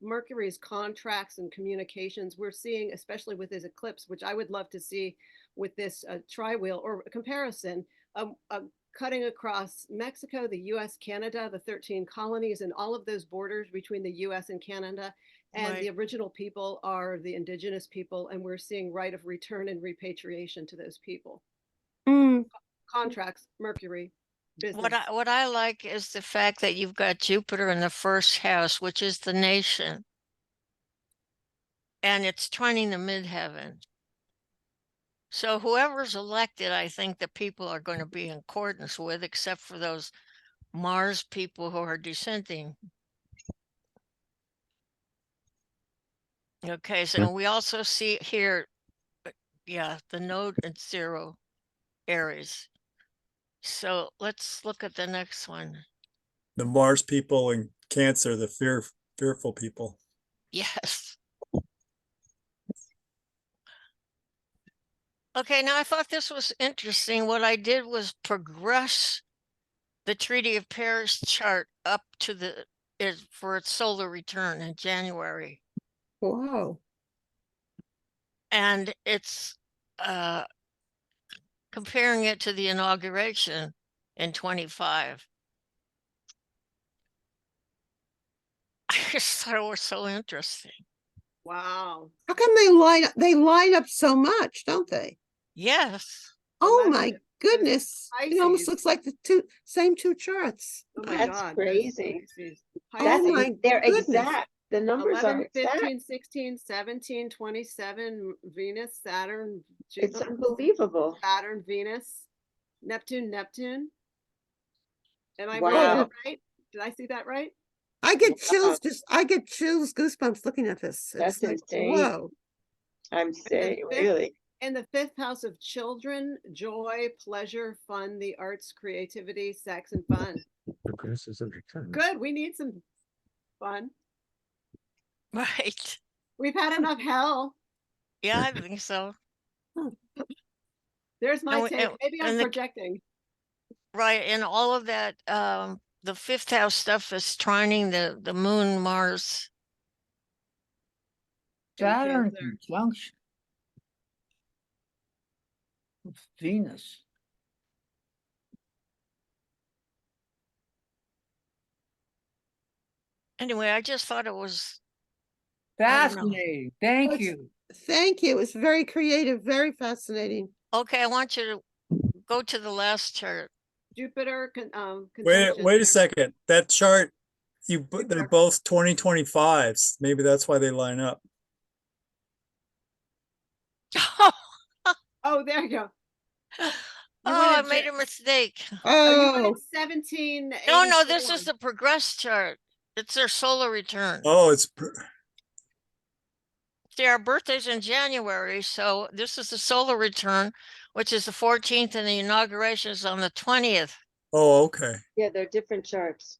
Mercury's contracts and communications. We're seeing, especially with this eclipse, which I would love to see with this tri-wheel or comparison, cutting across Mexico, the US, Canada, the 13 colonies, and all of those borders between the US and Canada. And the original people are the indigenous people, and we're seeing right of return and repatriation to those people. Contracts, Mercury, business. What I like is the fact that you've got Jupiter in the first house, which is the nation. And it's trining the midheaven. So whoever's elected, I think the people are going to be in accordance with, except for those Mars people who are dissenting. Okay, so we also see here, yeah, the node at 0 Aries. So let's look at the next one. The Mars people in Cancer, the fearful people. Yes. Okay, now I thought this was interesting. What I did was progress the Treaty of Paris chart up to for its solar return in January. Wow. And it's comparing it to the inauguration in 25. I just thought it was so interesting. Wow. How come they line up so much, don't they? Yes. Oh that's my it. goodness. It almost Pisces. looks like the same two charts. Oh my That's God. crazy. Pisces. Oh Pisces. my They're goodness. exact. The numbers are 11, exact. 15, 16, 17, 27, Venus, Saturn, It's Jupiter, unbelievable. Saturn, Venus, Neptune. Am I reading Wow. that right? Did I see that right? I get Wow. chills, goosebumps looking at this. That's It's like, insane. whoa. I'm saying, really. In the fifth house of children, joy, pleasure, fun, the arts, creativity, sex, and fun. Good. We need some fun. Right. We've had enough hell. Yeah, I think so. There's my And, take. Maybe I'm and the, projecting. right. And all of that, the fifth house stuff is trining the moon, Mars. Saturn Cancer. conjunction with Venus. Anyway, I just thought it was, I don't know. Fascinating. Thank That's- you. Thank you. It's very creative, very fascinating. Okay, I want you to go to the last chart. Jupiter Wait, conjunction wait a there. second. That chart, they're Jupiter. both 2025s. Maybe that's why they line up. Oh, there you go. Oh, went I at made a mistake. Oh, you went Oh, at 17. No, this is the progress chart. It's their solar return. Oh, it's See, our birthday's in January, so this is the solar return, which is the 14th, and the inauguration is on the 20th. oh, okay. Yeah, they're different charts,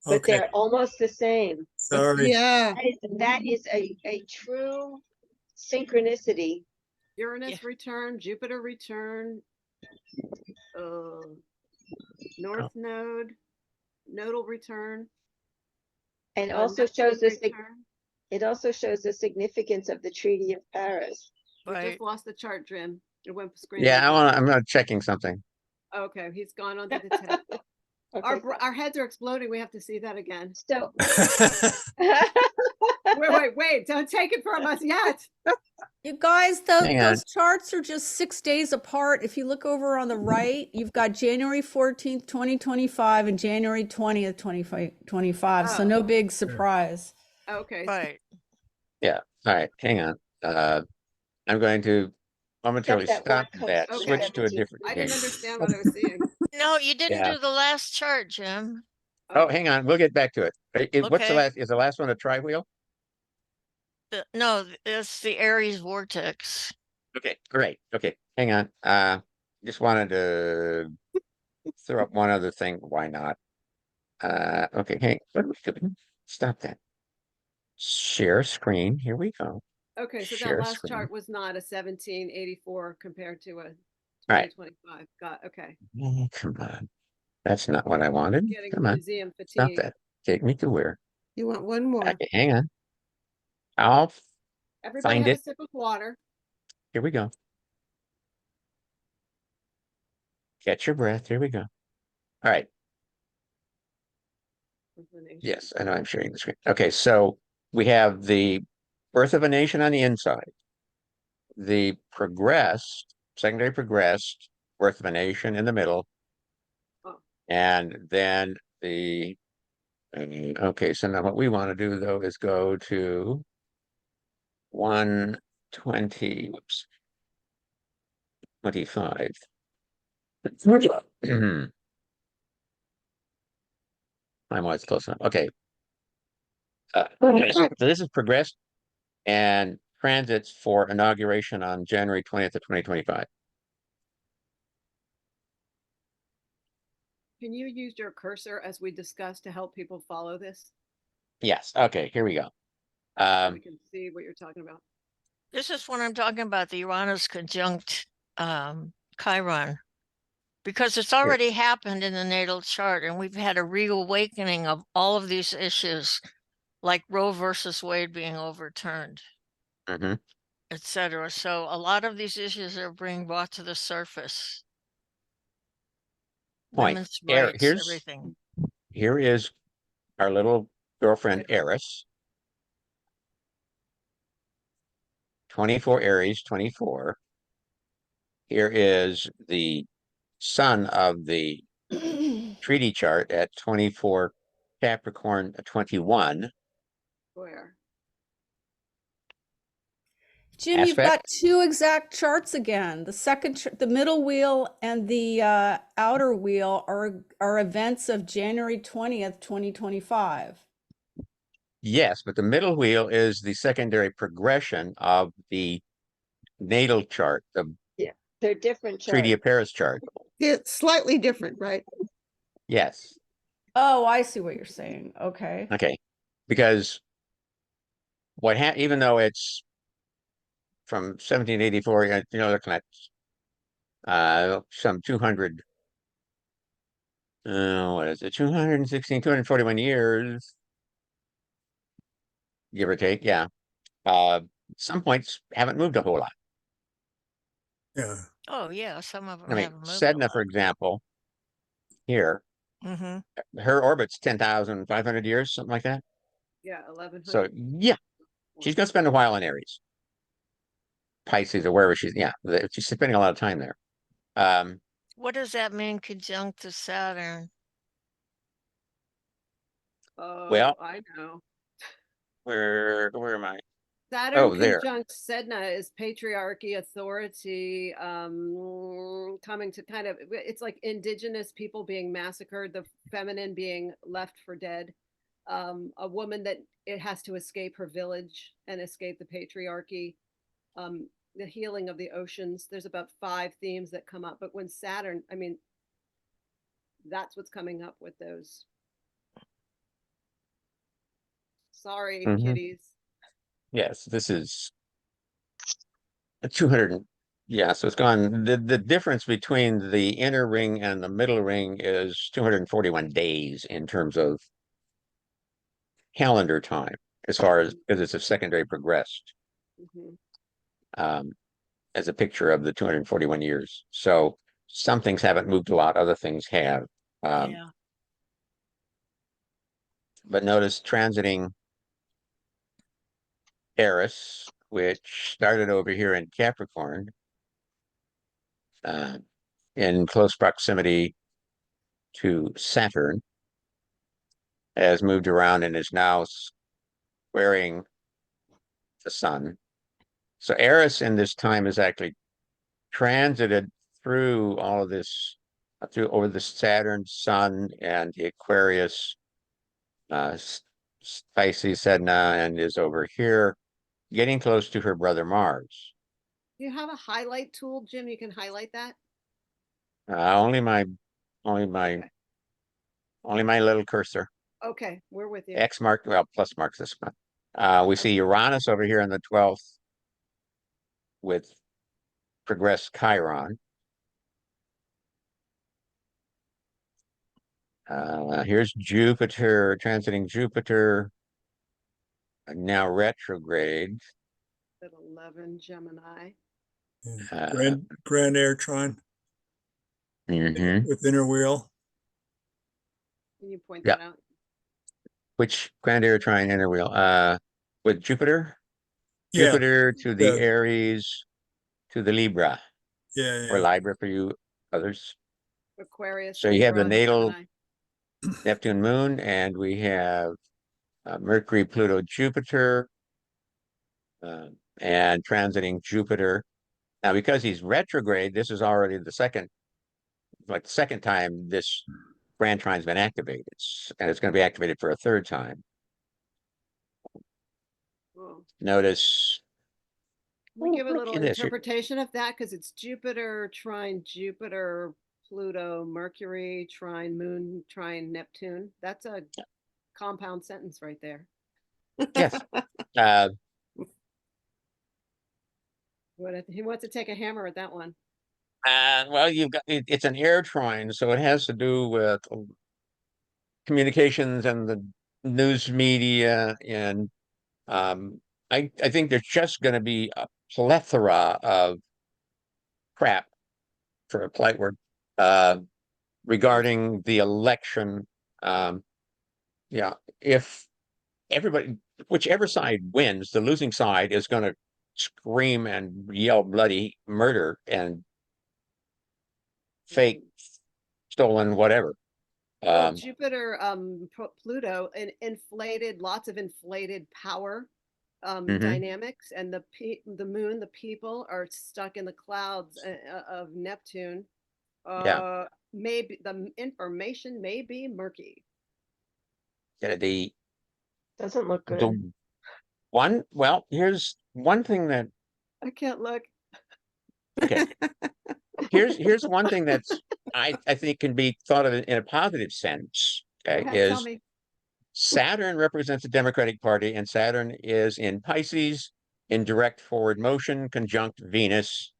but Okay. they're almost the same. Sorry. yeah. That is a true synchronicity. Uranus return, Jupiter return, North node, nodal return. And also shows Neptune the return. it also shows the significance of the Treaty of Paris. We Right. just lost the chart, Jim. It went screen. Yeah, over. I'm not checking something. Okay, he's gone onto the tab. Okay. Our heads are exploding. We have to see that again. So Wait, don't take it from us yet. You guys, Hang on. those charts are just 6 days apart. If you look over on the right, you've got January 14th, 2025 and January 20th, 2025. So Oh. no big surprise. Okay. Right. Yeah. All right. Hang on. I'm going to momentarily Except that stop one that, comes Okay. switch to a different I game. didn't understand what I was seeing. No, you didn't Yeah. do the last chart, Jim. Oh, hang on. We'll get back to it. What's the Okay. last? Is the last one a tri-wheel? No, it's the Aries vortex. Okay. Great. Okay. Hang on. Just wanted to throw up one other thing. Why not? Okay. Hey, what are we doing? Stop that. Share screen. Here we go. Okay, so that Share last screen. chart was not a 1784 compared to a Right. 2025. Got okay. Oh, come on. That's not what I wanted. Getting Come on. museum Stop fatigue. that. Take me to where? You want one more? Okay, hang on. I'll Everybody find have it. a sip of water. Here we go. Catch your breath. Here we go. All right. Yes, I know I'm sharing the screen. Okay, so we have the birth of a nation on the inside, the progressed, secondary progressed, birth of a nation in the middle, Oh. and then the, okay, so now what we want to do though is go to 120, whoops, 25. I'm always close enough. Okay. So this is progressed and transits for inauguration on January 20th of 2025. Can you use your cursor as we discussed to help people follow this? Yes. Okay, here we go. So we can see what you're talking about. This is what I'm talking about, the Uranus conjunct Chiron. Because it's already happened in the natal chart, and we've had a reawakening of all of these issues like Roe versus Wade being overturned, Hmm. etc. So a lot of these issues are being brought to the surface. Point. Women's rights, everything. Here is our little girlfriend Eris. 24 Aries, 24. Here is the sun of the treaty chart at 24 Capricorn 21 Where? Jim, you've got aspect. two exact charts again. The the middle wheel and the outer wheel are events of January 20th, 2025. Yes, but the middle wheel is the secondary progression of the natal chart, the Yeah, they're different Treaty charts. of Paris chart. It's slightly different, right? Yes. Oh, I see what you're saying. Okay. Okay. Because even though it's from 1784, looking at some 200, what is it, 216, 241 years, give or take. Yeah. Some points haven't moved a whole lot. Yeah. Oh yeah, some of them I mean, haven't moved a Sedna, lot. for example, here, Mm-hmm. her orbit's 10,500 years, something like that. Yeah, 1100. So yeah, she's going to spend a while in Aries, Pisces, or wherever she's spending a lot of time there. What does that mean, conjunct to Saturn? Oh, Well, I know. where am I? Saturn Oh, there. conjunct Sedna is patriarchy, authority, coming to kind of, it's like indigenous people being massacred, the feminine being left for dead, a woman that it has to escape her village and escape the patriarchy, the healing of the oceans. There's about 5 themes that come up, but when Saturn, I mean, that's what's coming up with those. Sorry, Mhm. kitties. Yes, this is a 200. Yeah, so it's gone. The difference between the inner ring and the middle ring is 241 days in terms of calendar time, as far as because it's a secondary progressed, Mhm. um, as a picture of the 241 years. So some things haven't moved a lot, other things have. Yeah. But notice transiting Eris, which started over here in Capricorn, uh, in close proximity to Saturn, has moved around and is now squaring the sun. So Eris in this time is actually transited through all of this, through over the Saturn, Sun, and the Aquarius, Pisces, Sedna, and is over here, getting close to her brother Mars. Do you have a highlight tool, Jim? You can highlight that. Only my, only my, Okay. only my little cursor. Okay, we're with you. X mark, well, plus marks this one. We see Uranus over here in the 12th with progressed Chiron. Here's Jupiter, transiting Jupiter, now retrograde. At 11 Gemini. Grand Air Trine Mhm. with inner wheel. Can you point Yeah. that out? Which grand air trine inner wheel? With Jupiter? Yeah. Jupiter to the Yeah. Aries to the Libra, Yeah. or Yeah. Libra for you others. Aquarius, So you have the Libra, natal Gemini. Neptune moon, and we have Mercury, Pluto, Jupiter, and transiting Jupiter. Now, because he's retrograde, this is already the second time this grand trine's been activated, and it's going to be activated for a third time. Whoa. Notice. Can we give a little in this here. interpretation of that? Because it's Jupiter, trine Jupiter, Pluto, Mercury, trine Moon, trine Neptune. That's a compound sentence right there. Yes. He wants to take a hammer at that one. Well, you've got it's an air trine, so it has to do with communications and the news media, and I think there's just going to be a plethora of crap, for a polite word, regarding the election. Yeah, if everybody, whichever side wins, the losing side is going to scream and yell bloody murder and fake, stolen, whatever. Well, Jupiter, Pluto, inflated, lots of inflated power Mhm. dynamics, and the moon, the people are stuck in the clouds of Neptune. Yeah. Maybe the information may be murky. Yeah, Doesn't look good. the one, well, here's one thing that, I can't look. okay, here's one thing that's I think can be thought of in a positive sense. Go Okay, ahead, tell is me. Saturn represents the Democratic Party, and Saturn is in Pisces in direct forward motion, conjunct Venus.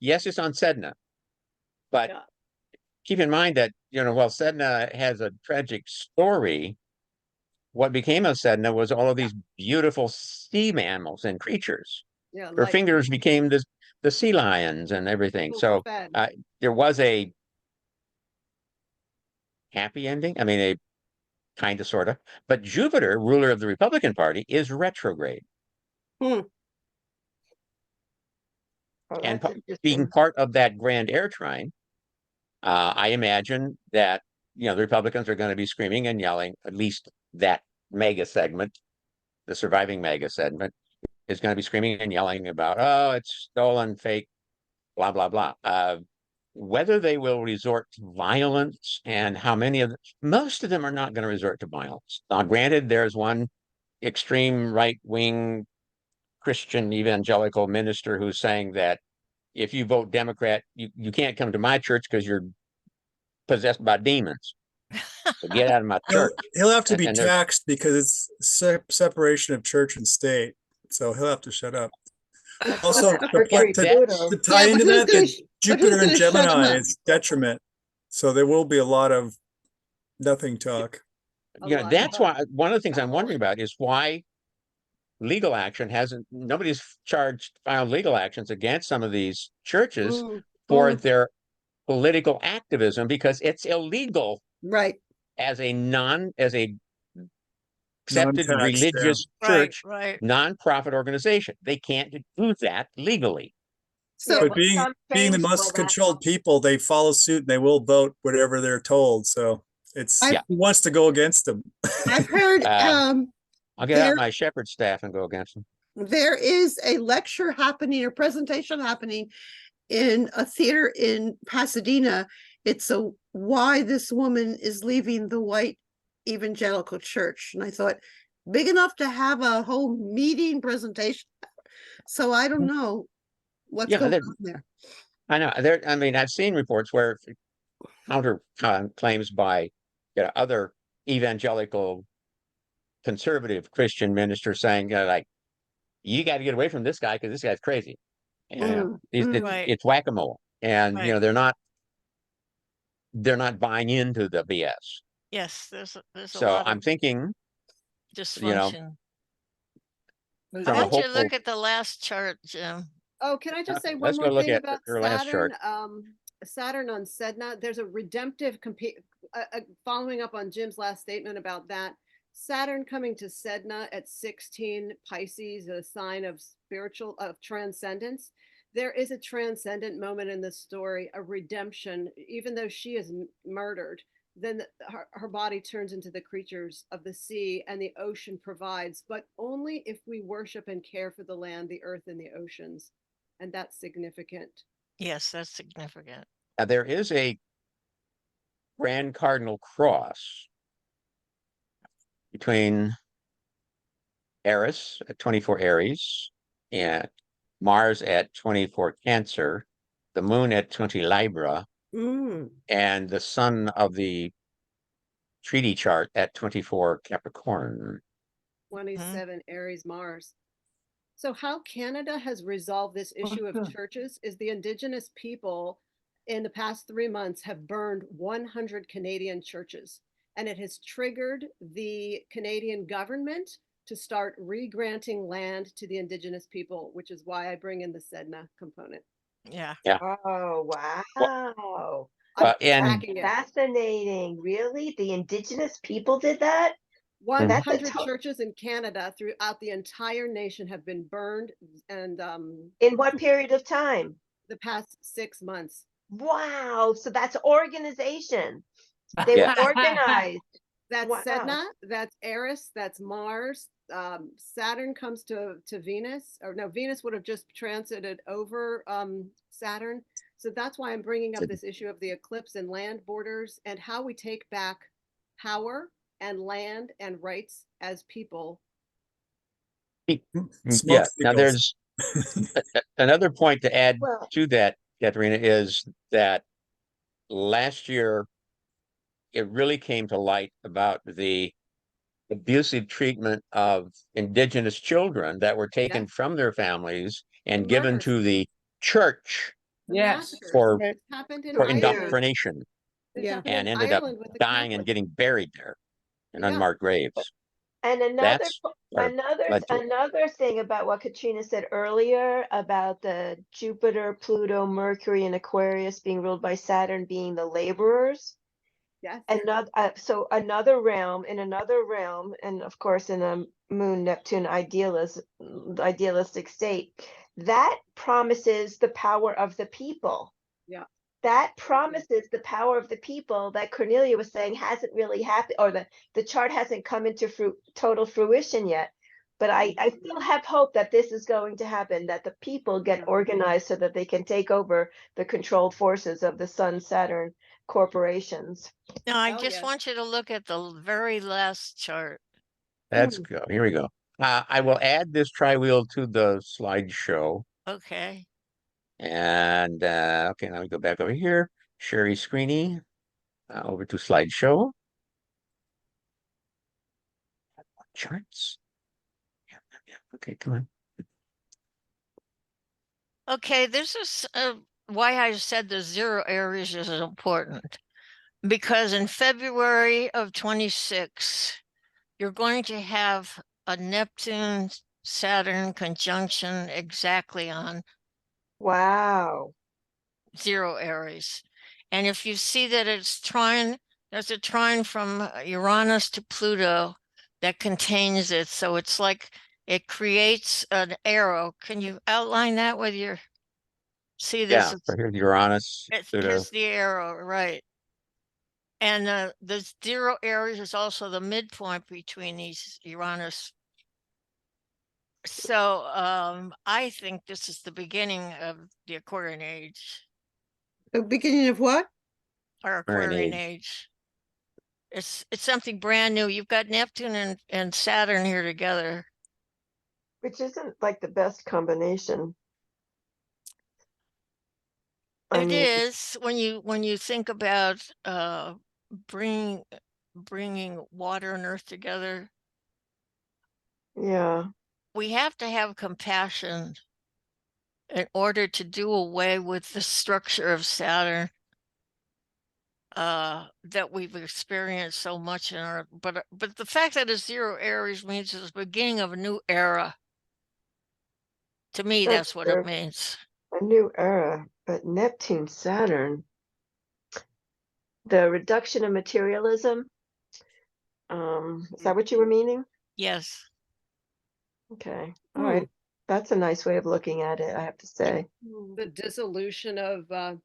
Yes, it's on Sedna, but Yeah. keep in mind that, while Sedna has a tragic story, what became of Sedna was all of these beautiful sea mammals and creatures. Yeah, Her like fingers became the sea lions and everything. So fed. there was a happy ending. I mean, a kind of, sort of. But Jupiter, ruler of the Republican Party, is retrograde. Oh, And that's being interesting. part of that grand air trine, I imagine that, the Republicans are going to be screaming and yelling, at least that mega segment, the surviving mega segment, is going to be screaming and yelling about, oh, it's stolen, fake, blah, blah, blah. Whether they will resort to violence and how many of them, most of them are not going to resort to violence. Now, granted, there's one extreme right-wing Christian evangelical minister who's saying that if you vote Democrat, you can't come to my church because you're possessed by demons. So get out of my church. He'll have to be And there's, taxed because it's separation of church and state. So he'll have to shut up. Also, Mercury, Pluto. to tie Yeah, but into who's that, gonna the sh- but who's Jupiter and gonna shut him Gemini up? is detriment. So there will be a lot of nothing talk. that's why one of the things I'm wondering about is why legal action nobody's filed legal actions against some of these churches for their political activism, because it's illegal Right. as a accepted Non-taxed, yeah. religious Right, church, right. nonprofit organization. They can't do that legally. So But being the most controlled people, they follow suit and they will vote whatever they're told. So who wants to go against them? I've heard I'll get out my shepherd staff and go against them. there is a lecture happening or presentation happening in a theater in Pasadena. It's why this woman is leaving the white evangelical church. And I thought, big enough to have a whole meeting presentation. So I don't know what's going on there. I know. I mean, I've seen reports where counter claims by other evangelical conservative Christian ministers saying, like, you got to get away from this guy because this guy's crazy. It's whack-a-mole, and they're not buying into the BS. Yes, there's a So lot I'm of thinking, dysfunction. Why from a don't you hopeful. look at the last chart, Jim? Oh, can I just say one Let's go more look thing at about her last Saturn? chart. Saturn on Sedna, there's a redemptive following up on Jim's last statement about that. Saturn coming to Sedna at 16 Pisces, a sign of transcendence. There is a transcendent moment in this story, a redemption. Even though she is murdered, then her body turns into the creatures of the sea, and the ocean provides, but only if we worship and care for the land, the earth, and the oceans. And that's significant. Yes, that's significant. There is a grand cardinal cross between Eris at 24 Aries and Mars at 24 Cancer, the moon at 20 Libra, and the sun of the treaty chart at 24 Capricorn. 27 Aries Mars. So how Canada has resolved this issue of churches is the indigenous people in the past 3 months have burned 100 Canadian churches. And it has triggered the Canadian government to start re-granting land to the Indigenous people, which is why I bring in the Sedna component. Yeah. Yeah. Oh, wow. I'm and tracking it. Fascinating. Really? The indigenous people did that? That's a 100 churches in Canada throughout the entire nation have been burned, and in what period of time? the past 6 months. Wow. So that's organization. They were Yeah. organized. That's Wow. Sedna, that's Eris, that's Mars. Saturn comes to Venus, or no, Venus would have just transited over Saturn. So that's why I'm bringing up this issue of the eclipse and land borders and how we take back power and land and rights as people. Smoke Yeah. Now signals. there's another point to add Well, to that, Katharina, is that last year it really came to light about the abusive treatment of Indigenous children that were taken Yes. from their families and The given murders. to the church The Yes. massacres. for This happened in for Ireland. indoctrination, This Yeah. happened and in ended up Ireland with the dying and Catholics. getting buried there in Yeah. unmarked graves. and That's what led to it. another thing about what Katrina said earlier about the Jupiter, Pluto, Mercury, and Aquarius being ruled by Saturn being the laborers. Yes. Another so another realm, and of course in a Moon Neptune idealistic state, that promises the power of the people. Yeah. That promises the power of the people that Cornelia was saying hasn't really happened, or the chart hasn't come into total fruition yet. But I still have hope that this is going to happen, that the people get organized so that they can take over the controlled forces of the Sun Saturn corporations. No, I Hell just yes. want you to look at the very last chart. Let's go. Here we go. I will add this tri-wheel to the slideshow. Okay. And okay, now we go back over here. Sherry Screeney, over to slideshow. Charts. Yeah. Okay, come on. Okay, this is why I said the 0 Aries is important. Because in February of 26, you're going to have a Neptune Saturn conjunction exactly on Wow. 0 Aries. And if you see that it's trine, there's a trine from Uranus to Pluto that contains it. So it's like it creates an arrow. Can you outline that with your, see this? Yeah, so here's Uranus, Pluto. Here's the arrow, right? And the 0 Aries is also the midpoint between these Uranus. So I think this is the beginning of the Aquarian age. The beginning of what? Our Aquarian age. It's something brand new. You've got Neptune and Saturn here together. Which isn't like the best combination. It is when you think about bringing water and earth together. Yeah. We have to have compassion in order to do away with the structure of Saturn that we've experienced so much in our, but the fact that it's 0 Aries means it's the beginning of a new era. To me, that's what it means. A new era, but Neptune, Saturn, the reduction of materialism. Is that what you were meaning? Yes. Okay. All right. That's a nice way of looking at it, I have to say. The dissolution of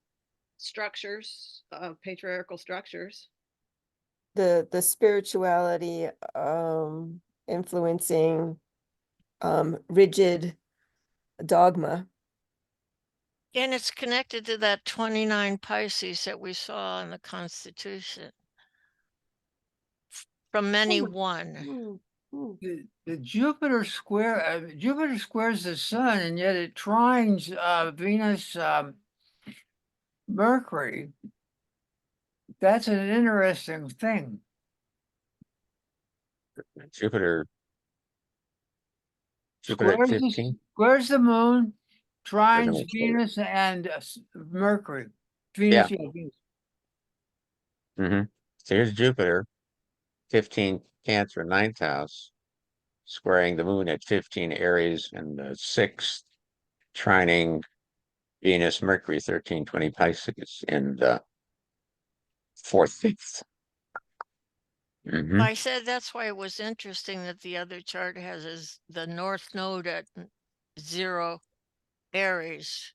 structures, patriarchal structures. The spirituality influencing rigid dogma. And it's connected to that 29 Pisces that we saw in the Constitution. From many one. The Jupiter squares the sun, and yet it trines Venus, Mercury. That's an interesting thing. Jupiter at 15. Squares the moon, trines Doesn't Venus and Mercury. Venus, Yeah. yeah, Venus. Mm-hmm. So here's Jupiter, 15 Cancer, ninth house, squaring the moon at 15 Aries and the sixth, trining Venus, Mercury, 1320 Pisces in the fourth, fifth. Mm-hmm. I said that's why it was interesting that the other chart has the North Node at 0 Aries.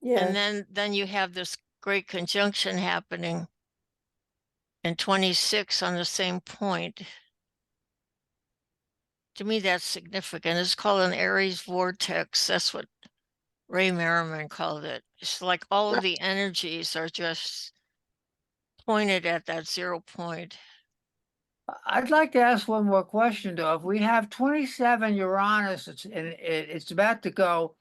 Yeah. And then you have this great conjunction happening in 26 on the same point. To me, that's significant. It's called an Aries vortex. That's what Ray Merriman called it. It's like all of the energies are just pointed at that 0 point. I'd like to ask one more question, though. If we have 27 Uranus, it's about to go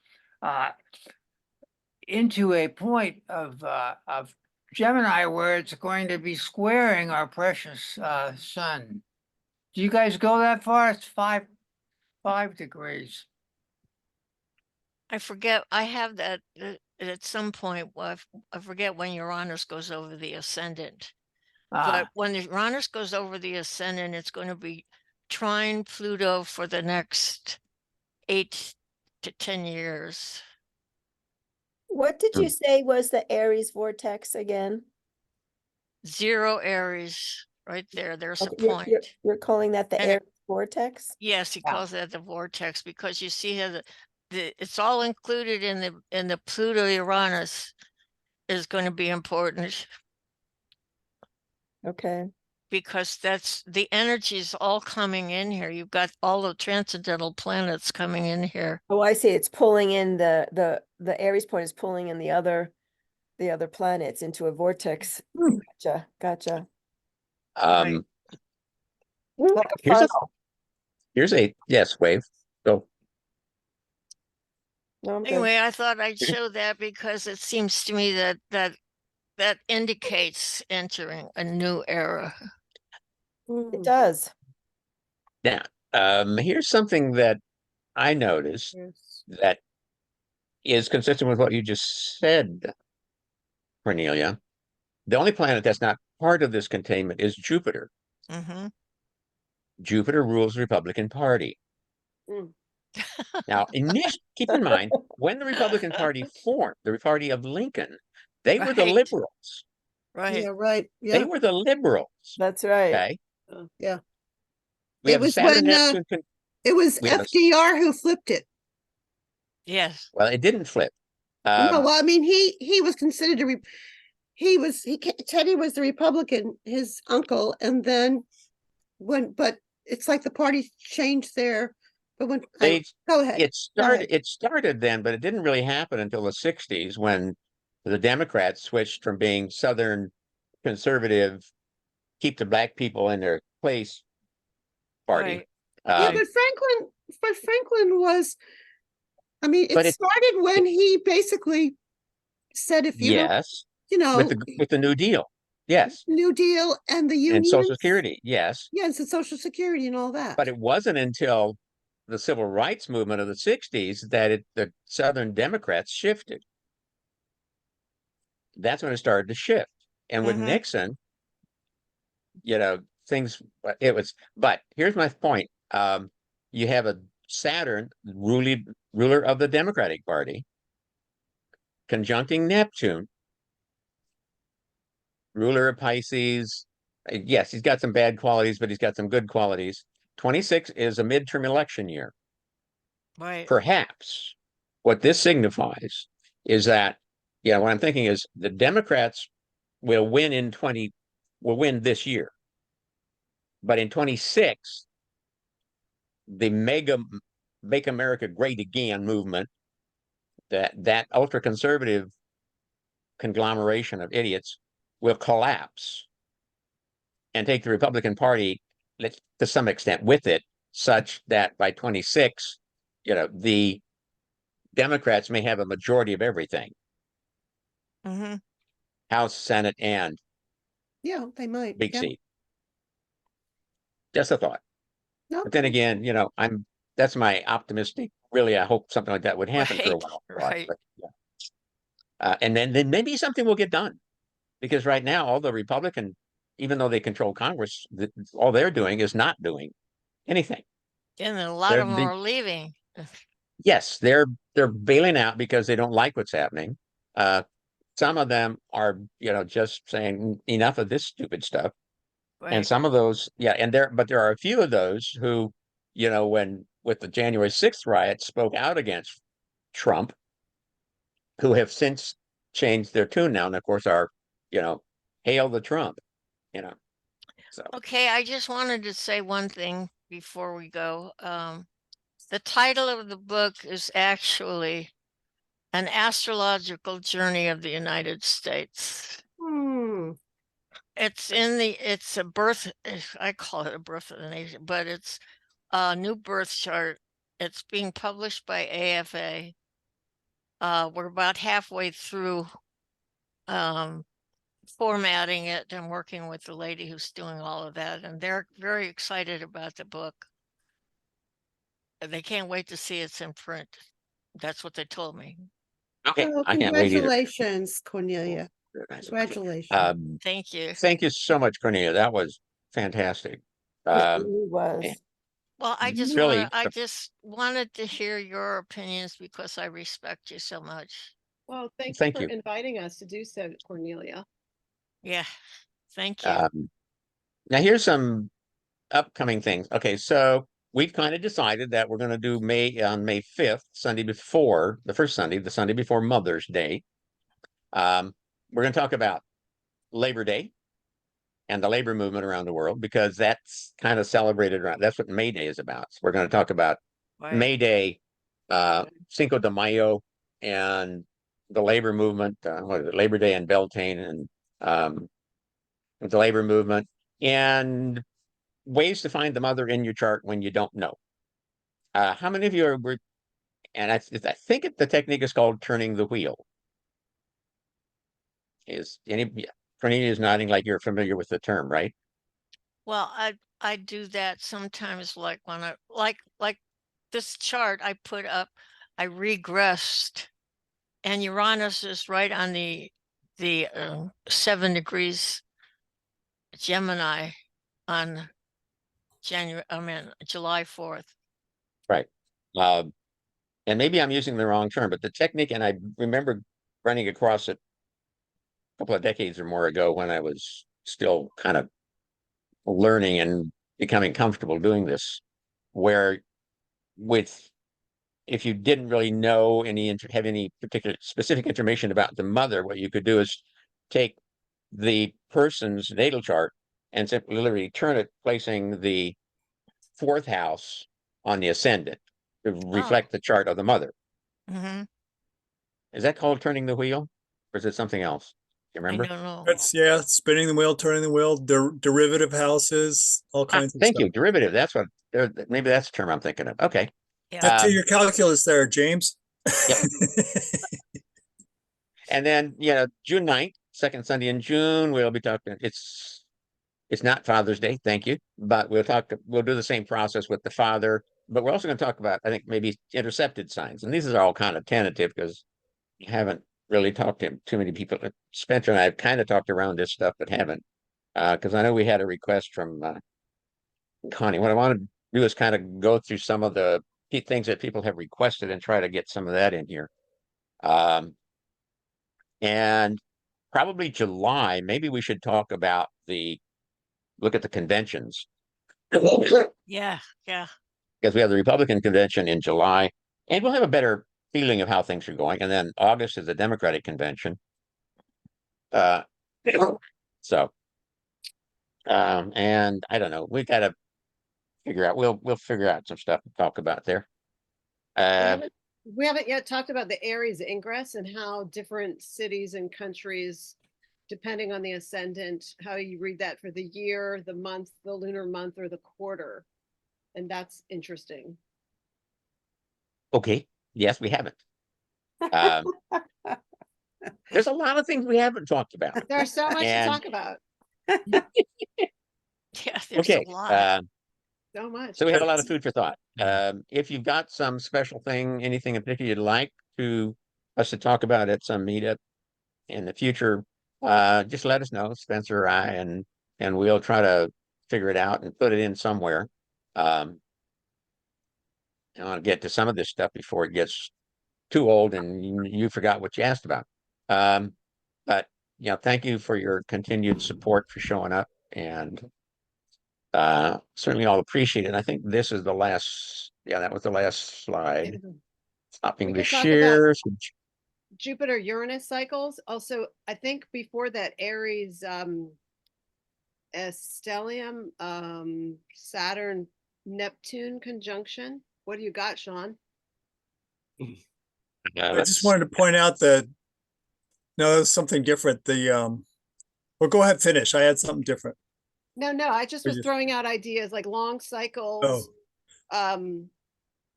into a point of Gemini where it's going to be squaring our precious sun. Do you guys go that far? It's 5 degrees. I forget, I have that at some point, I forget when Uranus goes over the ascendant. But when Uranus goes over the ascendant, it's going to be trine Pluto for the next 8 to 10 years. What did you say was the Aries vortex again? 0 Aries, right there. There's a Okay, you're, point. you're calling that the And Aries vortex? yes, he calls that the vortex because you see how it's all included in the Pluto Uranus is going to be important Okay. because that's the energies all coming in here. You've got all the transcendental planets coming in here. Oh, I see. It's pulling in the Aries point is pulling in the other planets into a vortex. Gotcha. Gotcha. Right. Like a Here's a funnel. yes, wave. Go. No, I'm good. Anyway, I thought I'd show that because it seems to me that indicates entering a new era. It does. Now, here's something that I noticed that is consistent with what you just said, Cornelia. The only planet that's not part of this containment is Jupiter. Mm-hmm. Jupiter rules the Republican Party. Mm. Now, keep in mind, when the Republican Party formed, the party of Lincoln, they were the Right. liberals. Right. Yeah, right. They Yeah. were the liberals. That's right. Okay. Yeah. We It have was Saturn, when Neptune. it was We have FDR who flipped it. Yes. well, it didn't flip. No, well, I mean, he was considered Teddy was the Republican, his uncle, and then but it's like the party changed but when go ahead. It started then, but it didn't really happen until the 60s when the Democrats switched from being Southern conservative, keep the black people in their place party. Right. Yeah, but Franklin was, I mean, it started when he basically said, if you don't, yes, you know, with the New Deal, yes, New Deal and the and unions, Social Security, yes, yes, and Social Security and all that. but it wasn't until the civil rights movement of the 60s that the Southern Democrats shifted. That's when it started to shift. And with Nixon, things, but here's my point. You have a Saturn, ruler of the Democratic Party, conjuncting Neptune, ruler of Pisces. Yes, he's got some bad qualities, but he's got some good qualities. 26 is a midterm election year. Right. Perhaps what this signifies is that, what I'm thinking is the Democrats will win this year. But in 26, the mega Make America Great Again movement, that ultra conservative conglomeration of idiots will collapse and take the Republican Party to some extent with it, such that by 26, the Democrats may have a majority of everything. House, Senate, and they might big seat. Just a thought. No. But then again, that's my optimistic. Really, I hope something like that would happen for a while. Right. But, yeah. And then maybe something will get done. Because right now, all the Republican, even though they control Congress, all they're doing is not doing anything. And a lot They're, of them they, are leaving. yes, they're bailing out because they don't like what's happening. Some of them are, just saying enough of this stupid stuff. And Right. some of those, yeah, but there are a few of those who, when with the January 6th riot spoke out against Trump, who have since changed their tune now, and of course are, hail the Trump, you know. So Okay, I just wanted to say one thing before we go. The title of the book is actually An Astrological Journey of the United States. It's a birth, I call it a birth of the nation, but it's a new birth chart. It's being published by AFA. We're about halfway through formatting it and working with the lady who's doing all of that, and they're very excited about the book. They can't wait to see it's in print. That's what they told me. okay, Oh, I can't wait either. congratulations, Cornelia. Congratulations. Thank you. Thank you so much, Cornelia. That was fantastic. It really was. Well, I Really, just wanted to hear your opinions because I respect you so much. Well, thank you Thank for you. inviting us to do so, Cornelia. Yeah, thank you. Now here's some upcoming things. Okay, so we've kind of decided that we're going to do May 5th, Sunday before the first Sunday, the Sunday before Mother's Day. We're going to talk about Labor Day and the labor movement around the world because that's kind of celebrated around. That's what May Day is about. So we're going to talk about May Day, Cinco de Mayo, and the labor movement. What is it? Labor Day in Beltane and the labor movement and ways to find the mother in your chart when you don't know. How many of you were? And I think the technique is called turning the wheel. Is any Cornelia is nodding like you're familiar with the term, right? Well, I do that sometimes, like when I like this chart I put up, I regressed, and Uranus is right on the 7 degrees Gemini on July 4th. Right. And maybe I'm using the wrong term, but the technique, and I remember running across it a couple of decades or more ago when I was still kind of learning and becoming comfortable doing this, where if you didn't really know have any particular specific information about the mother, what you could do is take the person's natal chart and simply literally turn it, placing the fourth house on the ascendant to reflect the chart of the mother. Mm-hmm. Is that called turning the wheel, or is it something else? You remember? I don't know. That's spinning the wheel, turning the wheel, derivative houses, all kinds of Thank stuff. you. Derivative. That's what. Maybe that's the term I'm thinking of. Okay. Yeah. To your calculus there, James. Yep. And then, June 9th, second Sunday in June, we'll be talking. It's not Father's Day, thank you, but we'll do the same process with the father, but we're also going to talk about, I think, maybe intercepted signs. And these are all kind of tentative because you haven't really talked to too many people. Spencer and I have kind of talked around this stuff, but haven't, because I know we had a request from Connie. What I want to do is kind of go through some of the things that people have requested and try to get some of that in here. And probably July, maybe we should talk about look at the conventions. Yeah, yeah. Because we have the Republican convention in July, and we'll have a better feeling of how things are going. And then August is the Democratic convention. So, and I don't know, we got to figure out. We'll figure out some stuff to talk about there. We haven't yet talked about the Aries ingress and how different cities and countries, depending on the ascendant, how you read that for the year, the month, the lunar month, or the quarter. And that's interesting. Okay. Yes, we haven't. There's a lot of things we haven't talked about. There's so much to talk about. Yeah, there's a lot. So much. So we have a lot of food for thought. If you've got some special thing, anything in particular you'd like to us to talk about at some meetup in the future, just let us know, Spencer or I, and we'll try to figure it out and put it in somewhere. I want to get to some of this stuff before it gets too old and you forgot what you asked about. But thank you for your continued support for showing up, and certainly I'll appreciate it. And I think this is the last, that was the last slide. Stopping We the could talk about share. Jupiter Uranus cycles. Also, I think before that Aries stellium Saturn Neptune conjunction. What do you got, Sean? I just wanted to point out that no, there's something different. Well, go ahead, finish. I had something different. No, I just Or was you- throwing out ideas like long cycles.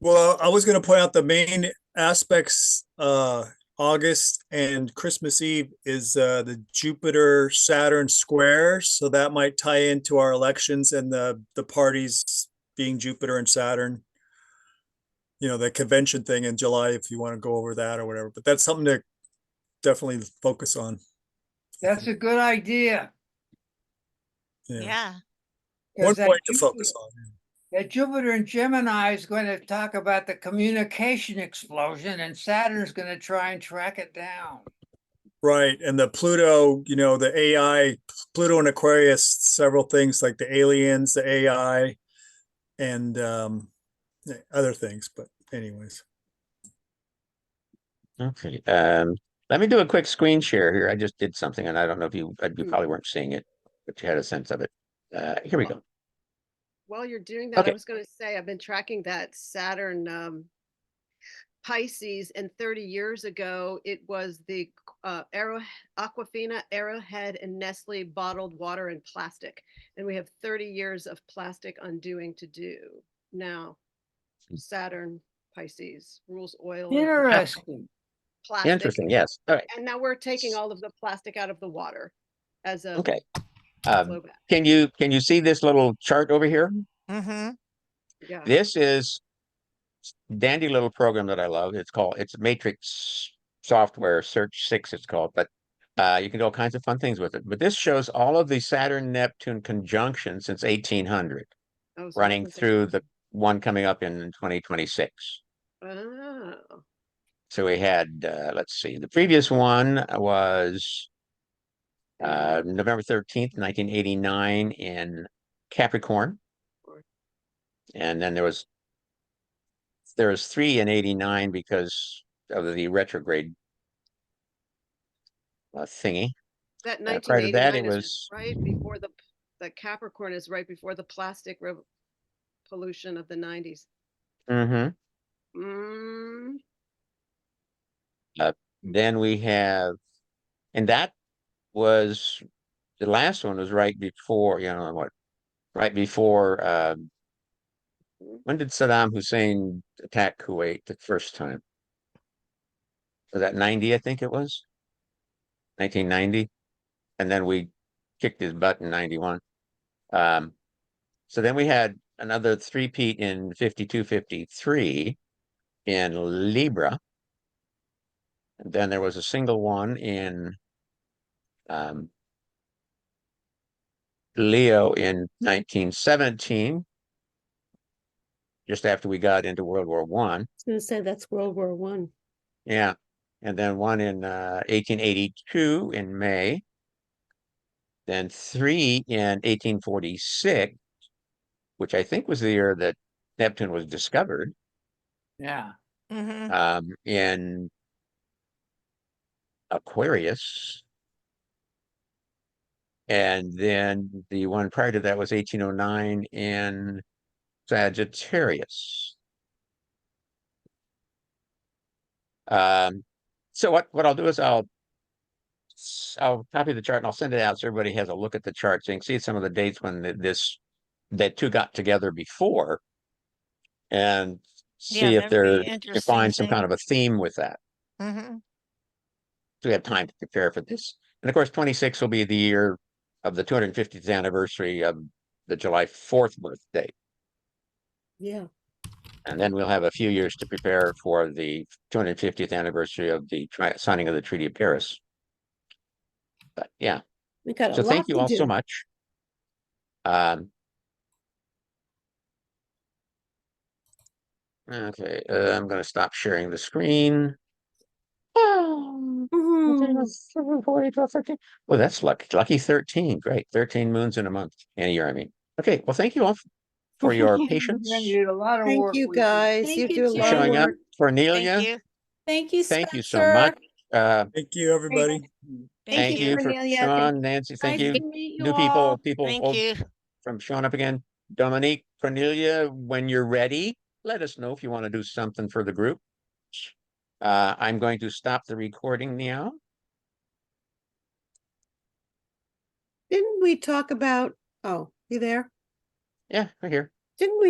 Well, I was going to point out the main aspects. August and Christmas Eve is the Jupiter Saturn square, so that might tie into our elections and the parties being Jupiter and Saturn. The convention thing in July, if you want to go over that or whatever. But that's something to definitely focus on. That's a good idea. Yeah. One That point to focus on. That Jupiter and Gemini is going to talk about the communication explosion, and Saturn's going to try and track it down. Right. And the Pluto, the AI, Pluto and Aquarius, several things like the aliens, the AI, and other things. But anyways. Okay. Let me do a quick screen share here. I just did something, and I don't know if you probably weren't seeing it, but you had a sense of it. Here we go. While you're doing that, Okay. I was going to say I've been tracking that Saturn Pisces, and 30 years ago it was the Aquafina, Arrowhead, and Nestle bottled water and plastic, and we have 30 years of plastic undoing to do now. Saturn Pisces rules oil and Interesting. plastic. Interesting. Yes. All right. And now we're taking all of the plastic out of the water as a Okay. flowback. Can you see this little chart over here? Mm-hmm. Yeah. This is dandy little program that I love. It's Matrix software, Search 6 it's called, but you can do all kinds of fun things with it. But this shows all of the Saturn Neptune conjunctions since 1800, running through the one coming up in 2026. Oh. So we had, let's see, the previous one was November 13th, 1989 in Capricorn. And then there was 3 in 89 because of the retrograde thingy. That Prior to that, 1989 it is was right before the Capricorn is right before the plastic pollution of the 90s. Mm-hmm. Then we have, and that was the last one was right before, right before, when did Saddam Hussein attack Kuwait the first time? Was that 90, I think it was? 1990. And then we kicked his butt in 91. So then we had another three-peat in 52-53 in Libra. And then there was a single one in Leo in 1917, just after we got into World War I. I was gonna say that's World War One. Yeah. And then one in 1882 in May. Then 3 in 1846, which I think was the year that Neptune was discovered. Yeah. Mm-hmm. In Aquarius. And then the one prior to that was 1809 in Sagittarius. So what I'll do is I'll copy the chart and I'll send it out so everybody has a look at the chart so you can see some of the dates when that two got together before, and see if that'd be you interesting find some kind of a theme with that. Mm-hmm. So we have time to prepare for this. And of course, 26 will be the year of the 250th anniversary of the July 4th birthday. Yeah. And then we'll have a few years to prepare for the 250th anniversary of the signing of the Treaty of Paris. But yeah, We got a so thank lot you to all so do. much. Okay, I'm going to stop sharing the screen. Oh, well, that's lucky. Lucky 13. Great. 13 moons in a month. And a year, I mean. Okay, well, thank you all for your patience. You did a lot of Thank work. you, Lisa. guys. Thank You you, do a For lot of showing up. work. Thank Cornelia, you. Thank you, thank you so Spencer. much. Thank you, everybody. Thank you. you for Cornelia. Sean, Nancy. Thank Nice you. to meet you New all. people Thank old you. from showing up again. Dominique, Cornelia, when you're ready, let us know if you want to do something for the group. I'm going to stop the recording now. Didn't we talk about, oh, you there? Yeah, right here. Didn't we